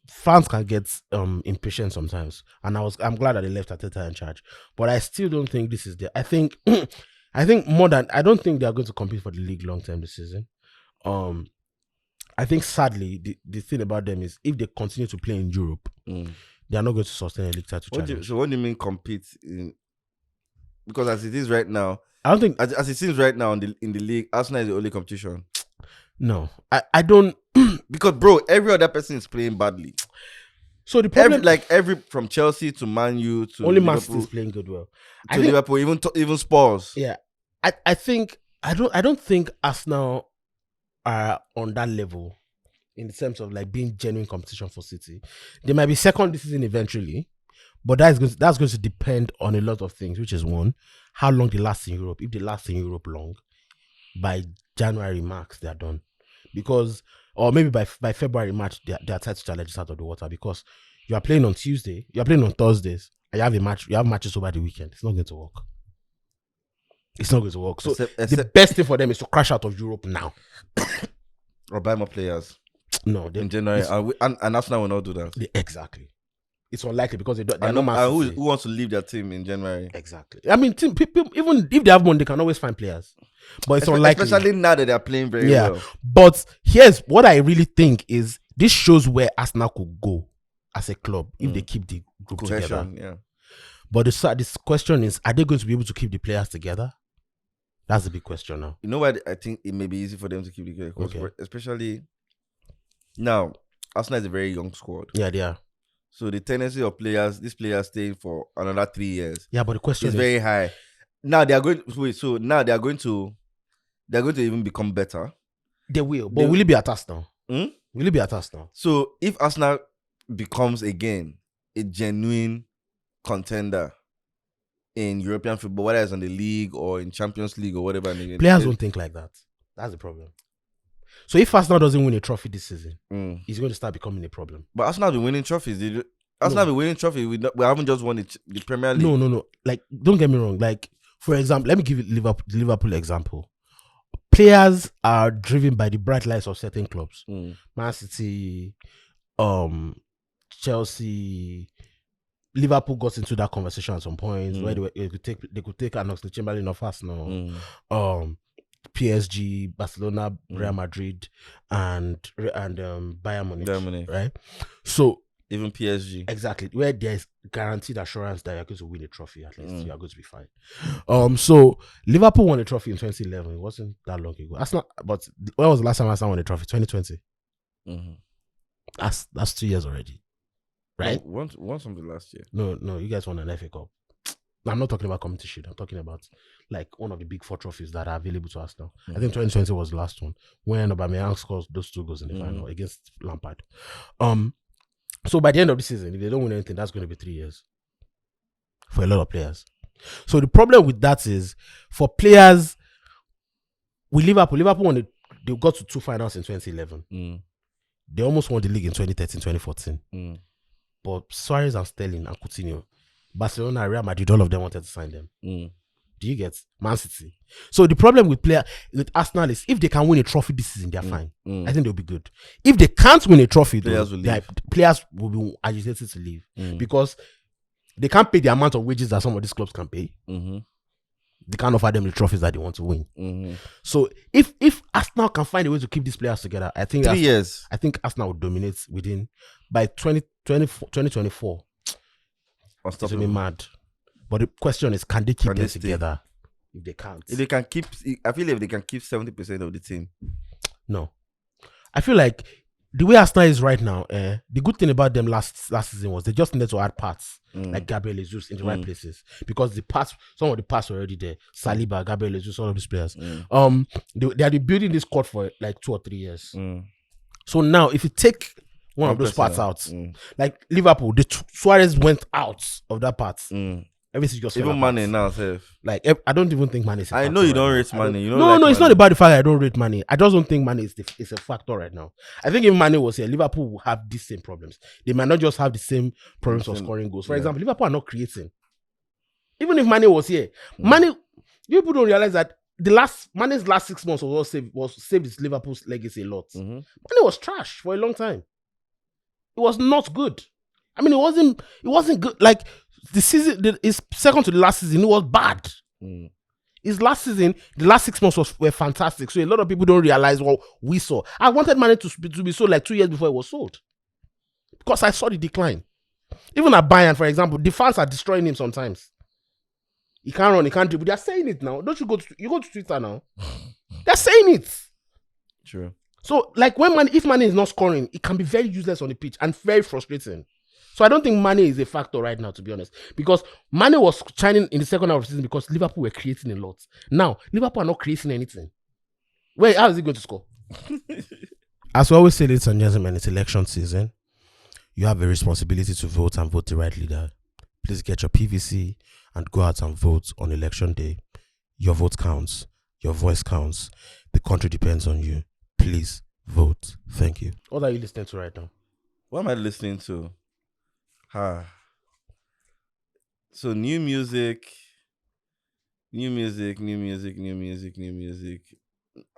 S1: fans can get impatient sometimes, and I'm glad that they left Arteta in charge, but I still don't think this is I think I don't think they are going to compete for the league long term this season. I think sadly the thing about them is if they continue to play in Europe, they are not going to sustain a league title challenge.
S2: So what do you mean compete in? Because as it is right now,
S1: I don't think
S2: as it seems right now in the league, Arsenal is the only competition.
S1: No, I don't.
S2: Because bro, every other person is playing badly.
S1: So the problem,
S2: every from Chelsea to Man U to
S1: only
S2: Liverpool,
S1: Man City is playing good well.
S2: To Liverpool, even Spurs.
S1: Yeah, I think I don't think Arsenal are on that level in the terms of like being genuine competition for City. They might be second this season eventually, but that's going to depend on a lot of things, which is one, how long they last in Europe. If they last in Europe long, by January max they are done, because or maybe by February March their title challenge is out of the water, because you are playing on Tuesday, you are playing on Thursdays, and you have matches over the weekend. It's not going to work. It's not going to work. So the best thing for them is to crash out of Europe now.
S2: Or buy more players.
S1: No,
S2: in January, and Arsenal will not do that.
S1: Exactly. It's unlikely because they're
S2: who wants to leave their team in January?
S1: Exactly. I mean, people, even if they have money, they can always find players. But it's unlikely.
S2: Especially now that they're playing very well.
S1: But here's what I really think is this shows where Arsenal could go as a club if they keep the group together.
S2: Yeah.
S1: But this question is, are they going to be able to keep the players together? That's the big question now.
S2: You know what? I think it may be easy for them to keep together. Okay. Especially now, Arsenal is a very young squad.
S1: Yeah, they are.
S2: So the tendency of these players staying for another 3 years.
S1: Yeah, but the question is
S2: very high. Now they are going to even become better.
S1: They will. But will it be at us now? Will it be at us now?
S2: So if Arsenal becomes again a genuine contender in European football, whether it's on the league or in Champions League or whatever,
S1: players don't think like that. That's the problem. So if Arsenal doesn't win a trophy this season, it's going to start becoming a problem.
S2: But Arsenal have been winning trophies. Arsenal have been winning trophies. We haven't just won the Premier League.
S1: No. Like, don't get me wrong. Like, for example, let me give you the Liverpool example. Players are driven by the bright lights of certain clubs. Man City, Chelsea, Liverpool got into that conversation at some point where they could take an Oxlade-Chamberlain off Arsenal. PSG, Barcelona, Real Madrid, and Bayern Munich, right? So
S2: Even PSG.
S1: Exactly. Where there's guaranteed assurance that you're going to win a trophy, at least you're going to be fine. So Liverpool won a trophy in 2011. It wasn't that long ago. But when was the last time Arsenal won a trophy? 2020. That's 2 years already. Right?
S2: Won something last year.
S1: No, you guys won an FA Cup. I'm not talking about Community Shield. I'm talking about like one of the big 4 trophies that are available to us now. I think 2020 was the last one when Aubameyang scores those 2 goals in the final against Lampard. So by the end of the season, if they don't win anything, that's going to be 3 years for a lot of players. So the problem with that is for players with Liverpool won they got to 2 finals in 2011. They almost won the league in 2013, 2014. But Suarez and Sterling and Coutinho, Barcelona, Real Madrid, all of them wanted to sign them. Do you get Man City? So the problem with Arsenal is if they can win a trophy this season, they're fine. I think they'll be good. If they can't win a trophy, players will be agitated to leave because they can't pay the amount of wages that some of these clubs can pay. They can't offer them the trophies that they want to win. So if Arsenal can find a way to keep these players together, I think
S2: 3 years.
S1: I think Arsenal will dominate within by 2024. It's going to be mad. But the question is, can they keep them together? If they can't.
S2: If they can keep, I feel if they can keep 70% of the team.
S1: No. I feel like the way Arsenal is right now, the good thing about them last season was they just needed to add parts like Gabriel Jesus in the right places because some of the parts were already there. Saliba, Gabriel Jesus, all of these players. They had been building this squad for like 2 or 3 years. So now, if you take one of those parts out, like Liverpool, Suarez went out of that part. Everything just
S2: even Mane now, safe.
S1: Like I don't even think Mane is.
S2: I know you don't rate Mane. You know,
S1: no, it's not about the fact that I don't rate Mane. I just don't think Mane is a factor right now. I think if Mane was here, Liverpool will have these same problems. They might not just have the same problems of scoring goals. For example, Liverpool are not creating. Even if Mane was here, people don't realize that Mane's last 6 months was saved his Liverpool's legacy a lot. Mane was trash for a long time. It was not good. I mean, it wasn't good. Like the season, his second to the last season, it was bad. His last season, the last 6 months were fantastic. So a lot of people don't realize what we saw. I wanted Mane to be sold like 2 years before it was sold because I saw the decline. Even at Bayern, for example, the fans are destroying him sometimes. He can't run, he can't dribble. They're saying it now. Don't you go to Twitter now? They're saying it.
S2: True.
S1: So, like if Mane is not scoring, it can be very useless on the pitch and very frustrating. So I don't think Mane is a factor right now, to be honest. Because Mane was shining in the second half of the season because Liverpool were creating a lot. Now, Liverpool are not creating anything. How is he going to score? As we always say, ladies and gentlemen, it's election season. You have a responsibility to vote and vote the right leader. Please get your PVC and go out and vote on election day. Your vote counts. Your voice counts. The country depends on you. Please vote. Thank you. What are you listening to right now?
S2: What am I listening to? So new music. I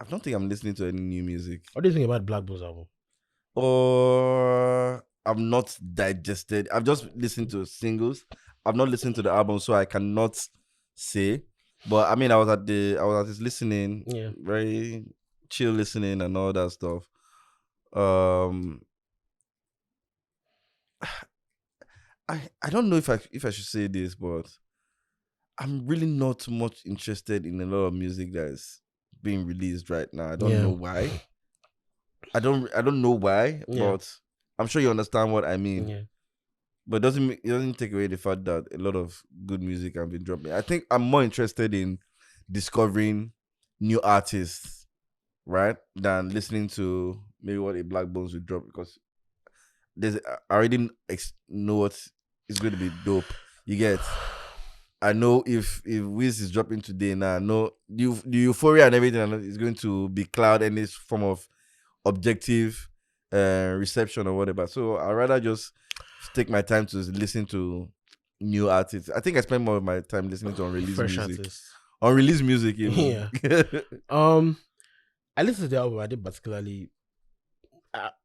S2: don't think I'm listening to any new music.
S1: What do you think about Black Bones album?
S2: I'm not digested. I've just listened to singles. I've not listened to the album, so I cannot say. But I mean, I was at his listening, very chill listening and all that stuff. I don't know if I should say this, but I'm really not too much interested in a lot of music that is being released right now. I don't know why. I don't know why, but I'm sure you understand what I mean. Yeah. But it doesn't take away the fact that a lot of good music have been dropping. I think I'm more interested in discovering new artists, right, than listening to maybe what a Black Bones will drop, because I already know what is going to be dope. You get? I know if Wiz is dropping today now, I know the euphoria and everything is going to be cloud and this form of objective reception or whatever. So I'd rather just take my time to listen to new artists. I think I spend more of my time listening to unreleased music. Artists. Unreleased music, even.
S1: Yeah. I listened to the album. I did particularly.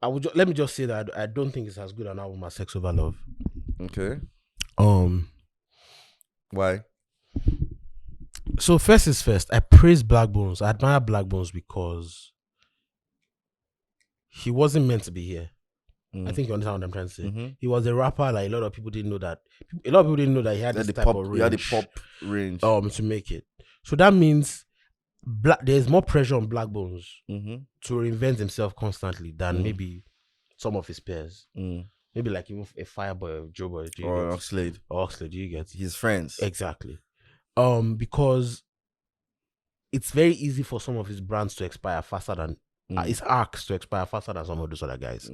S1: Let me just say that I don't think it's as good an album as Sex Over Love.
S2: Okay.
S1: Why? So first is first. I praise Black Bones. I admire Black Bones because he wasn't meant to be here. I think you understand what I'm trying to say. He was a rapper. Like a lot of people didn't know that. A lot of people didn't know that he had this type of range.
S2: He had the pop range.
S1: To make it. So that means there's more pressure on Black Bones to reinvent himself constantly than maybe some of his peers. Maybe like even a Fireboy or Joe Boy.
S2: Or Oxlade.
S1: Do you get
S2: his friends?
S1: Exactly. Because it's very easy for some of his brands to expire faster than his arcs to expire faster than some of those other guys.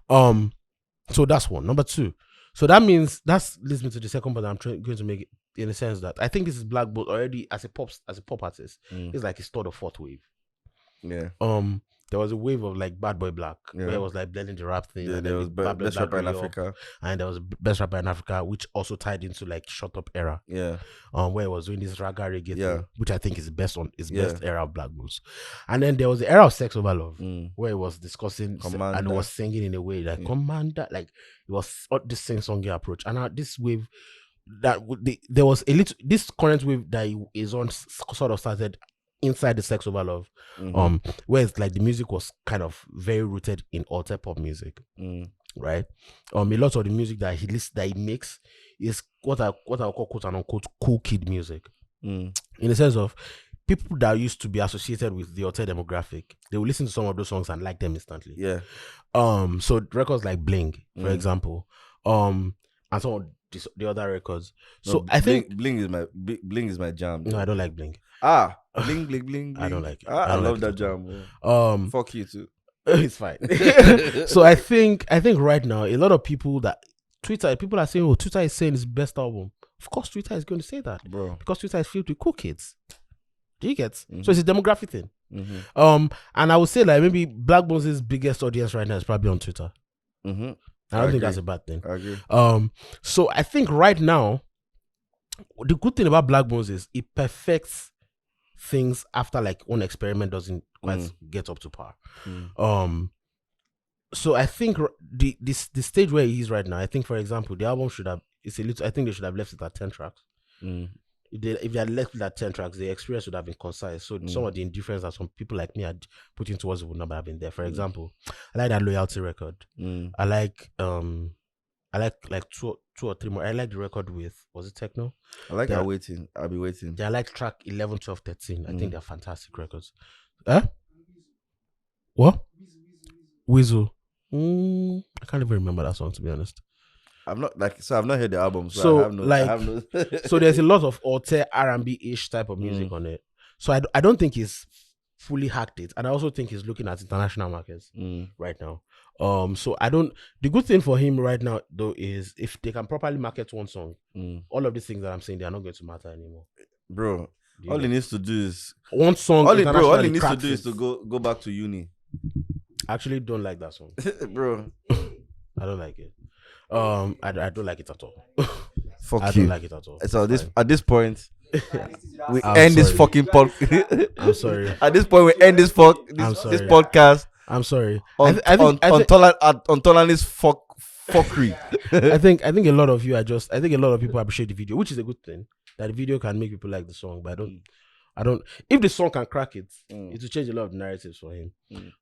S1: So that's one. Number two. So that means that leads me to the second point I'm going to make it, in the sense that I think this is Black Bolt already as a pop artist. It's like his third or fourth wave.
S2: Yeah.
S1: There was a wave of like Bad Boy Black where it was like blending the rap thing.
S2: Yeah, there was Best Rapper in Africa.
S1: And there was Best Rapper in Africa, which also tied into like Shut Up era.
S2: Yeah.
S1: Where it was doing this raga reggae thing, which I think is best era of Black Blues. And then there was the era of Sex Over Love, where it was discussing
S2: Commander.
S1: and it was singing in a way like Commander, like it was this sing-songy approach. And this wave there was a little this current wave that is on sort of started inside the Sex Over Love, where it's like the music was kind of very rooted in alter pop music, right? A lot of the music that he makes is what I call quote unquote cool kid music, in the sense of people that used to be associated with the alter demographic, they will listen to some of those songs and like them instantly.
S2: Yeah.
S1: So records like Bling, for example, and some of the other records. So I think
S2: Bling is my jam.
S1: No, I don't like Bling.
S2: Bling, bling, bling.
S1: I don't like it.
S2: I love that jam. Bro. Fuck you too.
S1: It's fine. So I think right now a lot of people people are saying, Twitter is saying it's best album. Of course, Twitter is going to say that,
S2: bro,
S1: because Twitter is filled with cool kids. Do you get? So it's a demographic thing. And I would say like maybe Black Bones' biggest audience right now is probably on Twitter. I don't think that's a bad thing.
S2: I agree.
S1: So I think right now the good thing about Black Bones is it perfects things after like one experiment doesn't quite get up to par. So I think the stage where he is right now, I think for example the album I think they should have left it at 10 tracks. If they had left it at 10 tracks, the experience would have been concise. So some of the indifference that some people like me had put into words would not have been there. For example, I like that Loyalty record. I like like two or three more. I like the record with, was it Techno?
S2: I like I'll Be Waiting.
S1: I like track 11, 12, 13. I think they're fantastic records. What? Weasel. I can't even remember that song, to be honest.
S2: I've not heard the album,
S1: so
S2: I have no
S1: so there's a lot of alter R&B-ish type of music on it. So I don't think he's fully hacked it, and I also think he's looking at international markets right now. So the good thing for him right now though is if they can properly market one song, all of these things that I'm saying, they are not going to matter anymore.
S2: Bro, all he needs to do is
S1: one song.
S2: All he needs to do is to go back to uni.
S1: I actually don't like that song.
S2: Bro.
S1: I don't like it. I don't like it at all.
S2: Fuck
S1: I
S2: you.
S1: don't like it at all.
S2: So at this point, we end this fucking podcast.
S1: I'm sorry.
S2: At this point, we end this podcast.
S1: I'm sorry.
S2: On Tolani's fuckery.
S1: I think a lot of people appreciate the video, which is a good thing. That the video can make people like the song, but I don't. If the song can crack it, it will change a lot of narratives for him.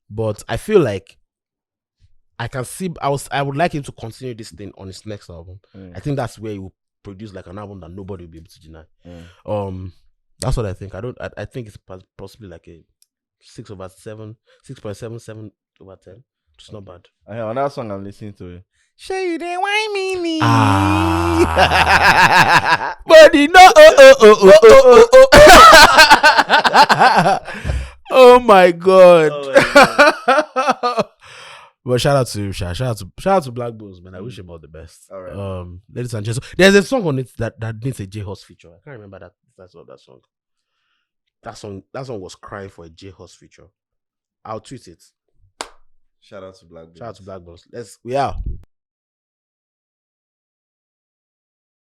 S1: But I feel like I can see. I would like him to continue this thing on his next album. I think that's where he will produce like an album that nobody will be able to deny. That's what I think. I think it's possibly like a 6/7, 6.77/10. It's not bad.
S2: On that song I'm listening to it. Sure you didn't want me.
S1: Buddy, no. Oh my god. But shout out to shout out to Black Bulls, man. I wish him all the best.
S2: All right.
S1: Ladies and gentlemen, there's a song on it that needs a J-Horse feature. I can't remember that song. That song was crying for a J-Horse feature. I'll tweet it.
S2: Shout out to Black Bulls.
S1: We out.